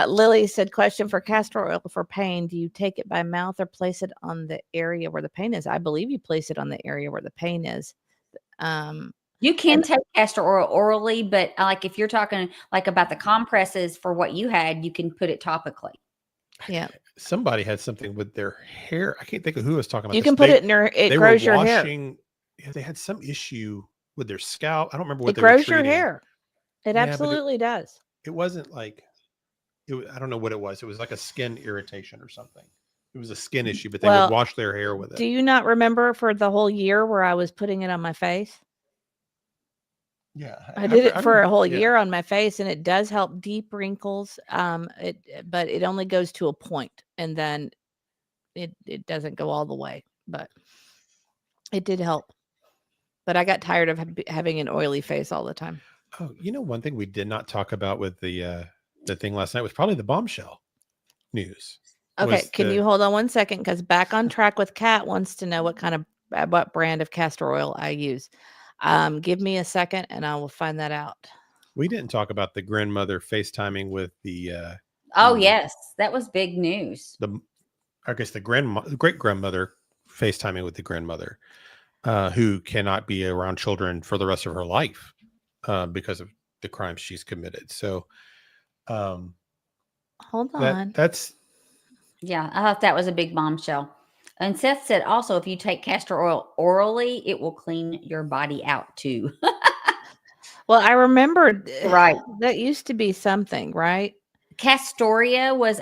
Lily said, question for castor oil for pain. Do you take it by mouth or place it on the area where the pain is? I believe you place it on the area where the pain is. You can take castor oil orally, but like if you're talking like about the compresses for what you had, you can put it topically. Yeah. Somebody had something with their hair. I can't think of who was talking about. You can put it in your, it grows your hair. Yeah, they had some issue with their scalp. I don't remember what it grows your hair. It absolutely does. It wasn't like, I don't know what it was. It was like a skin irritation or something. It was a skin issue, but they would wash their hair with it. Do you not remember for the whole year where I was putting it on my face? Yeah, I did it for a whole year on my face, and it does help deep wrinkles. But it only goes to a point, and then it doesn't go all the way. But it did help. But I got tired of having an oily face all the time. Oh, one thing we did not talk about with the thing last night was probably the bombshell news. Okay, can you hold on one second? Because Back on Track with Kat wants to know what brand of castor oil I use. Give me a second and I will find that out. We didn't talk about the grandmother FaceTiming with the Yes, that was big news. I guess the great grandmother FaceTiming with the grandmother who cannot be around children for the rest of her life because of the crimes she's committed. So hold on. That's I thought that was a big bombshell. And Seth said also, if you take castor oil orally, it will clean your body out too. Well, I remember right. That used to be something, right? Castoria was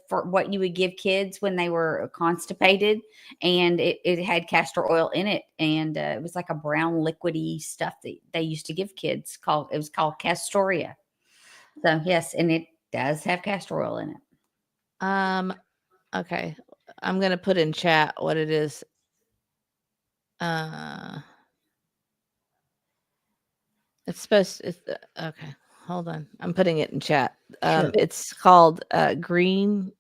for what you would give kids when they were constipated, and it had castor oil in it, and it was like a brown liquidy stuff that they used to give kids. It was called Castoria. So yes, and it does have castor oil in it. Okay. I'm going to put in chat what it is. It's supposed to, okay. Hold on. I'm putting it in chat. Sure. It's called green.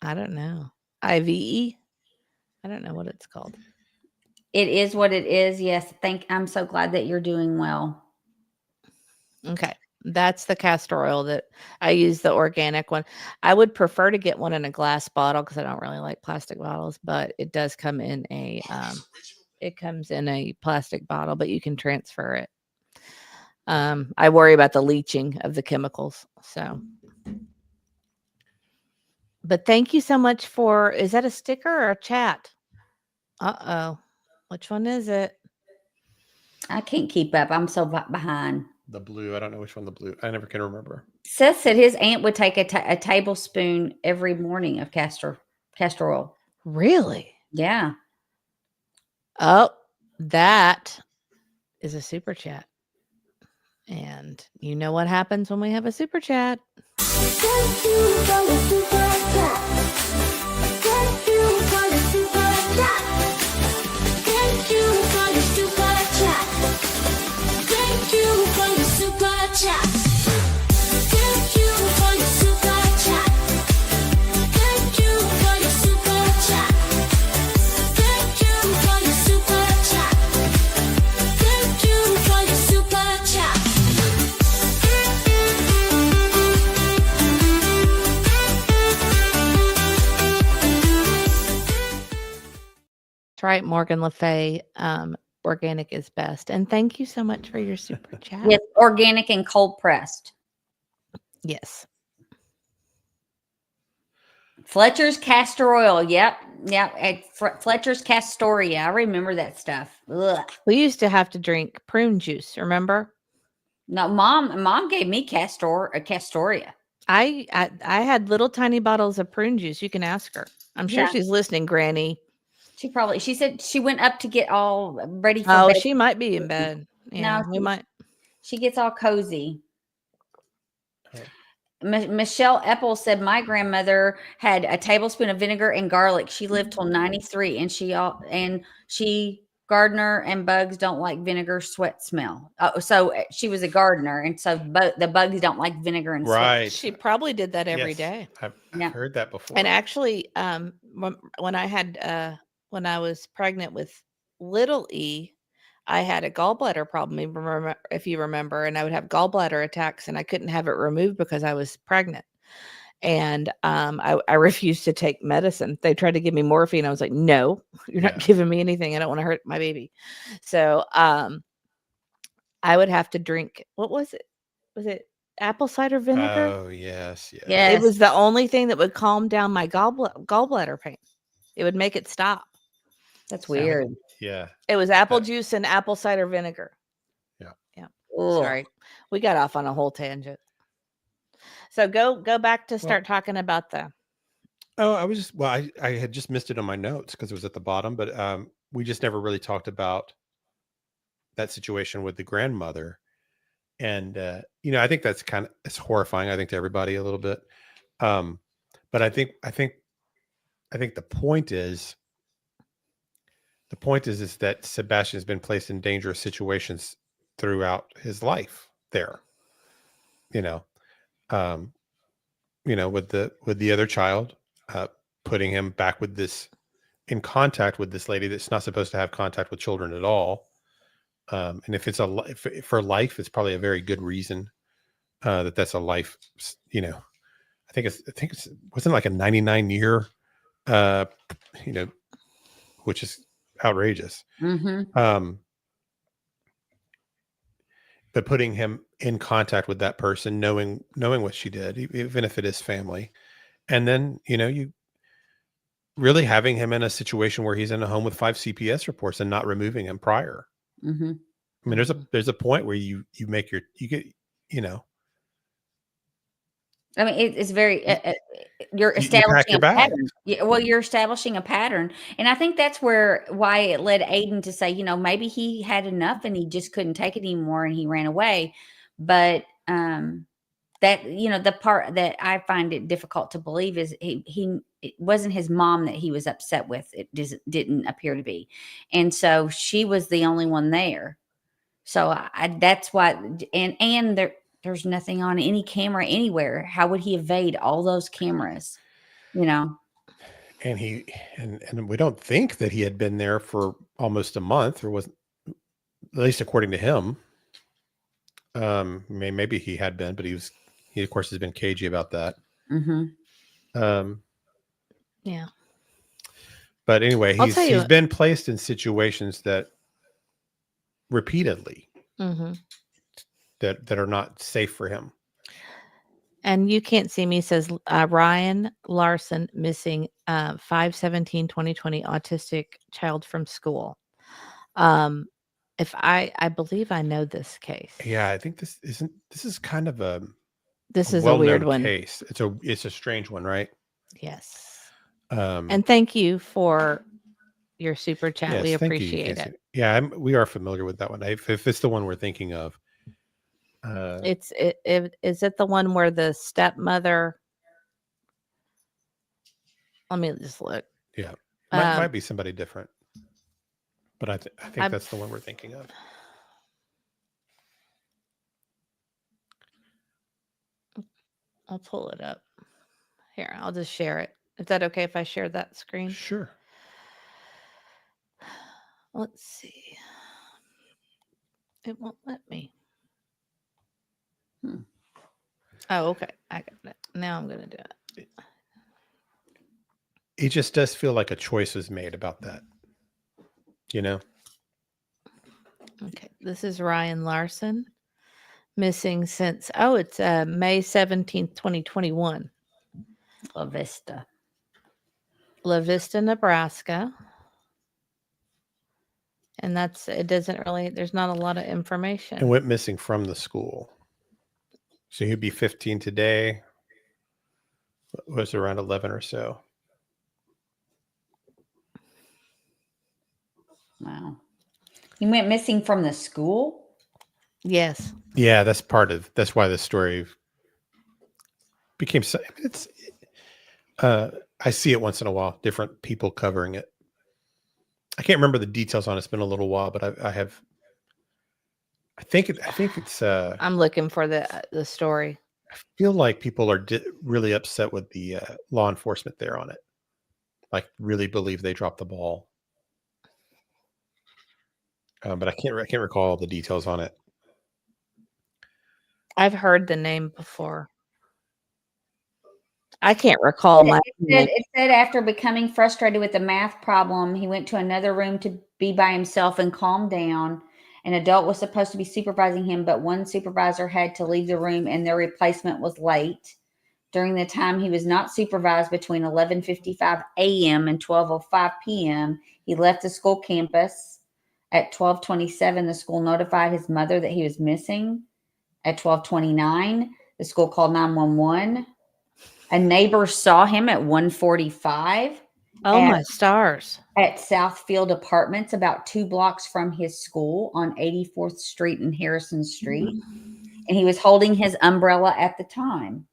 I don't know. IVE. I don't know what it's called. It is what it is. Yes. I'm so glad that you're doing well. Okay. That's the castor oil that I use, the organic one. I would prefer to get one in a glass bottle because I don't really like plastic bottles, but it does come in a plastic bottle, but you can transfer it. I worry about the leaching of the chemicals. So, but thank you so much is that a sticker or a chat? Uh-oh. Which one is it? I can't keep up. I'm so behind. The blue. I don't know which one the blue. I never can remember. Seth said his aunt would take a tablespoon every morning of castor oil. Really? Yeah. Oh, that is a super chat. And you know what happens when we have a super chat. Thank you for the super chat. Thank you for the super chat. Thank you for the super chat. Thank you for the super chat. Thank you for the super chat. Thank you for the super chat. Thank you for the super chat. Thank you for the super chat. That's right, Morgan Le Fay. Organic is best. And thank you so much for your super chat. Yes, organic and cold pressed. Yes. Fletcher's castor oil. Yep. Fletcher's Castoria. I remember that stuff. Ugh. We used to have to drink prune juice, remember? No, mom gave me Castoria. I had little tiny bottles of prune juice. You can ask her. I'm sure she's listening, Granny. She said she went up to get all ready for bed. bed. She might be in bed. Yeah, no, we might. She gets all cozy. Michelle Epple said my grandmother had a tablespoon of vinegar and garlic. She lived till 93, and she Gardener and bugs don't like vinegar, sweat smell. So she was a gardener, and so the bugs don't like vinegar and sweat. Right. She probably did that every day. I've Yeah. heard that before. And actually, when I had when I was pregnant with little E, I had a gallbladder problem. If you remember, and I would have gallbladder attacks, and I couldn't have it removed because I was pregnant. And I refused to take medicine. They tried to give me morphine. I was like, no, you're not giving me anything. I don't want to hurt my baby. So I would have to drink, what was it? Was it apple cider vinegar? Oh, yes. Yes. It was the only thing that would calm down my gallbladder pain. It would make it stop. That's weird. Yeah. It was apple juice and apple cider vinegar. Yeah. Yeah. Ugh. Sorry. We got off on a whole tangent. So go back to start talking about the. Oh, I had just missed it on my notes because it was at the bottom, but we just never really talked about that situation with the grandmother. And, I think that's it's horrifying, I think, to everybody a little bit. But I think the point is that Sebastian has been placed in dangerous situations throughout his life there, with the other child, putting him back in contact with this lady that's not supposed to have contact with children at all. And if for life, it's probably a very good reason that's a life. I think it's wasn't like a 99-year, which is outrageous. Mm-hmm. But putting him in contact with that person, knowing what she did, even if it is family, and then you really having him in a situation where he's in a home with 5 CPS reports and not removing him prior. Mm-hmm. I mean, there's a point where you get. I mean, it's very, you're establishing a pattern. Well, you're establishing a pattern. And I think that's why it led Aiden to say, maybe he had enough and he just couldn't take it anymore and he ran away. But that, the part that I find it difficult to believe is it wasn't his mom that he was upset with. It didn't appear to be. And so she was the only one there. So that's why, and there's nothing on any camera anywhere. How would he evade all those cameras? And and we don't think that he had been there for almost a month, or wasn't, at least according to him. Maybe he had been, but he of course has been cagey about that. Mm-hmm. Yeah. But anyway, he's been placed in situations that repeatedly that are not safe for him. And you can't see me, says Ryan Larson, missing 5/17/2020, autistic child from school. If I believe I know this case. Yeah, I think this is kind of a weird one. Case. It's a strange one, right? Yes. And thank you for your super chat. Yes, we appreciate it. Yeah, we are familiar with that one. If it's the one we're thinking of. Is it the one where the stepmother? Let me just look. Yeah, might be somebody different, but I think that's the one we're thinking of. I'll pull it up here. I'll just share it. Is that okay if I share that screen? Sure. Let's see. It won't let me. Oh, okay. I got it. Now I'm going to do it. It just does feel like a choice was made about that. Okay. This is Ryan Larson. Missing since, it's May 17th, 2021. La Vista, Nebraska. And there's not a lot of information. And went missing from the school. So he'd be 15 today. It was around 11 or so. Wow. He went missing from the school? Yes. Yeah, that's why the story became so. I see it once in a while, different people covering it. I can't remember the details on it. It's been a little while, but I think it's I'm looking for the story. I feel like people are really upset with the law enforcement there on it. Like really believe they dropped the ball. But I can't recall all the details on it. I've heard the name before. I can't recall my name. It said after becoming frustrated with the math problem, he went to another room to be by himself and calm down. An adult was supposed to be supervising him, but one supervisor had to leave the room and their replacement was late. During the time he was not supervised between 11:55 a.m. and 12:05 p.m., he left the school campus. At 12:27, the school notified his mother that he was missing. At 12:29, the school called 911. A neighbor saw him at 1:45. Oh, my stars. At Southfield Apartments, about 2 blocks from his school on 84th Street and Harrison Street. And he was holding his umbrella at the time.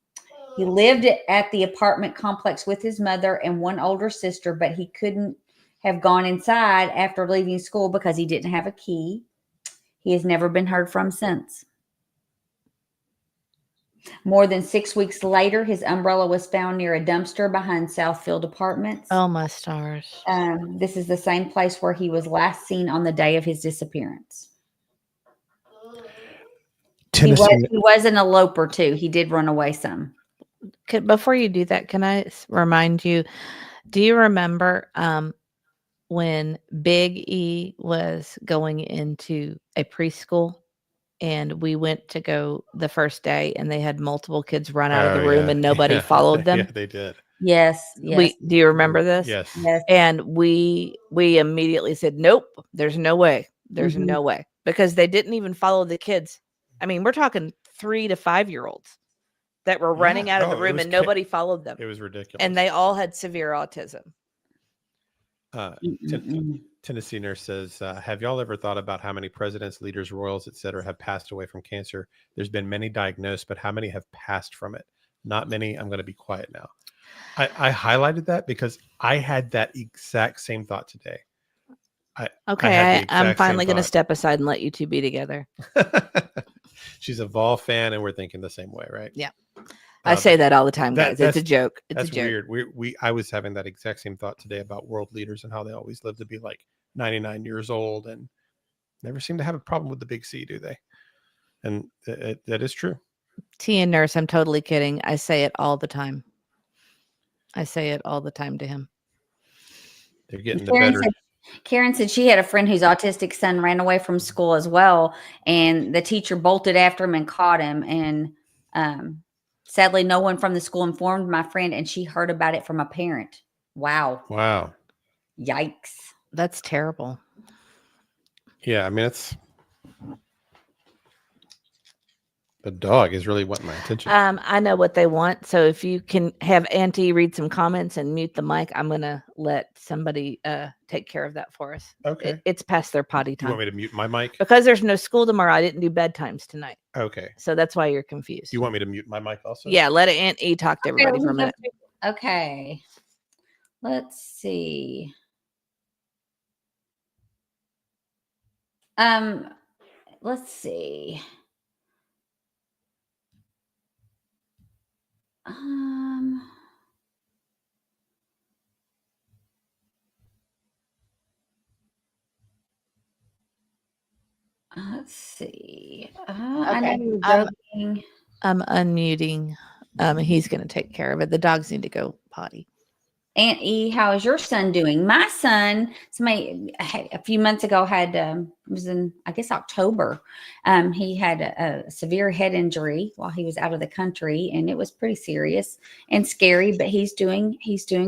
He lived at the apartment complex with his mother and one older sister, but he couldn't have gone inside after leaving school because he didn't have a key. He has never been heard from since. More than 6 weeks later, his umbrella was found near a dumpster behind Southfield Apartments. Oh, my stars. This is the same place where he was last seen on the day of his disappearance. He was an eloper, too. He did run away some. Before you do that, can I remind you, do you remember when Big E was going into a preschool? And we went to go the first day and they had multiple kids run out of the room and nobody followed them. Yeah, they did. Yes. Do you remember this? Yes. And we immediately said, nope, there's no way. There's no way. Because they didn't even follow the kids. I mean, we're talking 3 to 5 year olds that were running out of the room and nobody followed them. It was ridiculous. And they all had severe autism. Tennessee Nurse says, have y'all ever thought about how many presidents, leaders, royals, etc. have passed away from cancer? There's been many diagnosed, but how many have passed from it? Not many. I'm going to be quiet now. I highlighted that because I had that exact same thought today. I'm finally going to step aside and let you two be together. She's a Vol fan and we're thinking the same way, right? Yeah. I say that all the time, guys. It's a joke. That's weird. I was having that exact same thought today about world leaders and how they always live to be like 99 years old and never seem to have a problem with the big C, do they? And that is true. T and Nurse, I'm totally kidding. I say it all the time. I say it all the time to him. They're getting the better. Karen said she had a friend whose autistic son ran away from school as well, and the teacher bolted after him and caught him. And sadly, no one from the school informed my friend, and she heard about it from a parent. Wow. Yikes. That's terrible. Yeah, I mean, the dog is really wanting my attention. I know what they want. So if you can have Auntie read some comments and mute the mic, I'm going to let somebody take care of that for us. Okay. It's past their potty time. You want me to mute my mic? Because there's no school tomorrow. I didn't do bedtimes tonight. Okay. So that's why you're confused. You want me to mute my mic also? Yeah, let Aunt E talk to everybody for a minute. Okay. Let's see. Let's see. Let's see. I know you were joking. I'm unmuting. He's going to take care of it. The dogs need to go potty. Aunt E, how is your son doing? My son, a few months ago it was in, I guess, October. He had a severe head injury while he was out of the country, and it was pretty serious and scary, but he's doing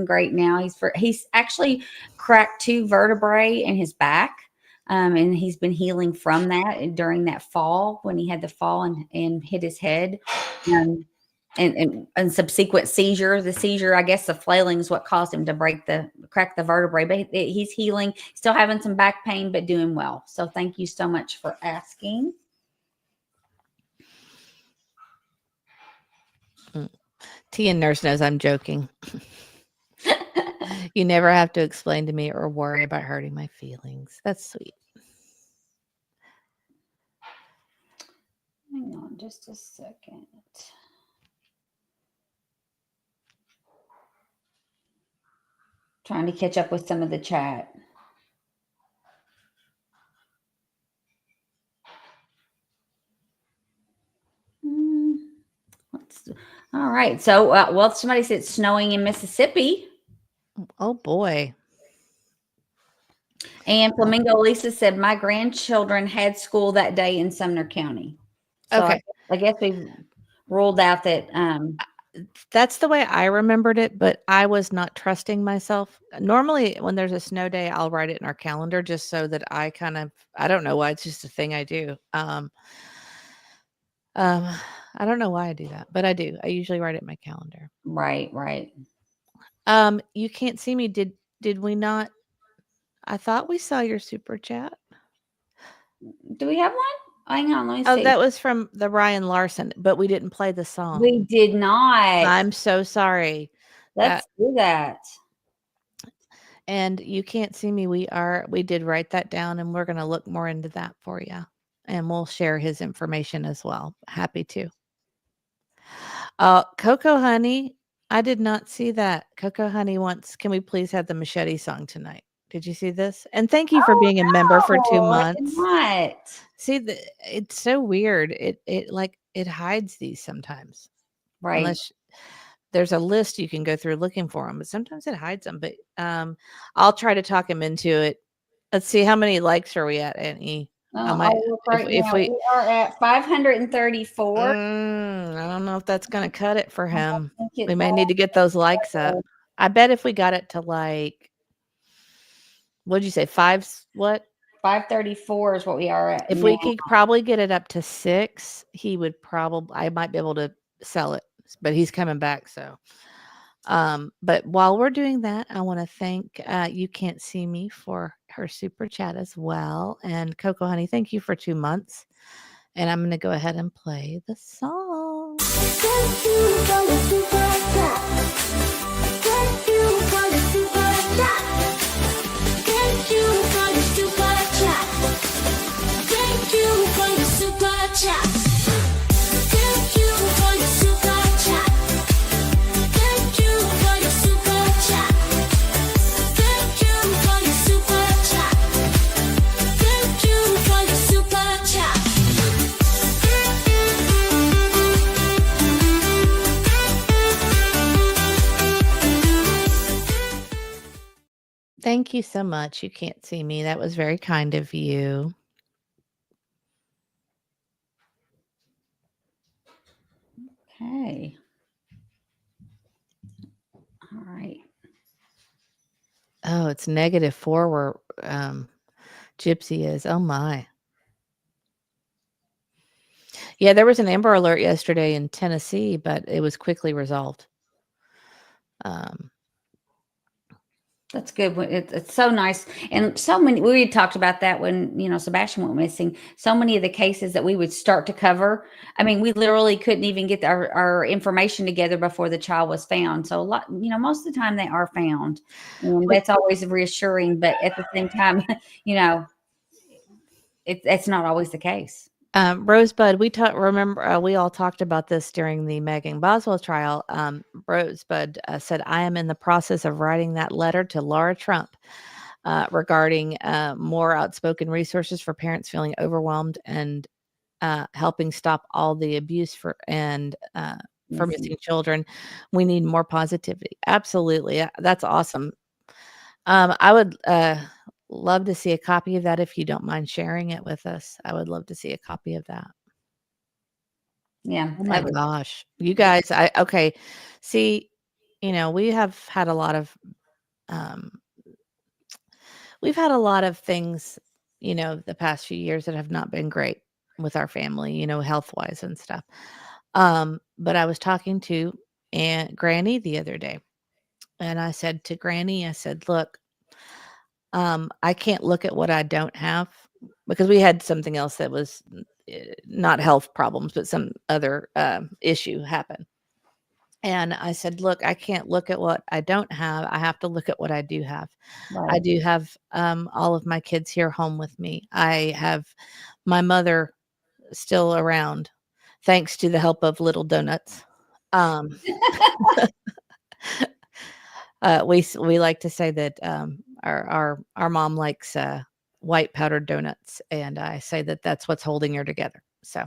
great now. He's actually cracked 2 vertebrae in his back. And he's been healing from that during that fall when he had the fall and hit his head. And subsequent seizure. The seizure, I guess the flailing is what caused him to crack the vertebrae. But he's healing, still having some back pain, but doing well. So thank you so much for asking. T and Nurse knows I'm joking. You never have to explain to me or worry about hurting my feelings. That's sweet. Hang on just a second. Trying to catch up with some of the chat. All right. So, well, somebody said it's snowing in Mississippi. Oh, boy. And Flamingo Lisa said, my grandchildren had school that day in Sumner County. So Okay. I guess we've ruled out that. That's the way I remembered it, but I was not trusting myself. Normally, when there's a snow day, I'll write it in our calendar just so that I don't know why. It's just a thing I do. I don't know why I do that, but I do. I usually write it in my calendar. Right, right. You can't see me. Did we not? I thought we saw your super chat. Do we have one? Hang on, let me see. Oh, that was from the Ryan Larson, but we didn't play the song. We did not. I'm so sorry. Let's do that. And you can't see me. We did write that down, and we're going to look more into that for you. And we'll share his information as well. Happy to. Coco Honey, I did not see that. Coco Honey wants, can we please have the Machete song tonight? Did you see this? And thank you for being a member for 2 months. See, it's so weird. It hides these sometimes. Right. Unless there's a list you can go through looking for them, but sometimes it hides them. But I'll try to talk him into it. Let's see, how many likes are we at, Annie? If we are at 534. I don't know if that's going to cut it for him. We may need to get those likes up. I bet if we got it to what'd you say? 534 is what we are at. If we could probably get it up to 6, I might be able to sell it, but he's coming back. So, but while we're doing that, I want to thank You Can't See Me for her super chat as well. And Coco Honey, thank you for 2 months. And I'm going to go ahead and play the song. Thank you for the super chat. Thank you for the super chat. Thank you for the super chat. Thank you for the super chat. Thank you for the super chat. Thank you for the super chat. Thank you for the super chat. Thank you for the super chat. Thank you so much. You can't see me. That was very kind of you. Okay. All right. Oh, it's -4 where Gypsy is. Oh my. Yeah, there was an Amber Alert yesterday in Tennessee, but it was quickly resolved. That's good. It's so nice. And so many, we talked about that when, Sebastian went missing. So many of the cases that we would start to cover, I mean, we literally couldn't even get our information together before the child was found. So a lot, most of the time they are found. And that's always reassuring. But at the same time, it's not always the case. Rosebud, we all talked about this during the Megan Boswell trial. Rosebud said, I am in the process of writing that letter to Laura Trump regarding more outspoken resources for parents feeling overwhelmed and helping stop all the abuse for missing children. We need more positivity. Absolutely. That's awesome. I would love to see a copy of that if you don't mind sharing it with us. I would love to see a copy of that. Yeah. Oh my gosh. You guys, okay. See, we have had a lot of things, the past few years that have not been great with our family, health-wise and stuff. But I was talking to Aunt Granny the other day, and I said to Granny, look, I can't look at what I don't have, because we had something else that was not health problems, but some other issue happen. And I said, look, I can't look at what I don't have. I have to look at what I do have. I Right. do have all of my kids here home with me. I have my mother still around, thanks to the help of Little Donuts. We like to say that our mom likes white powdered donuts, and I say that that's what's holding her together. So,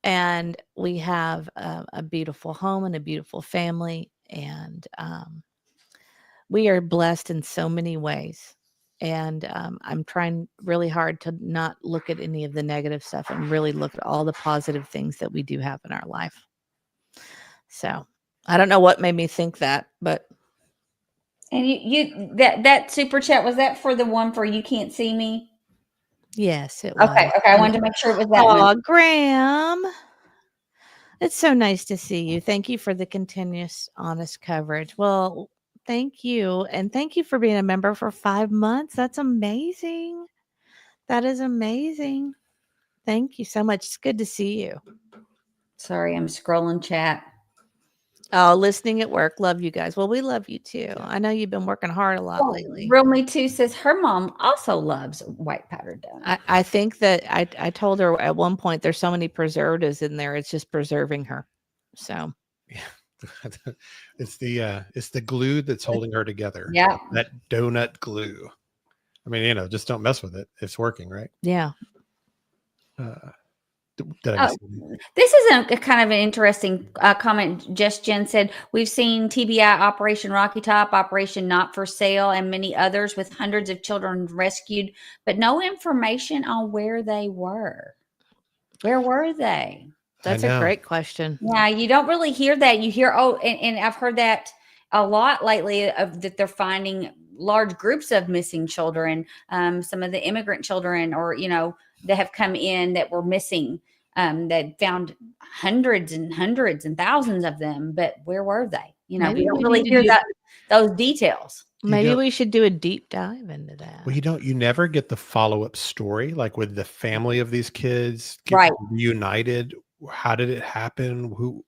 and we have a beautiful home and a beautiful family, and we are blessed in so many ways. And I'm trying really hard to not look at any of the negative stuff and really look at all the positive things that we do have in our life. So I don't know what made me think that, but. And you that super chat, was that for the one for You Can't See Me? Yes, it was. Okay. I wanted to make sure it was that one. one. Graham. It's so nice to see you. Thank you for the continuous, honest coverage. Well, thank you. And thank you for being a member for 5 months. That's amazing. That is amazing. Thank you so much. It's good to see you. Sorry, I'm scrolling chat. Oh, listening at work. Love you guys. Well, we love you too. I know you've been working hard a lot lately. Real Me Too says her mom also loves white powdered donuts. I think that I told her at one point there's so many preservatives in there, it's just preserving her. So Yeah. It's the glue that's holding her together. Yeah. That donut glue. I mean, just don't mess with it. It's working, right? Yeah. This is a kind of an interesting comment. Just Jen said, we've seen TBI, Operation Rocky Top, Operation Not for Sale, and many others with hundreds of children rescued, but no information on where they were. Where were they? That's a great question. Yeah, you don't really hear that. You hear, and I've heard that a lot lately, that they're finding large groups of missing children, some of the immigrant children, or, that have come in that were missing, that found hundreds and hundreds and thousands of them, but where were they? We don't really hear those details. Maybe we should do a deep dive into that. Well, you never get the follow-up story, like with the family of these kids right reunited. How did it happen? Who,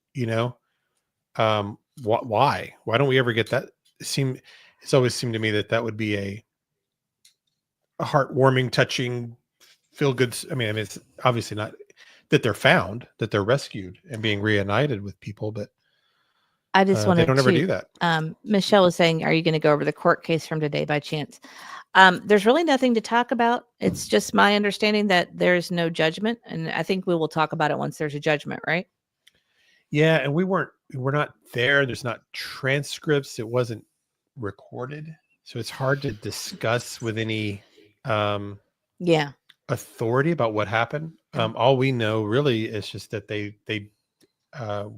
why don't we ever get that? It's always seemed to me that would be a heartwarming, touching, feel good. I mean, it's obviously not that they're found, that they're rescued and being reunited with people, but I just wanted they don't ever do that. Michelle was saying, are you going to go over the court case from today by chance? There's really nothing to talk about. It's just my understanding that there's no judgment. And I think we will talk about it once there's a judgment, right? Yeah. And we're not there. There's not transcripts. It wasn't recorded. So it's hard to discuss with any authority about what happened. All we know really is just that they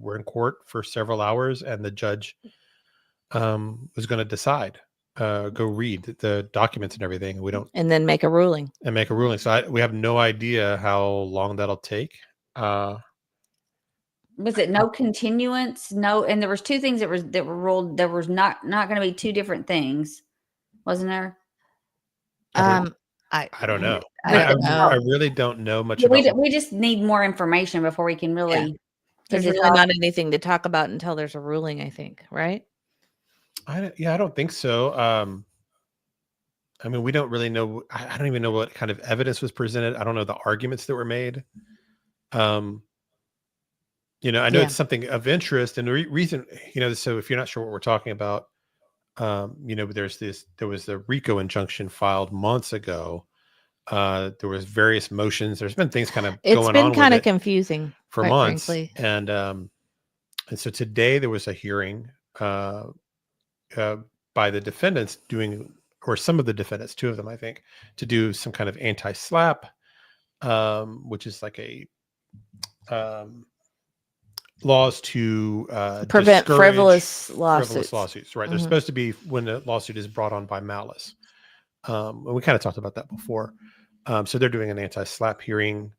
were in court for several hours, and the judge was going to decide, go read the documents and everything. And then make a ruling. So we have no idea how long that'll take. Was it no continuance? No, and there was two things that were ruled. There was not going to be two different things, wasn't there? I don't know. I really don't know much about. We just need more information before we can really. Yeah. There's really not anything to talk about until there's a ruling, I think, right? I don't think so. I mean, we don't really know. I don't even know what kind of evidence was presented. I don't know the arguments that were made. I know it's something of interest, and the reason, so if you're not sure what we're talking about, there was the RICO injunction filed months ago. There was various motions. There's been things kind of going on. It's been kind of confusing for months. Frankly. And so today there was a hearing by the defendants or some of the defendants, two of them, I think, to do some kind of anti-SLAPP, which is like a laws to prevent frivolous lawsuits. Right. Mm-hmm. They're supposed to be when a lawsuit is brought on by malice. And we kind of talked about that before. So they're doing an anti-SLAPP hearing,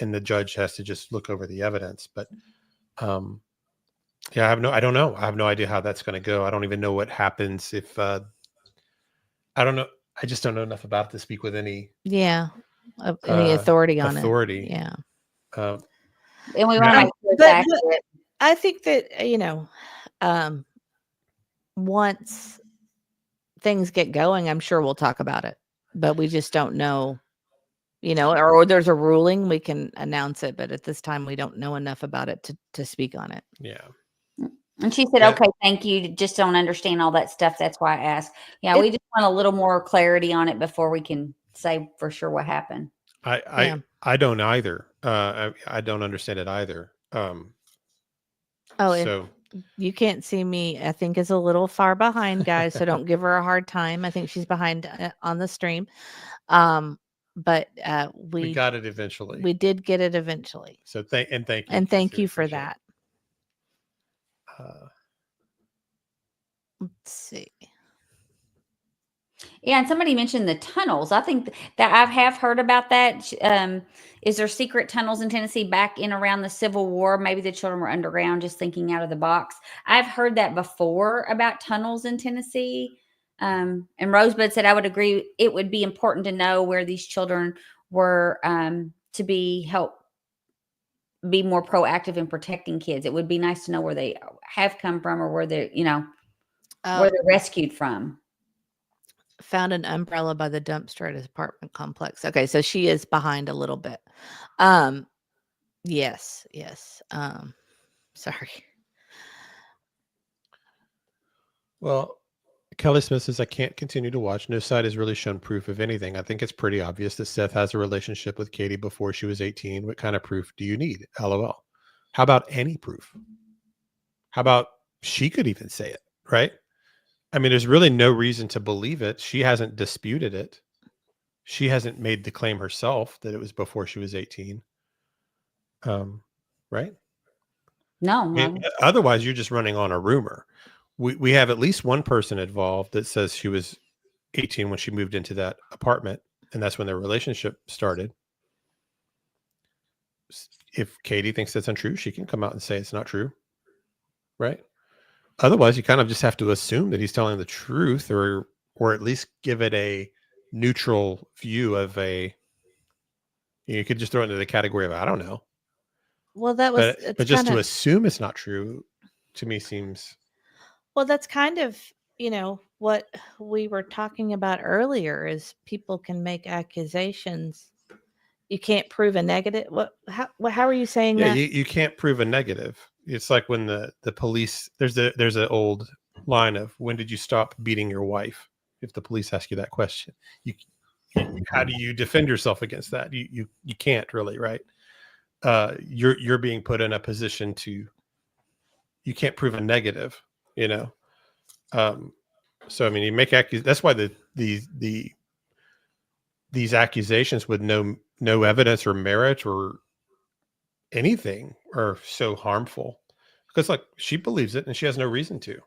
and the judge has to just look over the evidence. But I don't know. I have no idea how that's going to go. I don't even know what happens if I don't know. I just don't know enough about it to speak with any any authority on it. Yeah. And we want to make sure it's accurate. I think that, once things get going, I'm sure we'll talk about it, but we just don't know, or there's a ruling, we can announce it. But at this time, we don't know enough about it to speak on it. Yeah. And she said, okay, thank you. Just don't understand all that stuff. That's why I asked. Yeah, we just want a little more clarity on it before we can say for sure what happened. I don't either. I don't understand it either. So you can't see me. I think is a little far behind, guys. So don't give her a hard time. I think she's behind on the stream. But we got it eventually. We did get it eventually. So thank you. And thank you for that. Let's see. Yeah, and somebody mentioned the tunnels. I think that I have heard about that. Is there secret tunnels in Tennessee back in around the Civil War? Maybe the children were underground, just thinking out of the box. I've heard that before about tunnels in Tennessee. And Rosebud said, I would agree. It would be important to know where these children were to help be more proactive in protecting kids. It would be nice to know where they have come from or where they're, where they're rescued from. Found an umbrella by the dumpster at his apartment complex. Okay, so she is behind a little bit. Yes. Sorry. Well, Kelly Smith says, I can't continue to watch. No side has really shown proof of anything. I think it's pretty obvious that Seth has a relationship with Katie before she was 18. What kind of proof do you need? LOL. How about any proof? How about she could even say it, right? I mean, there's really no reason to believe it. She hasn't disputed it. She hasn't made the claim herself that it was before she was 18. Right? No. Otherwise, you're just running on a rumor. We have at least one person involved that says she was 18 when she moved into that apartment, and that's when their relationship started. If Katie thinks that's untrue, she can come out and say it's not true, right? Otherwise, you kind of just have to assume that he's telling the truth, or at least give it a neutral view of you could just throw it into the category of, I don't know. Well, that was, but just to assume it's not true to me seems. Well, that's kind of, what we were talking about earlier is people can make accusations. You can't prove a negative. How are you saying that? You can't prove a negative. It's like when the police, there's an old line of, when did you stop beating your wife? If the police ask you that question, how do you defend yourself against that? You can't really, right? You're being put in a position you can't prove a negative, so I mean, you make that's why these accusations with no evidence or merit or anything are so harmful, because like she believes it and she has no reason to,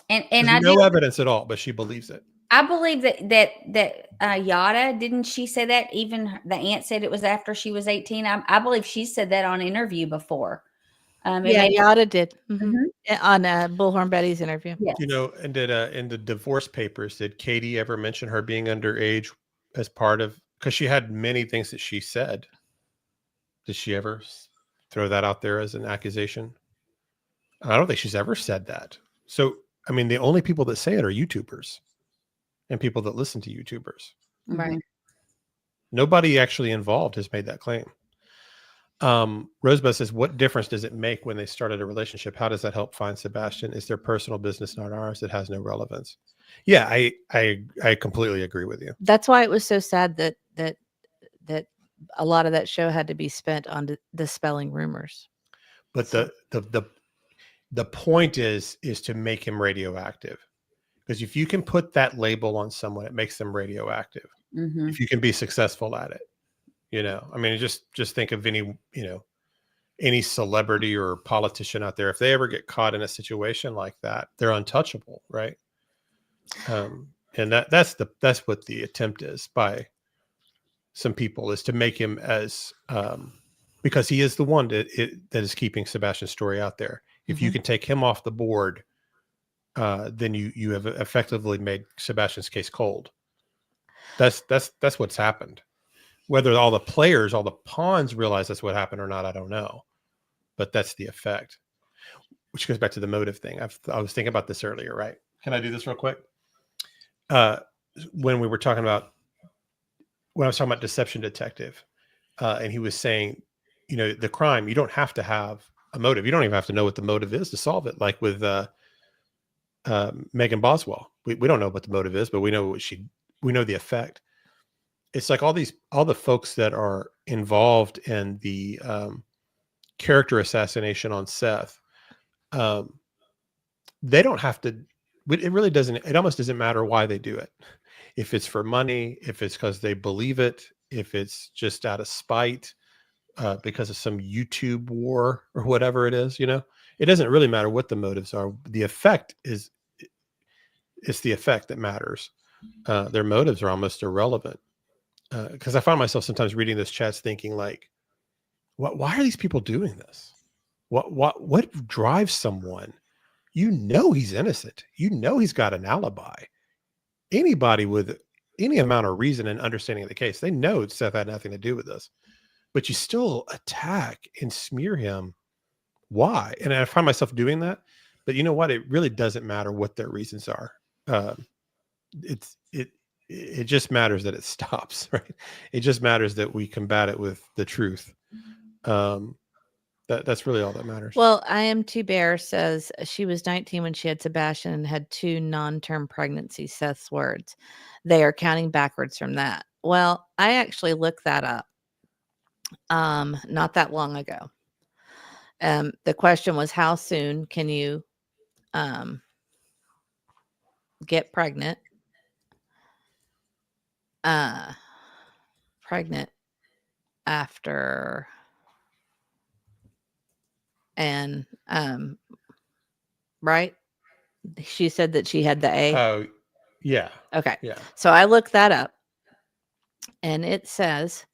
and no evidence at all, but she believes it. I believe that Yada, didn't she say that? Even the aunt said it was after she was 18. I believe she said that on interview before. Yada did on Bullhorn Betty's interview. Yes. And did in the divorce papers, did Katie ever mention her being underage as part of? Because she had many things that she said. Did she ever throw that out there as an accusation? I don't think she's ever said that. So, I mean, the only people that say it are YouTubers and people that listen to YouTubers. Right. Nobody actually involved has made that claim. Rosebud says, what difference does it make when they started a relationship? How does that help find Sebastian? Is their personal business, not ours? It has no relevance. Yeah, I completely agree with you. That's why it was so sad that a lot of that show had to be spent on dispelling rumors. But the point is to make him radioactive, because if you can put that label on someone, it makes them radioactive. Mm-hmm. If you can be successful at it, I mean, just think of any celebrity or politician out there. If they ever get caught in a situation like that, they're untouchable, right? And that's what the attempt is by some people, is to make him as because he is the one that is keeping Sebastian's story out there. If you can take him off the board, then you have effectively made Sebastian's case cold. That's what's happened. Whether all the players, all the pawns realize that's what happened or not, I don't know. But that's the effect. which goes back to the motive thing. I was thinking about this earlier, right? Can I do this real quick? When we were talking about, when I was talking about Deception Detective, and he was saying, you know, the crime, you don't have to have a motive. You don't even have to know what the motive is to solve it. Like with Megan Boswell, we don't know what the motive is, but we know we know the effect. It's like all the folks that are involved in the character assassination on Seth. They don't have to. It really doesn't. It almost doesn't matter why they do it. If it's for money, if it's because they believe it, if it's just out of spite, because of some YouTube war or whatever it is, you know, it doesn't really matter what the motives are. The effect is, it's the effect that matters. Their motives are almost irrelevant. Because I find myself sometimes reading those chats thinking like, why are these people doing this? What drives someone? You know, he's innocent. You know, he's got an alibi. Anybody with any amount of reason and understanding of the case, they know Seth had nothing to do with this, but you still attack and smear him. Why? And I find myself doing that, but you know what? It really doesn't matter what their reasons are. It just matters that it stops, right? It just matters that we combat it with the truth. That's really all that matters. Well, I Am Too Bear says she was 19 when she had Sebastian and had 2 non-term pregnancies. Seth's words. They are counting backwards from that. Well, I actually looked that up not that long ago. The question was, how soon can you get pregnant? Pregnant after, and right? She said that she had the A. Oh, yeah. Okay. Yeah. So I looked that up, and it says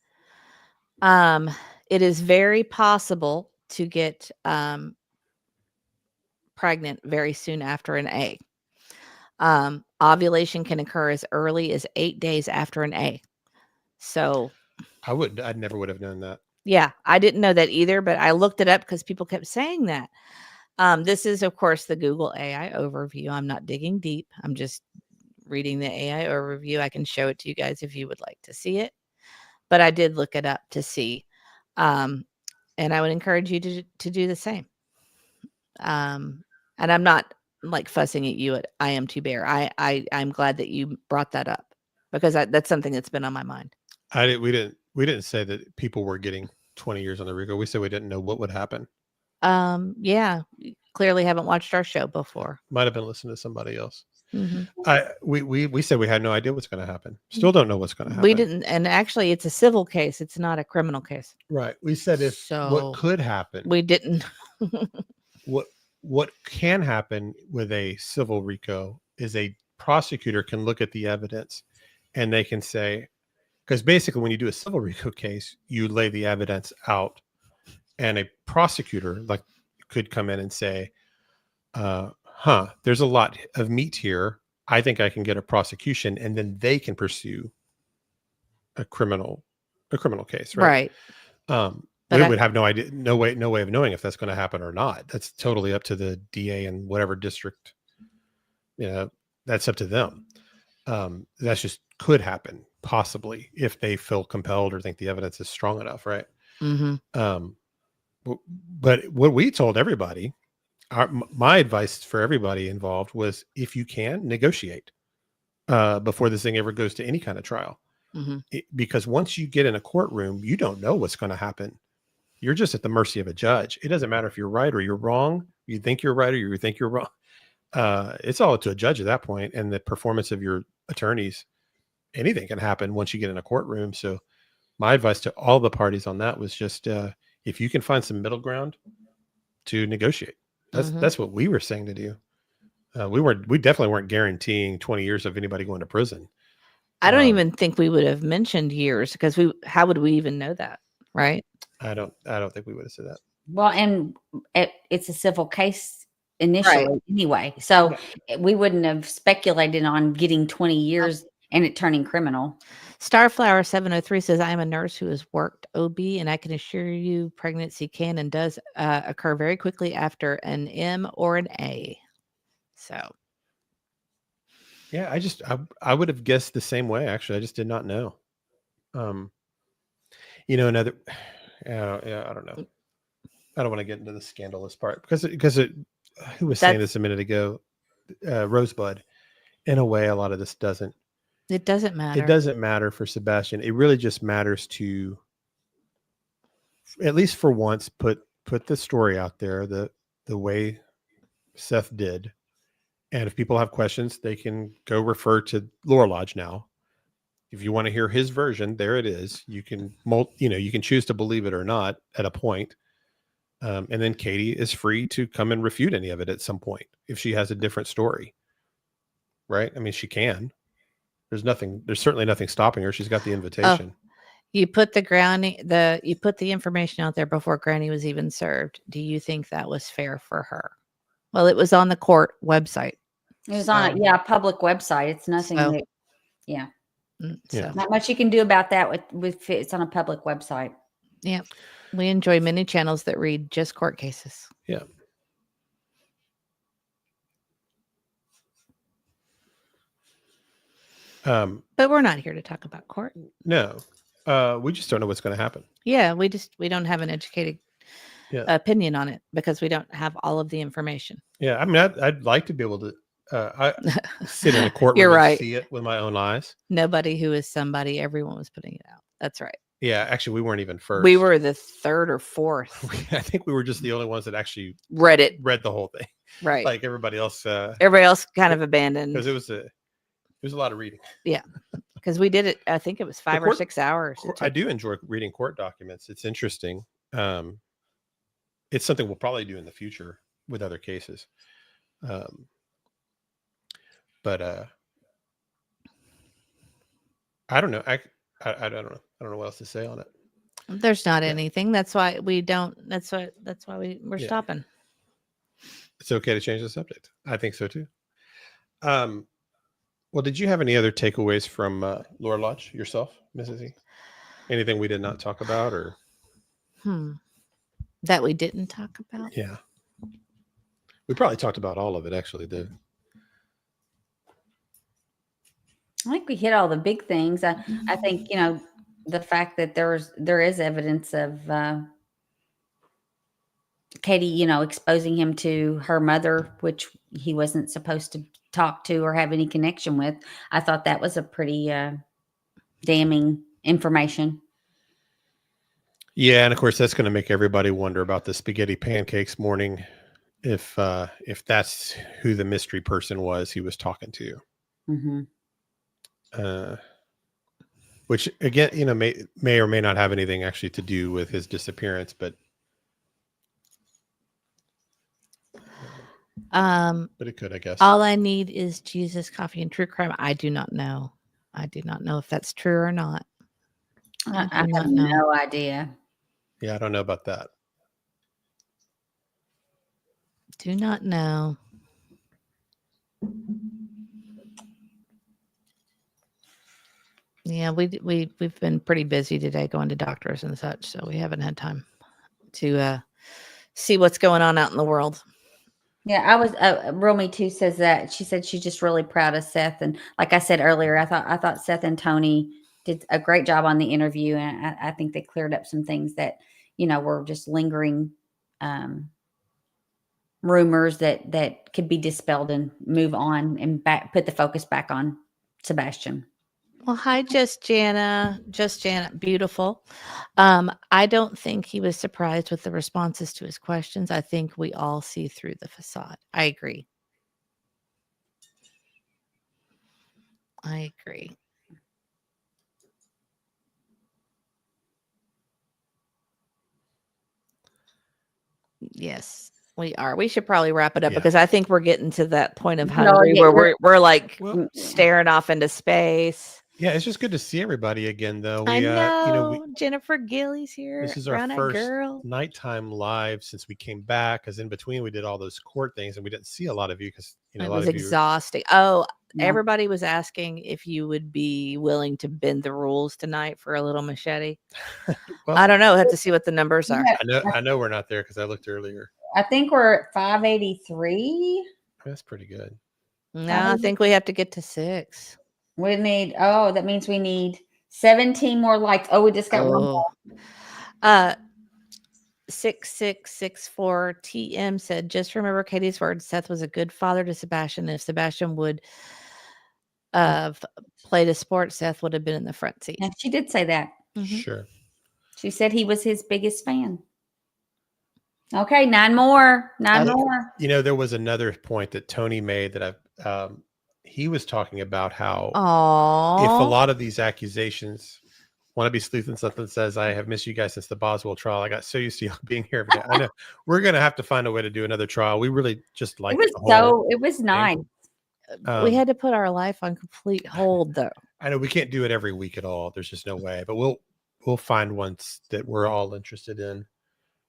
it is very possible to get pregnant very soon after an A. Ovulation can occur as early as 8 days after an A. So I never would have known that. Yeah, I didn't know that either, but I looked it up because people kept saying that. This is, of course, the Google AI overview. I'm not digging deep. I'm just reading the AI overview. I can show it to you guys if you would like to see it. But I did look it up to see. And I would encourage you to do the same. And I'm not like fussing at you at I Am Too Bear. I'm glad that you brought that up because that's something that's been on my mind. We didn't say that people were getting 20 years on the RICO. We said we didn't know what would happen. Yeah, you clearly haven't watched our show before. Might have been listening to somebody else. Mm-hmm. We said we had no idea what's going to happen. Still don't know what's going to happen. We didn't, and actually, it's a civil case. It's not a criminal case. Right. We said what could happen. We didn't. What can happen with a civil RICO is a prosecutor can look at the evidence, and they can say, because basically when you do a civil RICO case, you lay the evidence out, and a prosecutor could come in and say, there's a lot of meat here. I think I can get a prosecution, and then they can pursue a criminal case, right? We would have no idea, no way of knowing if that's going to happen or not. That's totally up to the DA in whatever district, that's up to them. That's just could happen possibly if they feel compelled or think the evidence is strong enough, right? Mm-hmm. But what we told everybody, my advice for everybody involved was, if you can, negotiate before this thing ever goes to any kind of trial. Mm-hmm. Because once you get in a courtroom, you don't know what's going to happen. You're just at the mercy of a judge. It doesn't matter if you're right or you're wrong. You think you're right or you think you're wrong. It's all up to a judge at that point, and the performance of your attorneys. Anything can happen once you get in a courtroom. So my advice to all the parties on that was just, if you can find some middle ground, to negotiate. That's what we were saying to do. We definitely weren't guaranteeing 20 years of anybody going to prison. I don't even think we would have mentioned years, because how would we even know that? Right. I don't think we would have said that. Well, and it's a civil case initially anyway. So we wouldn't have speculated on getting 20 years and it turning criminal. Starflower 703 says, I am a nurse who has worked OB, and I can assure you pregnancy can and does occur very quickly after an M or an A. So. Yeah, I would have guessed the same way. Actually, I just did not know. Another, yeah, I don't know. I don't want to get into the scandalous part because who was saying this a minute ago? Rosebud. In a way, a lot of this doesn't. It doesn't matter. It doesn't matter for Sebastian. It really just matters to, at least for once, put the story out there the way Seth did. And if people have questions, they can go refer to Lore Lodge now. If you want to hear his version, there it is. You can, you can choose to believe it or not at a point. And then Katie is free to come and refute any of it at some point if she has a different story. Right? I mean, she can. There's certainly nothing stopping her. She's got the invitation. Oh, you put you put the information out there before Granny was even served. Do you think that was fair for her? Well, it was on the court website. It was on a public website. It's nothing that, yeah. So. Not much you can do about that with it's on a public website. Yeah. We enjoy many channels that read just court cases. Yeah. But we're not here to talk about court. No. We just don't know what's going to happen. Yeah, we don't have an educated opinion on it because we don't have all of the information. Yeah, I mean, I'd like to be able to sit in a courtroom You're right. and see it with my own eyes. Nobody who is somebody, everyone was putting it out. That's right. Yeah, actually, we weren't even first. We were the third or fourth. I think we were just the only ones that actually read the whole thing. Right. Like everybody else kind of abandoned. Because it was a lot of reading. Yeah. Because we did it, I think it was 5 or 6 hours. I do enjoy reading court documents. It's interesting. It's something we'll probably do in the future with other cases. But I don't know. I don't know. I don't know what else to say on it. There's not anything. That's why we don't. That's why we're stopping. It's okay to change the subject. I think so too. Well, did you have any other takeaways from Lore Lodge yourself, Mrs. E? Anything we did not talk about, or that we didn't talk about? Yeah, we probably talked about all of it. Actually, I think we hit all the big things. I think, the fact that there is evidence of Katie, exposing him to her mother, which he wasn't supposed to talk to or have any connection with. I thought that was a pretty damning information. Yeah, and of course that's going to make everybody wonder about the spaghetti pancakes morning, if that's who the mystery person was he was talking to. Mm-hmm. Which again, may or may not have anything actually to do with his disappearance, but it could, I guess. All I need is Jesus, coffee, and true crime. I do not know. I do not know if that's true or not. I have no idea. Yeah, I don't know about that. Do not know. Yeah, we've been pretty busy today going to doctors and such, so we haven't had time to see what's going on out in the world. Yeah, I was. Real Me Too says that she said she's just really proud of Seth, and like I said earlier, I thought Seth and Tony did a great job on the interview, and I think they cleared up some things that were just lingering rumors that could be dispelled and move on and put the focus back on Sebastian. Well, hi, Just Jana, beautiful. I don't think he was surprised with the responses to his questions. I think we all see through the facade. I agree. Yes, we are. We should probably wrap it up because I think we're getting to that point of hungry where we're like staring off into space. Yeah, it's just good to see everybody again, though. I know. Jennifer Gillies here. This is our Brown-eyed first girl. nighttime live since we came back. Because in between we did all those court things, and we didn't see a lot of you because It was exhausting. Everybody was asking if you would be willing to bend the rules tonight for a little machete. Well, I don't know. I have to see what the numbers are. I know we're not there because I looked earlier. I think we're at 583. That's pretty good. No, I think we have to get to 6. We need, that means we need 17 more likes. Oh, we just got one more. 6664 TM said, just remember Katie's words. Seth was a good father to Sebastian. If Sebastian would have played a sport, Seth would have been in the front seat. And she did say that. Mm-hmm. Sure. She said he was his biggest fan. Okay, 9 more. 9 more. You know, there was another point that Tony made that he was talking about how if a lot of these accusations want to be sleuthing something says, I have missed you guys since the Boswell trial. I got so used to you being here every day. I know we're going to have to find a way to do another trial. We really just like it was nice. We had to put our life on complete hold though. I know we can't do it every week at all. There's just no way, but we'll find ones that we're all interested in.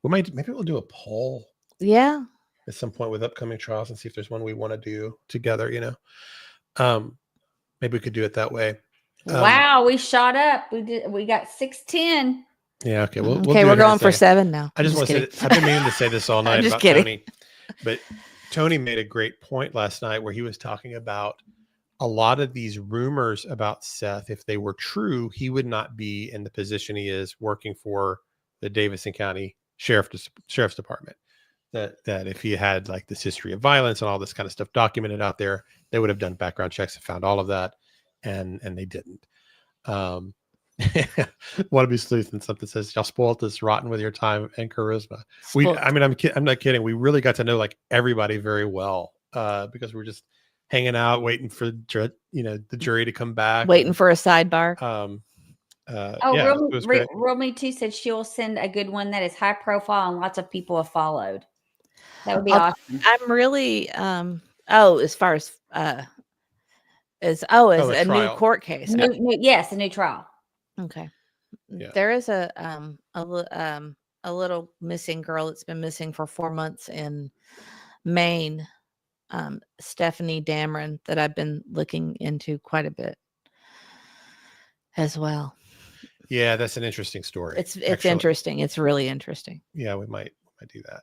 Maybe we'll do a poll. Yeah. At some point with upcoming trials and see if there's one we want to do together, maybe we could do it that way. Wow, we shot up. We got 610. Yeah, okay. We're going for 7 now. I just want to say, I've been meaning to say this all night about Tony, but Tony made a great point last night where he was talking about a lot of these rumors about Seth. If they were true, he would not be in the position he is working for the Davidson County Sheriff's Department. That if he had like this history of violence and all this kind of stuff documented out there, they would have done background checks and found all of that, and they didn't. Want to be sleuthing something says y'all spoiled this rotten with your time and charisma. I'm not kidding. We really got to know like everybody very well because we're just hanging out, waiting for the jury to come back, waiting for a sidebar. Real Me Too said she'll send a good one that is high profile and lots of people have followed. That would be awesome. I'm really as far as a new court case. Yes, a new trial. Okay. Yeah. There is a little missing girl that's been missing for 4 months in Maine, Stephanie Dameron, that I've been looking into quite a bit as well. Yeah, that's an interesting story. It's interesting. It's really interesting. Yeah, we might do that.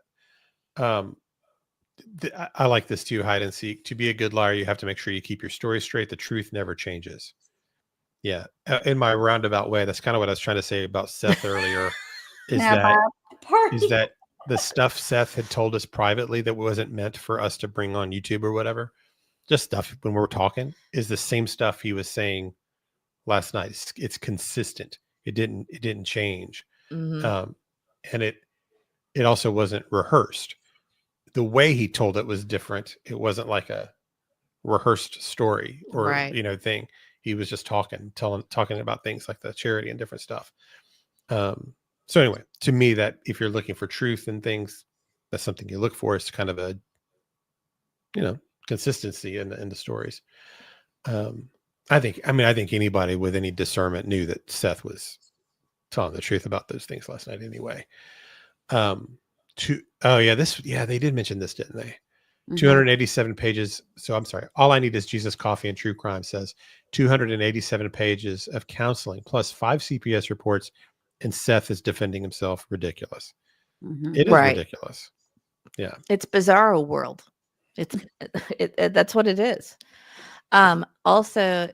I like this too, hide and seek. To be a good liar, you have to make sure you keep your story straight. The truth never changes. Yeah. In my roundabout way, that's kind of what I was trying to say about Seth earlier, is that the stuff Seth had told us privately that wasn't meant for us to bring on YouTube or whatever, just stuff when we're talking, is the same stuff he was saying last night. It's consistent. It didn't change. Mm-hmm. And it also wasn't rehearsed. The way he told it was different. It wasn't like a rehearsed story or thing. He was just talking about things like the charity and different stuff. So anyway, to me, that if you're looking for truth and things, that's something you look for, is kind of a consistency in the stories. I think anybody with any discernment knew that Seth was telling the truth about those things last night anyway. They did mention this, didn't they? Mm-hmm. 287 pages. So I'm sorry. All I Need Is Jesus, Coffee, and True Crime says 287 pages of counseling plus 5 CPS reports, and Seth is defending himself. Ridiculous. Mm-hmm. It is ridiculous. Yeah. It's bizarro world. That's what it is. Also,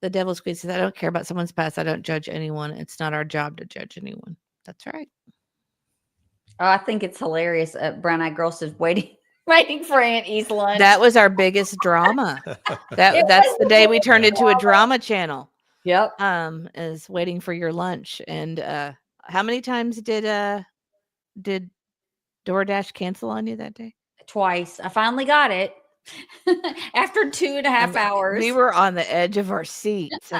the Devil's Squeeze says, I don't care about someone's past. I don't judge anyone. It's not our job to judge anyone. That's right. Oh, I think it's hilarious. Brown Eyed Girl says, waiting for Aunt E's lunch. That was our biggest drama. That's the day we turned into a drama channel. Yep. Is waiting for your lunch. And how many times did DoorDash cancel on you that day? Twice. I finally got it. After 2.5 hours. We were on the edge of our seats.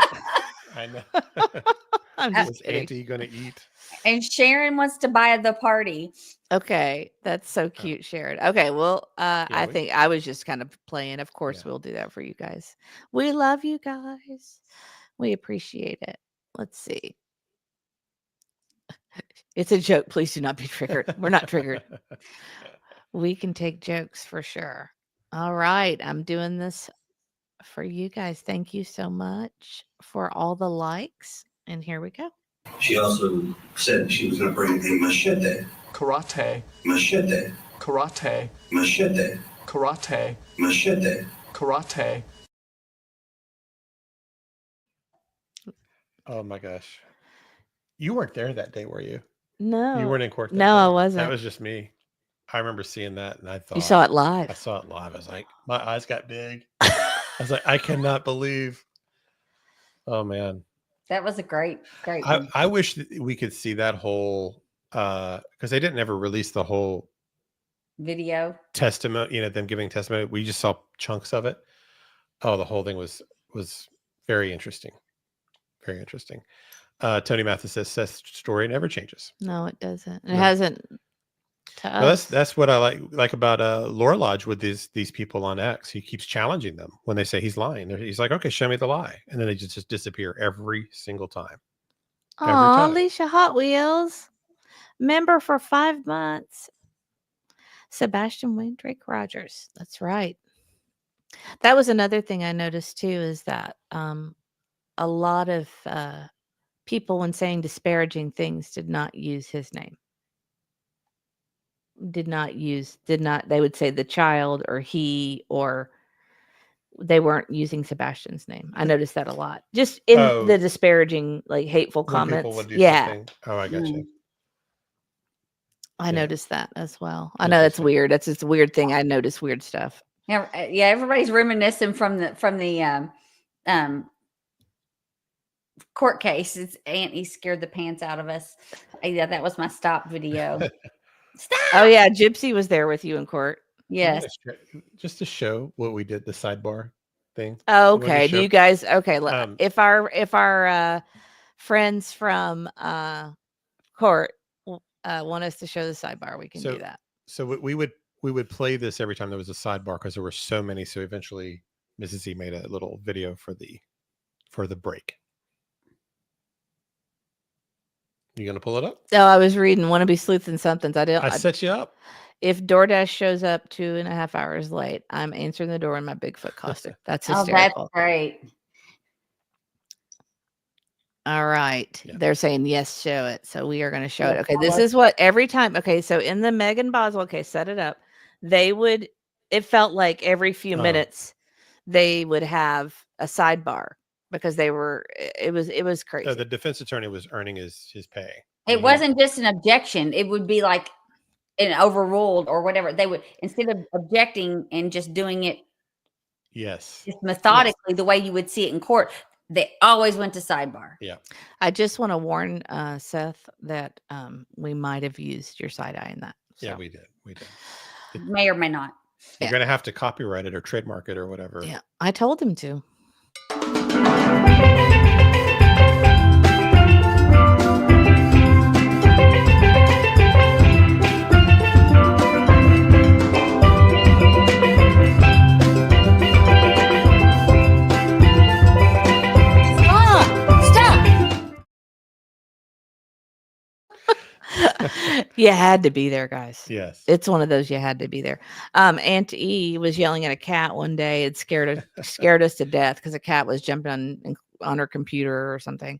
I know. I'm just Was kidding. Auntie gonna eat? And Sharon wants to buy the party. Okay, that's so cute, Sharon. Okay, well, I we- think I was just kind of playing. Of course, Yeah. we'll do that for you guys. We love you guys. We appreciate it. Let's see. It's a joke. Please do not be triggered. We're not triggered. We can take jokes for sure. All right, I'm doing this for you guys. Thank you so much for all the likes. And here we go. She also said she was going to bring a machete. Karate, Machete. karate, Machete. karate, Machete. karate. Oh my gosh. You weren't there that day, were you? No. You weren't in court that No, day. I wasn't. That was just me. I remember seeing that and I thought You saw it live. I saw it live. I was like, my eyes got big. I was like, I cannot believe. Oh man. That was a great one. I wish that we could see that whole because they didn't ever release the whole Video. testimony, them giving testimony. We just saw chunks of it. Oh, the whole thing was very interesting. Very interesting. Tony Mathis says Seth's story never changes. No, it doesn't. It No. hasn't to Well, us. that's what I like about Laura Lodge with these people on X. He keeps challenging them when they say he's lying. He's like, okay, show me the lie, and then they just disappear every single time. Every Oh, time. Alicia Hot Wheels. Member for 5 months. Sebastian Windrake Rogers. That's right. That was another thing I noticed too, is that a lot of people, when saying disparaging things, did not use his name. They would say the child or he, or they weren't using Sebastian's name. I noticed that a lot. Just in the disparaging, like hateful When people comments. would do Yeah. something. Oh, I got you. I Yeah. noticed that as well. I know that's Interesting. weird. That's just a weird thing. I notice weird stuff. Yeah, everybody's reminiscing from the court case. It's Auntie scared the pants out of us. Yeah, that was my stop video. Stop. Oh yeah, Gypsy was there with you in court. Yes. Just to show what we did, the sidebar thing. Oh, You want to okay. show? Do you guys if our friends from court want us to show the sidebar, we can do that. So we would play this every time there was a sidebar because there were so many. So eventually, Mrs. E made a little video for the break. You gonna pull it up? Oh, I was reading Wannabe Sleuth and Somethings. I set you up. If DoorDash shows up 2.5 hours late, I'm answering the door in my Bigfoot costume. That's Oh, hysterical. that's great. All right. Yeah. They're saying yes, show it. So we are going to show it. Yeah, Okay. This is what every time. Okay. So in the Megan Boswell case, set it up. It felt like every few minutes they would have a sidebar because it was crazy. So the defense attorney was earning his pay. It wasn't just an objection. It would be like an overruled or whatever. They would, instead of objecting and just doing it Yes. just methodically the way you would see it in court, they always went to sidebar. Yeah. I just want to warn Seth that we might have used your side eye in that. So. Yeah, we did. May or may not. You're gonna have to copyright it or trademark it or whatever. Yeah. I told him to. You had to be there, guys. Yes. It's one of those you had to be there. Aunt E was yelling at a cat one day. It scared us to death because a cat was jumping on her computer or something.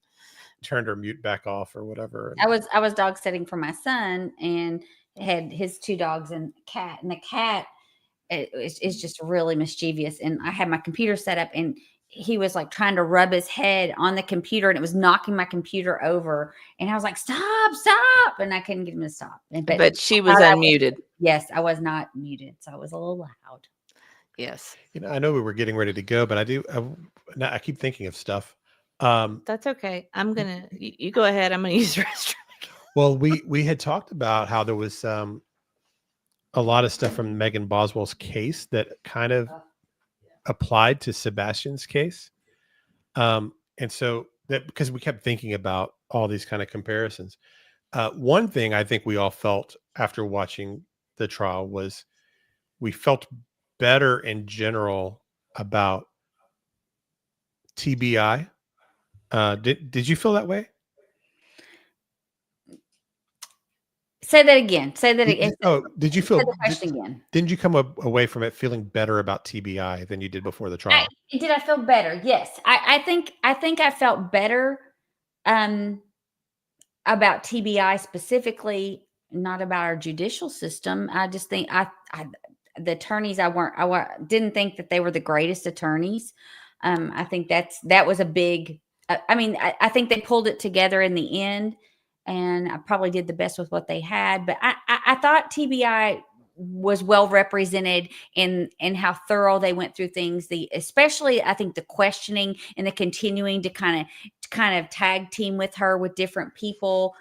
Turned her mute back off or whatever. I was dog sitting for my son and had his 2 dogs and a cat. And the cat is just really mischievous. And I had my computer set up and he was like trying to rub his head on the computer and it was knocking my computer over. And I was like, stop. And I couldn't get him to stop. But she was unmuted. Yes, I was not muted. So I was a little loud. Yes. I know we were getting ready to go, but I keep thinking of stuff. That's okay. I'm going to, you go ahead. I'm going to use the restroom. Well, we had talked about how there was a lot of stuff from Megan Boswell's case that kind of applied to Sebastian's case. And so that because we kept thinking about all these kind of comparisons. One thing I think we all felt after watching the trial was we felt better in general about TBI. Did you feel that way? Say that again. Say that again. Did you Say feel? the question again. Didn't you come away from it feeling better about TBI than you did before the trial? Did I feel better? Yes. I think I felt better about TBI specifically, not about our judicial system. I just think the attorneys I didn't think that they were the greatest attorneys. I think that was a big. I mean, I think they pulled it together in the end, and I probably did the best with what they had. But I thought TBI was well represented in how thorough they went through things. Especially I think the questioning and the continuing to kind of tag team with her with different people,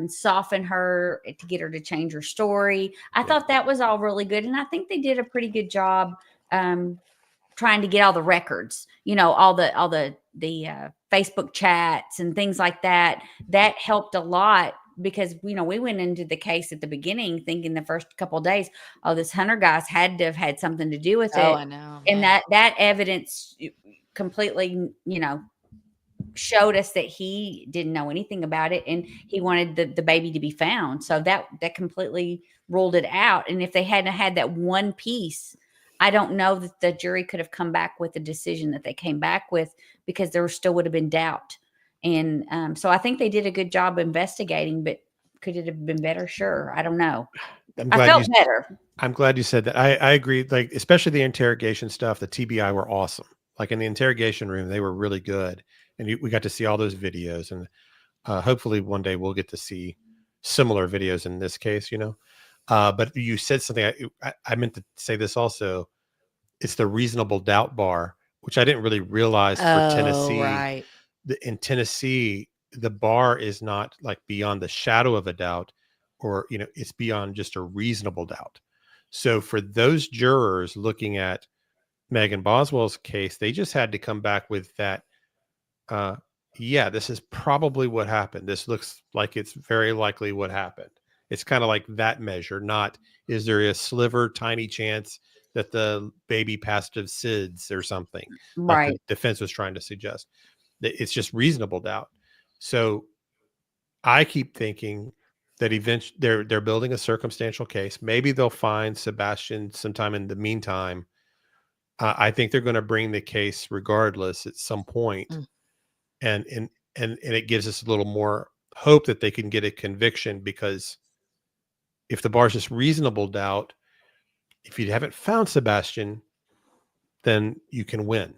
soften her to get her to change her story. I thought that was all really good, and I think they did a pretty good job trying to get all the records, all the Facebook chats and things like that. That helped a lot because, we went into the case at the beginning thinking the first couple of days, this Hunter guy's had to have had something to do with it. Oh, I know. And that evidence completely, showed us that he didn't know anything about it and he wanted the baby to be found. So that completely ruled it out. And if they hadn't had that one piece, I don't know that the jury could have come back with the decision that they came back with because there still would have been doubt. And so I think they did a good job investigating, but could it have been better? Sure. I don't know. I felt better. I'm glad you said that. I agree. Like, especially the interrogation stuff, the TBI were awesome. Like in the interrogation room, they were really good. And we got to see all those videos, and hopefully one day we'll get to see similar videos in this case, but you said something. I meant to say this also. It's the reasonable doubt bar, which I didn't really realize for Tennessee. Right. In Tennessee, the bar is not like beyond the shadow of a doubt, or it's beyond just a reasonable doubt. So for those jurors looking at Megan Boswell's case, they just had to come back with that. Yeah, this is probably what happened. This looks like it's very likely what happened. It's kind of like that measure, not is there a sliver, tiny chance that the baby passed of SIDS or something, right? Like the defense was trying to suggest. It's just reasonable doubt. So I keep thinking that eventually they're building a circumstantial case. Maybe they'll find Sebastian sometime in the meantime. I think they're going to bring the case regardless at some point. And it gives us a little more hope that they can get a conviction, because if the bar is just reasonable doubt, if you haven't found Sebastian, then you can win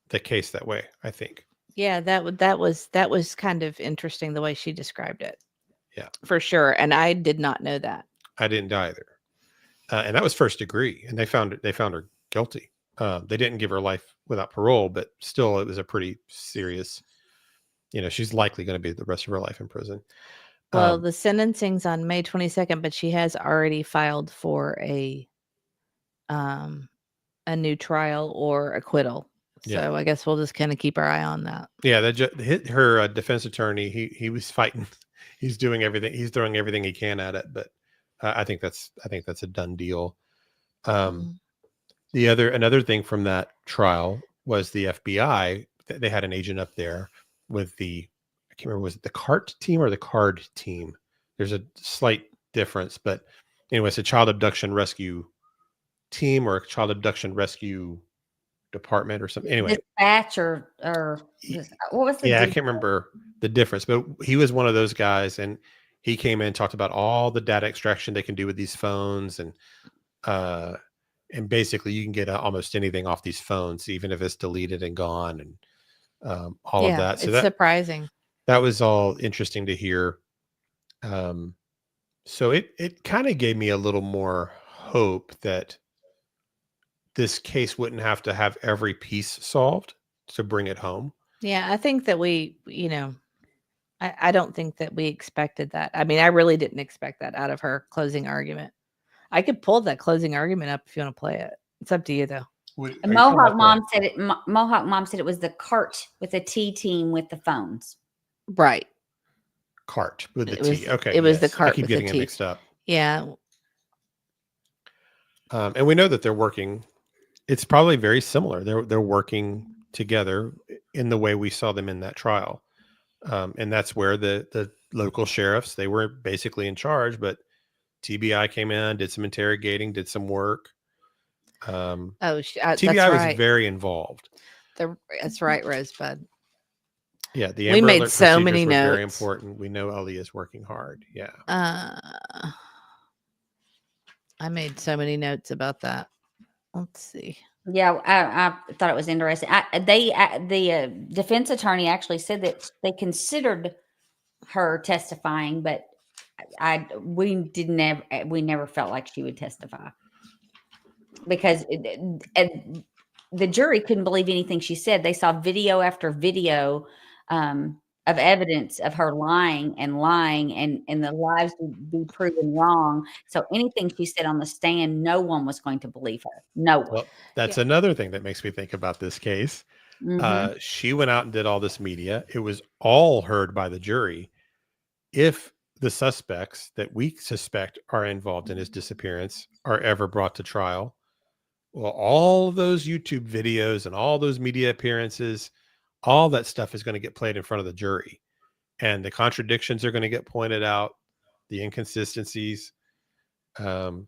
the case that way, I think. Yeah, that was kind of interesting the way she described it. Yeah, for sure. And I did not know that. I didn't either. And that was first degree, and they found her guilty. They didn't give her life without parole, but still it was a pretty serious, she's likely going to be the rest of her life in prison. Well, the sentencing's on May 22nd, but she has already filed for a new trial or acquittal. So yeah. I guess we'll just kind of keep our eye on that. Yeah, her defense attorney, he was fighting. He's doing everything. He's throwing everything he can at it, but I think that's a done deal. Another thing from that trial was the FBI. They had an agent up there with I can't remember, was it the CART team or the CARD team? There's a slight difference, but anyway, it's a child abduction rescue team or a child abduction rescue department or something. Anyway, dispatch or what was the? Yeah, I can't remember the difference, but he was one of those guys, and he came in and talked about all the data extraction they can do with these phones, and basically you can get almost anything off these phones, even if it's deleted and gone, and all of that. So it's surprising. That was all interesting to hear. So it kind of gave me a little more hope that this case wouldn't have to have every piece solved to bring it home. Yeah, I think that I don't think that we expected that. I mean, I really didn't expect that out of her closing argument. I could pull that closing argument up if you want to play it. It's up to you, though. And Mohawk mom said it. Mohawk mom said it was the cart with the T team with the phones. Right. Cart with the It was- T. Okay. it was the yes. cart I keep with the getting it T. mixed up. Yeah. And we know that they're working. It's probably very similar. They're working together in the way we saw them in that trial. And that's where the local sheriffs, they were basically in charge, but TBI came in, did some interrogating, did some work. That's TBI was right. very involved. That's right, Rosebud. Yeah, the We Amber made Alert so procedures many were very notes. important. We know Ali is working hard. Yeah. I made so many notes about that. Let's see. Yeah, I thought it was interesting. The defense attorney actually said that they considered her testifying, but we never felt like she would testify because the jury couldn't believe anything she said. They saw video after video of evidence of her lying, and the lies would be proven wrong. So anything she said on the stand, no one was going to believe her. No one. Well, that's another thing that makes me think about this case. She went out and did all this media. It was all heard by the jury. If the suspects that we suspect are involved in his disappearance are ever brought to trial, well, all of those YouTube videos and all those media appearances, all that stuff is going to get played in front of the jury, and the contradictions are going to get pointed out, the inconsistencies. It'll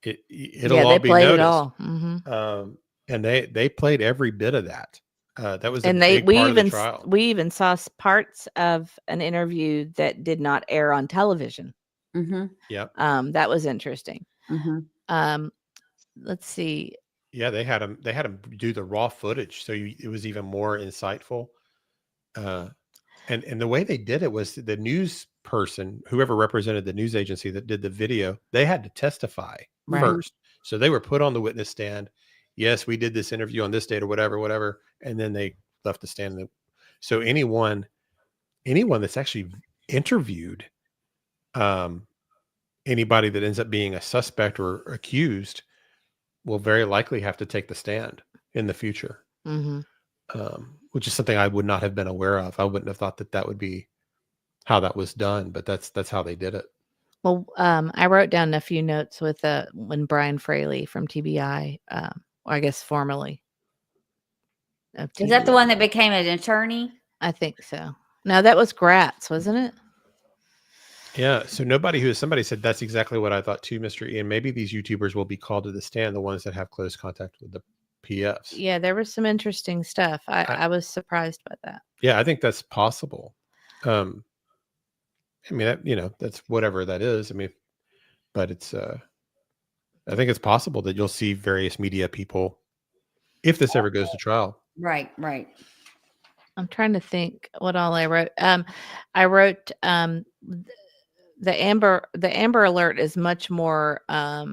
all be noticed. It all. Mm-hmm. And they played every bit of that. That was and a big part of the trial. We even saw parts of an interview that did not air on television. Mm-hmm. Yep. That was interesting. Mm-hmm. Let's see. Yeah, they had him do the raw footage, so it was even more insightful. And the way they did it was the news person, whoever represented the news agency that did the video, they had to testify first. So they were put on the witness stand. Yes, we did this interview on this date or whatever, and then they left the stand. So anyone that's actually interviewed, anybody that ends up being a suspect or accused, will very likely have to take the stand in the future, which is something I would not have been aware of. I wouldn't have thought that would be how that was done, but that's how they did it. Well, I wrote down a few notes with when Brian Fraley from TBI, I guess formerly. Is that the one that became an attorney? I think so. No, that was Gratz, wasn't it? Yeah. So somebody said that's exactly what I thought too, Mr. Ian. Maybe these YouTubers will be called to the stand, the ones that have close contact with the PFs. Yeah, there was some interesting stuff. I was surprised by that. Yeah, I think that's possible. I mean, that's whatever that is. I mean, but it's, I think it's possible that you'll see various media people if this ever goes to trial. Right. I'm trying to think what all I wrote. I wrote the Amber Alert is much more what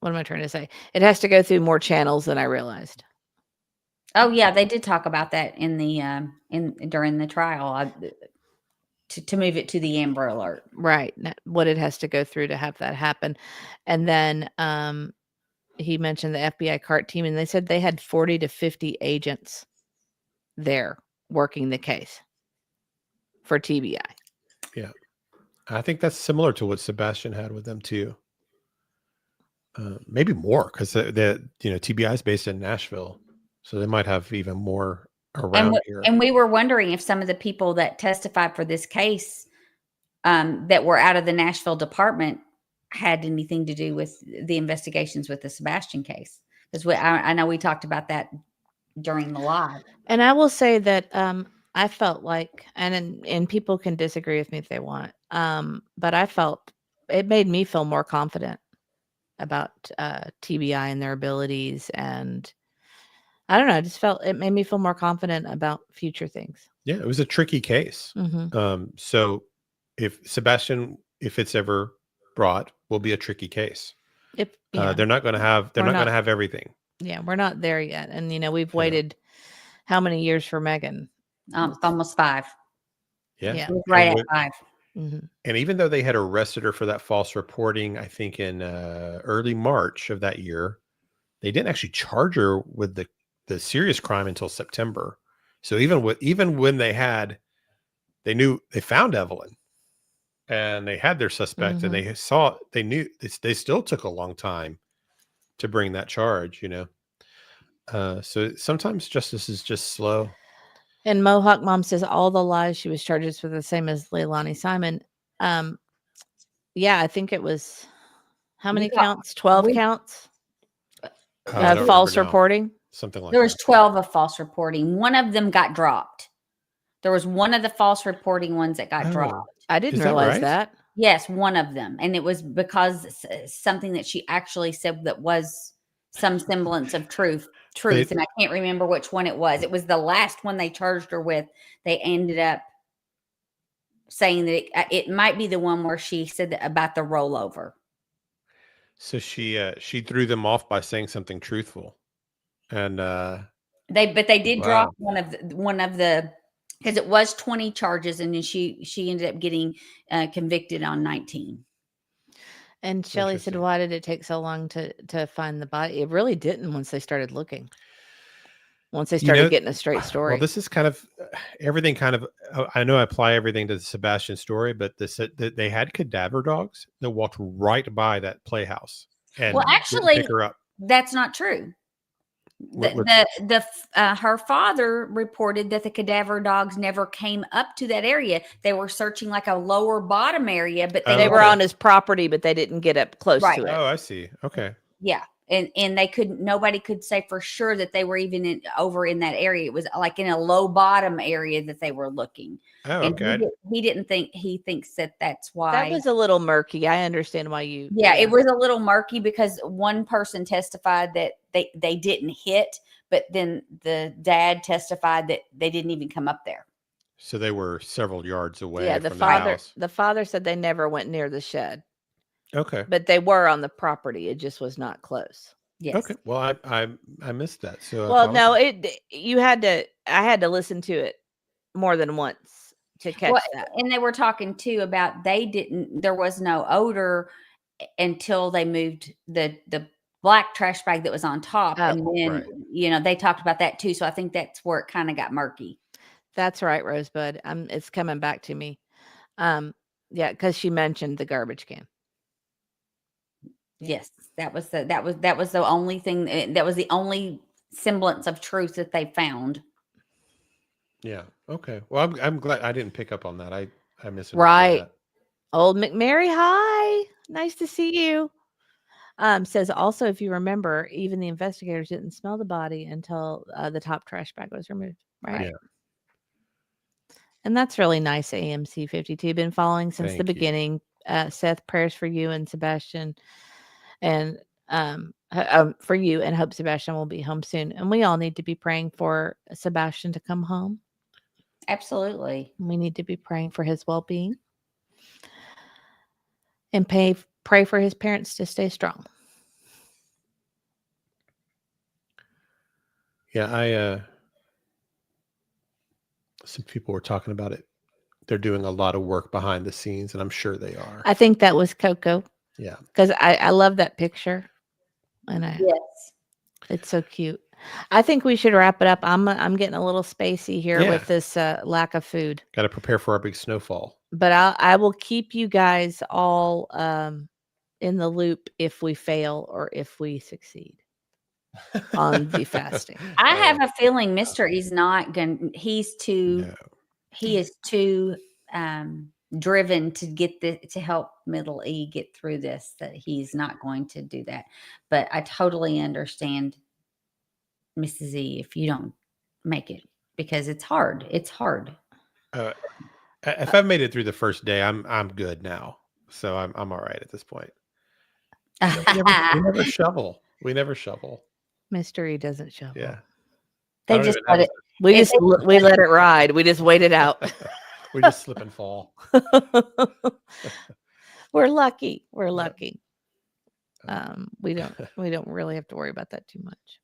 am I trying to say? It has to go through more channels than I realized. Oh yeah, they did talk about that in the during the trial to move it to the Amber Alert. Right. What it has to go through to have that happen. And then he mentioned the FBI CART team, and they said they had 40 to 50 agents there working the case for TBI. Yeah. I think that's similar to what Sebastian had with them too. Maybe more, because TBI is based in Nashville, so they might have even more around here. And we were wondering if some of the people that testified for this case that were out of the Nashville department had anything to do with the investigations with the Sebastian case, because I know we talked about that during the live. And I will say that I felt like, and people can disagree with me if they want, but I felt it made me feel more confident about TBI and their abilities, and I don't know, I just felt it made me feel more confident about future things. Yeah, it was a tricky case. So if Sebastian, if it's ever brought, will be a tricky case. They're not going to have everything. Yeah, we're not there yet, and we've waited how many years for Megan? Almost 5. Yeah, Right at 5. And even though they had arrested her for that false reporting, I think in early March of that year, they didn't actually charge her with the serious crime until September. So even when they knew they found Evelyn and they had their suspect and they knew they still took a long time to bring that charge, so sometimes justice is just slow. And Mohawk Mom says all the lies she was charged with were the same as Leilani Simon. Yeah, I think it was how many counts? 12 counts of false reporting. Something like there that. was 12 of false reporting. One of them got dropped. There was one of the false reporting ones that got dropped. I didn't realize that. Yes, one of them. And it was because something that she actually said that was some semblance of truth. And I can't remember which one it was. It was the last one they charged her with. They ended up saying that it might be the one where she said about the rollover. So she threw them off by saying something truthful. And they did drop one of the because it was 20 charges, and then she ended up getting convicted on 19. And Shelley said, why did it take so long to find the body? It really didn't once they started looking. Once they started getting a straight story. Well, this is kind of everything I know I apply everything to the Sebastian story, but they had cadaver dogs that walked right by that playhouse. And well, actually, pick her up. That's not true. Her father reported that the cadaver dogs never came up to that area. They were searching like a lower bottom area, but they were on his property, but they didn't get up close to it. Oh, I see. Okay. Yeah. And nobody could say for sure that they were even over in that area. It was like in a low bottom area that they were looking. Oh, okay. He thinks that's why. That was a little murky. I understand why you. Yeah, it was a little murky because one person testified that they didn't hit, but then the dad testified that they didn't even come up there. So they were several yards away. Yeah, from the house. The father said they never went near the shed. Okay. But they were on the property. It just was not close. Yes. Okay. Well, I missed that. So I had to listen to it more than once to catch that. And they were talking too about there was no odor until they moved the black trash bag that was on top. And then, they talked about that too. So I think that's where it kind of got murky. That's right, Rosebud. It's coming back to me. Yeah, because she mentioned the garbage can. Yes, that was the only thing. That was the only semblance of truth that they found. Yeah. Okay. Well, I'm glad I didn't pick up on that. I misunderstood that. Old McMary, hi. Nice to see you. Says also, if you remember, even the investigators didn't smell the body until the top trash bag was removed. Right. Yeah. And that's really nice. AMC 52 been following since the beginning. Seth, prayers for you and Sebastian. And for you, and hope Sebastian will be home soon. And we all need to be praying for Sebastian to come home. Absolutely. We need to be praying for his well-being. And pray for his parents to stay strong. Yeah, some people were talking about it. They're doing a lot of work behind the scenes, and I'm sure they are. I think that was Coco. Yeah. Because I love that picture. And yes. It's so cute. I think we should wrap it up. I'm getting a little spacey here with this lack of food. Got to prepare for our big snowfall. But I will keep you guys all in the loop if we fail or if we succeed on the fasting. I have a feeling Mr. E's not going. He is too driven to help Middle E get through this, that he's not going to do that. But I totally understand, Mrs. E, if you don't make it, because it's hard. It's hard. If I've made it through the first day, I'm good now. So I'm all right at this point. We never shovel. We never shovel. Mr. E doesnn't shovel. Yeah. They just let it. We let it ride. We just wait it out. We just slip and fall. We're lucky. We're lucky. We don't really have to worry about that too much.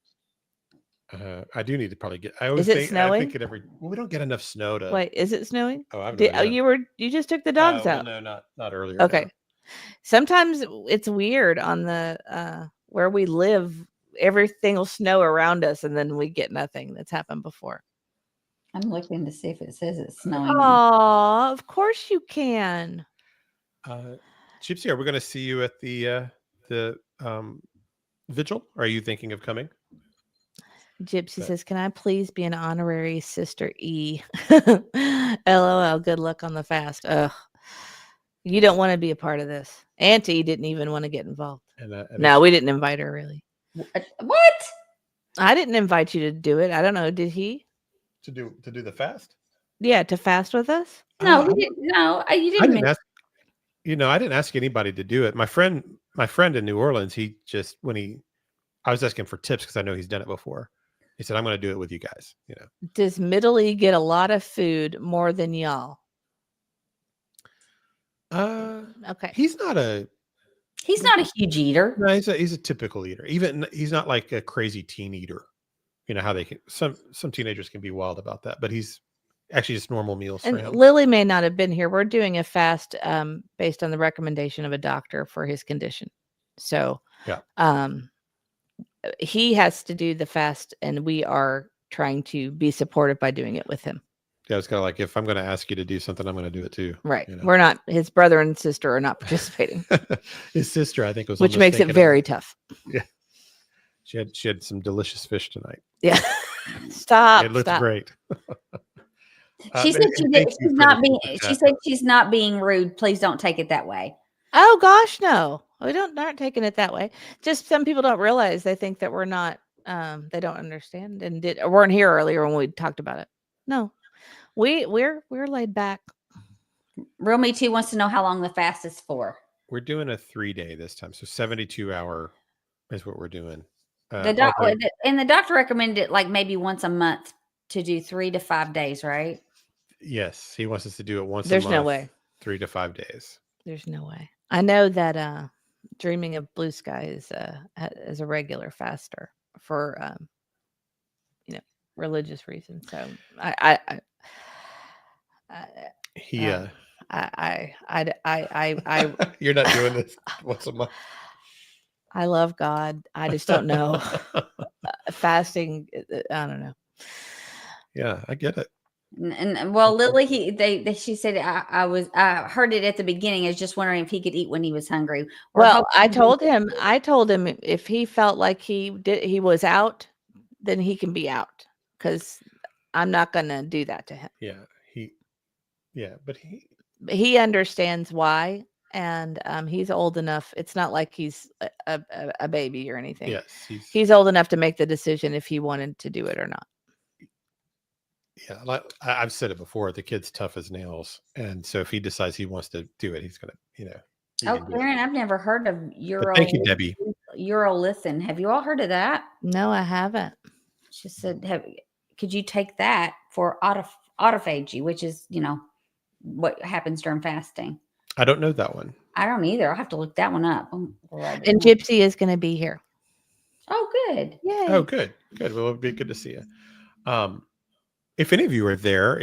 I do need to probably get. I Is always it think. I snowing? think well, we don't get enough snow to. Wait, is it snowing? Oh, I have no idea. You just took the dogs well, out. no, not earlier. Okay. No. Sometimes it's weird on the where we live. Everything will snow around us, and then we get nothing. That's happened before. I'm looking to see if it says it's snowing. Oh, of course you can. Gypsy, are we going to see you at the vigil? Or are you thinking of coming? Gypsy says, "Can I please be an honorary Sister E?" LOL. Good luck on the fast. Ugh. You don't want to be a part of this. Auntie didn't even want to get involved. No, we didn't invite her, really. What? I didn't invite you to do it. I don't know. Did he? To do the fast? Yeah, to fast with us? No, we didn't. No, you didn't. I didn't ask. I didn't ask anybody to do it. My friend in New Orleans, he just I was asking for tips because I know he's done it before. He said, "I'm going to do it with you guys." Does Middle get a lot of food more than y'all? Okay. He's not a huge eater. No, he's a typical eater. Even he's not like a crazy teen eater. You know how they can some teenagers can be wild about that, but he's actually just normal meals for him. Lily may not have been here. We're doing a fast based on the recommendation of a doctor for his condition. So yeah. He has to do the fast, and we are trying to be supportive by doing it with him. Yeah, it's kind of like, if I'm going to ask you to do something, I'm going to do it too. Right. We're not, his brother and sister are not participating. His sister, I think, was, which makes it very tough. Yeah. She had some delicious fish tonight. Yeah. Stop. It looked great. She said she's not being rude. Please don't take it that way. Oh gosh, no. We aren't taking it that way. Just some people don't realize. They think that we're not they don't understand and weren't here earlier when we talked about it. No. We're laid back. Real Me Too wants to know how long the fast is for. We're doing a 3-day this time, so 72-hour is what we're doing. The doctor recommended it like maybe once a month to do 3 to 5 days, right? Yes, he wants us to do it once. There's a month. No way. 3 to 5 days. There's no way. I know that Dreaming of Blue Sky is a regular faster for religious reasons. So You're not doing this once a month. I love God. I just don't know. Fasting, I don't know. Yeah, I get it. And well, Lily, she said I heard it at the beginning. I was just wondering if he could eat when he was hungry. Well, I told him if he felt like he was out, then he can be out, because I'm not going to do that to him. But he understands why, and he's old enough. It's not like he's a baby or anything. Yes, he's old enough to make the decision if he wanted to do it or not. Yeah, like I've said it before, the kid's tough as nails, and so if he decides he wants to do it, he's gonna, Oh, Karen, I've never heard of thank you, Debbie. Urolithin. Have you all heard of that? No, I haven't. She said, could you take that for autophagy, which is what happens during fasting? I don't know that one. I don't either. I'll have to look that one up. And Gypsy is going to be here. Oh, good. Yay. Oh, good. Well, it'll be good to see you. If any of you are there,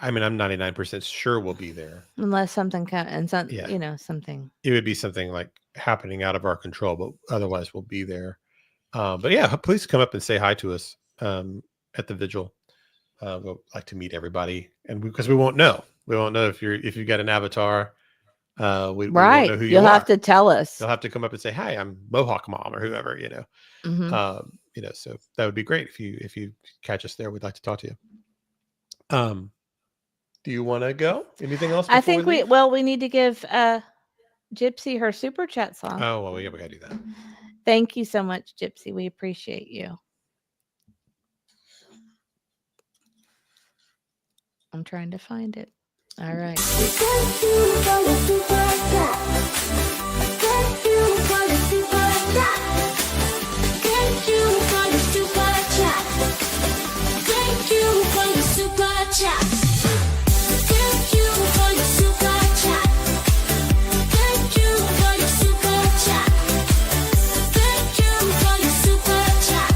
I'm 99% sure we'll be there. Unless something something. It would be something like happening out of our control, but otherwise we'll be there. But yeah, please come up and say hi to us at the vigil. We'd like to meet everybody, and because we won't know if you've got an avatar. We won't know who you'll have to tell us. You'll have to come up and say, "Hi, I'm Mohawk Mom," or whoever. Mm-hmm. So that would be great if you catch us there. We'd like to talk to you. Do you want to go? Anything else? I think we need to give Gypsy her super chat song. Oh, well, yeah, we gotta do that. Thank you so much, Gypsy. We appreciate you. I'm trying to find it. All right. Thank you for the super chat. Thank you for the super chat. Thank you for the super chat. Thank you for the super chat. Thank you for the super chat. Thank you for the super chat. Thank you for the super chat.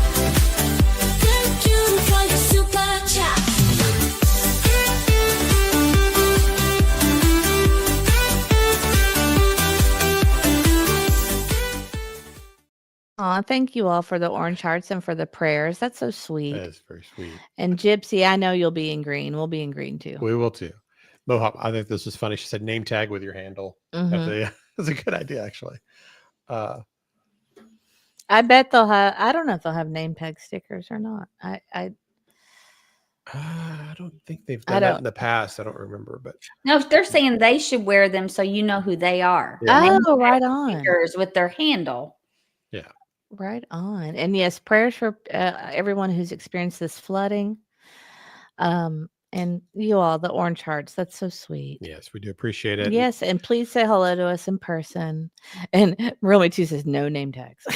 Oh, thank you all for the orange hearts and for the prayers. That's so sweet. That is very sweet. And Gypsy, I know you'll be in green. We'll be in green too. We will too. Mohawk, I think this was funny. She said name tag with your handle. That's a good idea, actually. I bet they'll have. I don't know if they'll have name tag stickers or not. I don't think they've done that in the past. I don't remember, but No, they're saying they should wear them so you know who they are. Yeah. Oh, right on. Stickers with their handle. Yeah. Right on. And yes, prayers for everyone who's experienced this flooding. And you all, the orange hearts. That's so sweet. Yes, we do appreciate it. Yes, and please say hello to us in person. And Romy too says no name tags.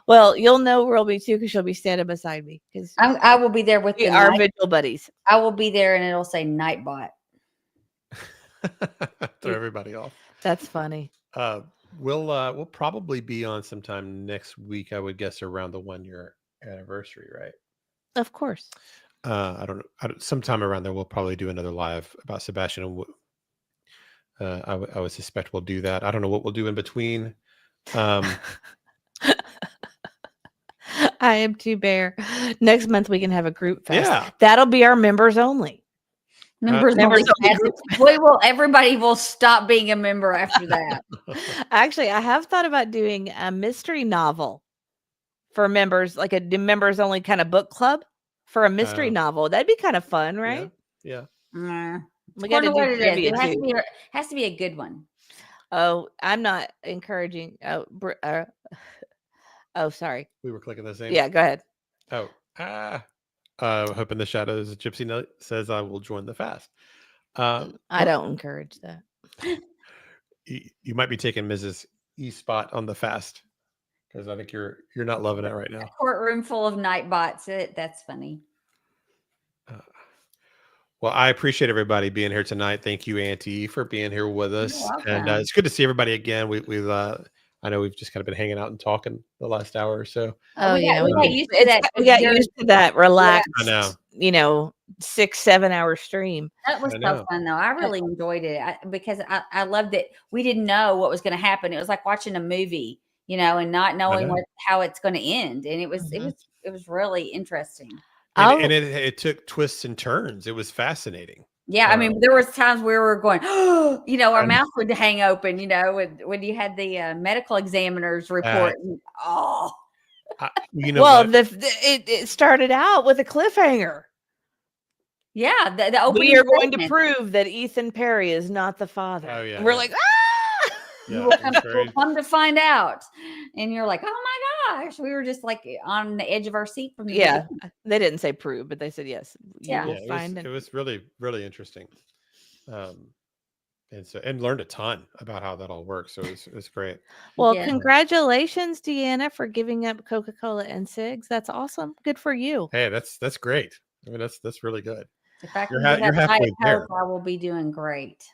Well, you'll know Romy too because she'll be standing beside me. Because I will be there with our vigil buddies. I will be there, and it'll say Nightbot. Throw everybody off. That's funny. We'll probably be on sometime next week. I would guess around the 1-year anniversary, right? Of course. I don't know. Sometime around there, we'll probably do another live about Sebastian. And I would suspect we'll do that. I don't know what we'll do in between. I am too bear. Next month we can have a group fest. Yeah. That'll be our members only. Members members only. Everybody will stop being a member after that. Actually, I have thought about doing a mystery novel for members, like a members only kind of book club for a mystery novel. That'd be kind of fun, right? Yeah. We got to do what it is. trivia It too. has to be a good one. Oh, I'm not encouraging. Oh, sorry. We were clicking the same. Yeah, go ahead. Hope in the shadows. Gypsy Note says I will join the fast. I don't encourage that. You might be taking Mrs. E spot on the fast because I think you're not loving it right now. A courtroom full of Nightbots. That's funny. Well, I appreciate everybody being here tonight. Thank you, Auntie, for being here with us. You're welcome. And it's good to see everybody again. I know we've just kind of been hanging out and talking the last hour or so. Oh, we yeah. got used to that. We got used to that relaxed, I know. 6-7 hour stream. That was so fun, though. I really enjoyed it because I loved it. We didn't know what was going to happen. It was like watching a movie, and not knowing how it's going to end. And it was really interesting. And it took twists and turns. It was fascinating. Yeah, I mean, there was times where we were going, our mouth would hang open, when you had the medical examiner's report. It started out with a cliffhanger. Yeah, the opening. We are going to prove that Ethan Perry is not the father. Oh yeah, and we're like, Yeah, we'll come to find out, and you're like, oh my gosh, we were just like on the edge of our seat from the beginning. They didn't say prove, but they said yes. It was really, really interesting, and learned a ton about how that all works. So it was great. Well, congratulations, Deanna, for giving up Coca-Cola and cigs. That's awesome. Good for you. Hey, that's great. I mean, that's really good. If I can you're halfway there. I will be doing great.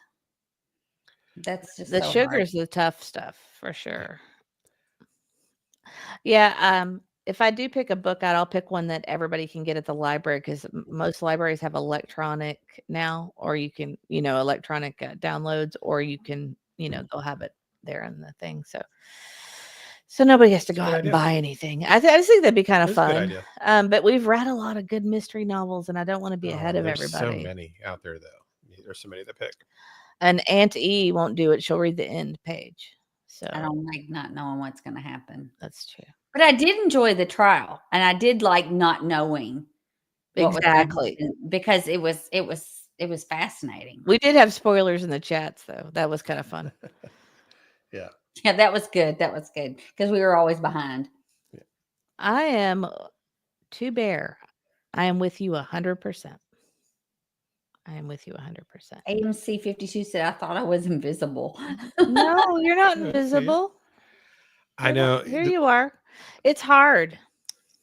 That's just the sugar's the tough stuff for sure. Yeah. If I do pick a book out, I'll pick one that everybody can get at the library because most libraries have electronic now, or you can, electronic downloads, or you can, they'll have it there in the thing. So nobody has to go out and buy anything. I just think that'd be kind of fun. But we've read a lot of good mystery novels, and I don't want to be ahead of everybody. So many out there, though. There's so many to pick. And Aunt E won't do it. She'll read the end page. So I don't like not knowing what's going to happen. That's true. But I did enjoy the trial, and I did like not knowing exactly because it was fascinating. We did have spoilers in the chats, though. That was kind of fun. Yeah, that was good. That was good because we were always behind. Yeah. I am too bear. I am with you 100%. I am with you 100%. AMC 52 said, I thought I was invisible. No, you're not invisible. I know. Here you are. It's hard.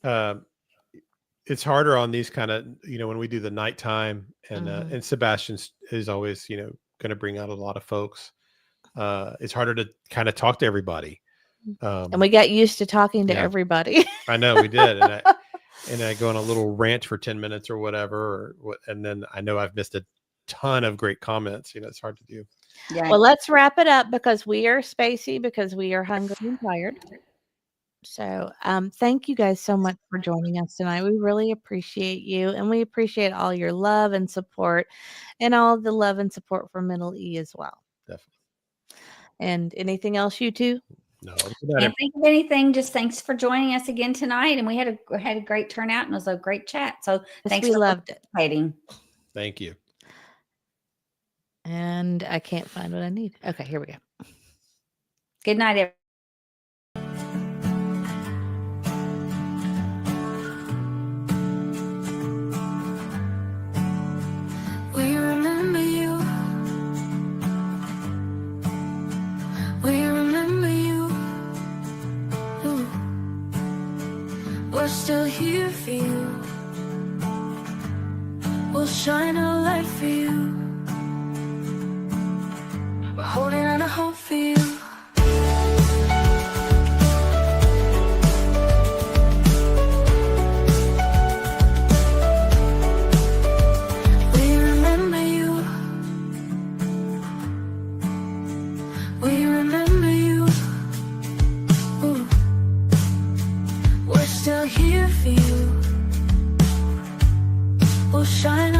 It's harder on these kind of, when we do the nighttime and Sebastian is always, going to bring out a lot of folks. It's harder to kind of talk to everybody. And we got used to talking to everybody. I know we did. And I go on a little rant for 10 minutes or whatever, and then I know I've missed ton of great comments. It's hard to do. Yeah. Well, let's wrap it up because we are spacey, because we are hungry and tired. So thank you guys so much for joining us tonight. We really appreciate you, and we appreciate all your love and support, and all the love and support for Middle E as well. Definitely. And anything else, you two? No. Can't think of anything. Just thanks for joining us again tonight, and we had a great turnout, and it was a great chat. So thanks. We loved it. Thank you. And I can't find what I need. Okay, here we go. Good night, everyone. We remember you. We remember you. Ooh. We're still here for you. We'll shine a light for you. We're holding on to hope for you. We remember you. We remember you. Ooh. We're still here for you. We'll shine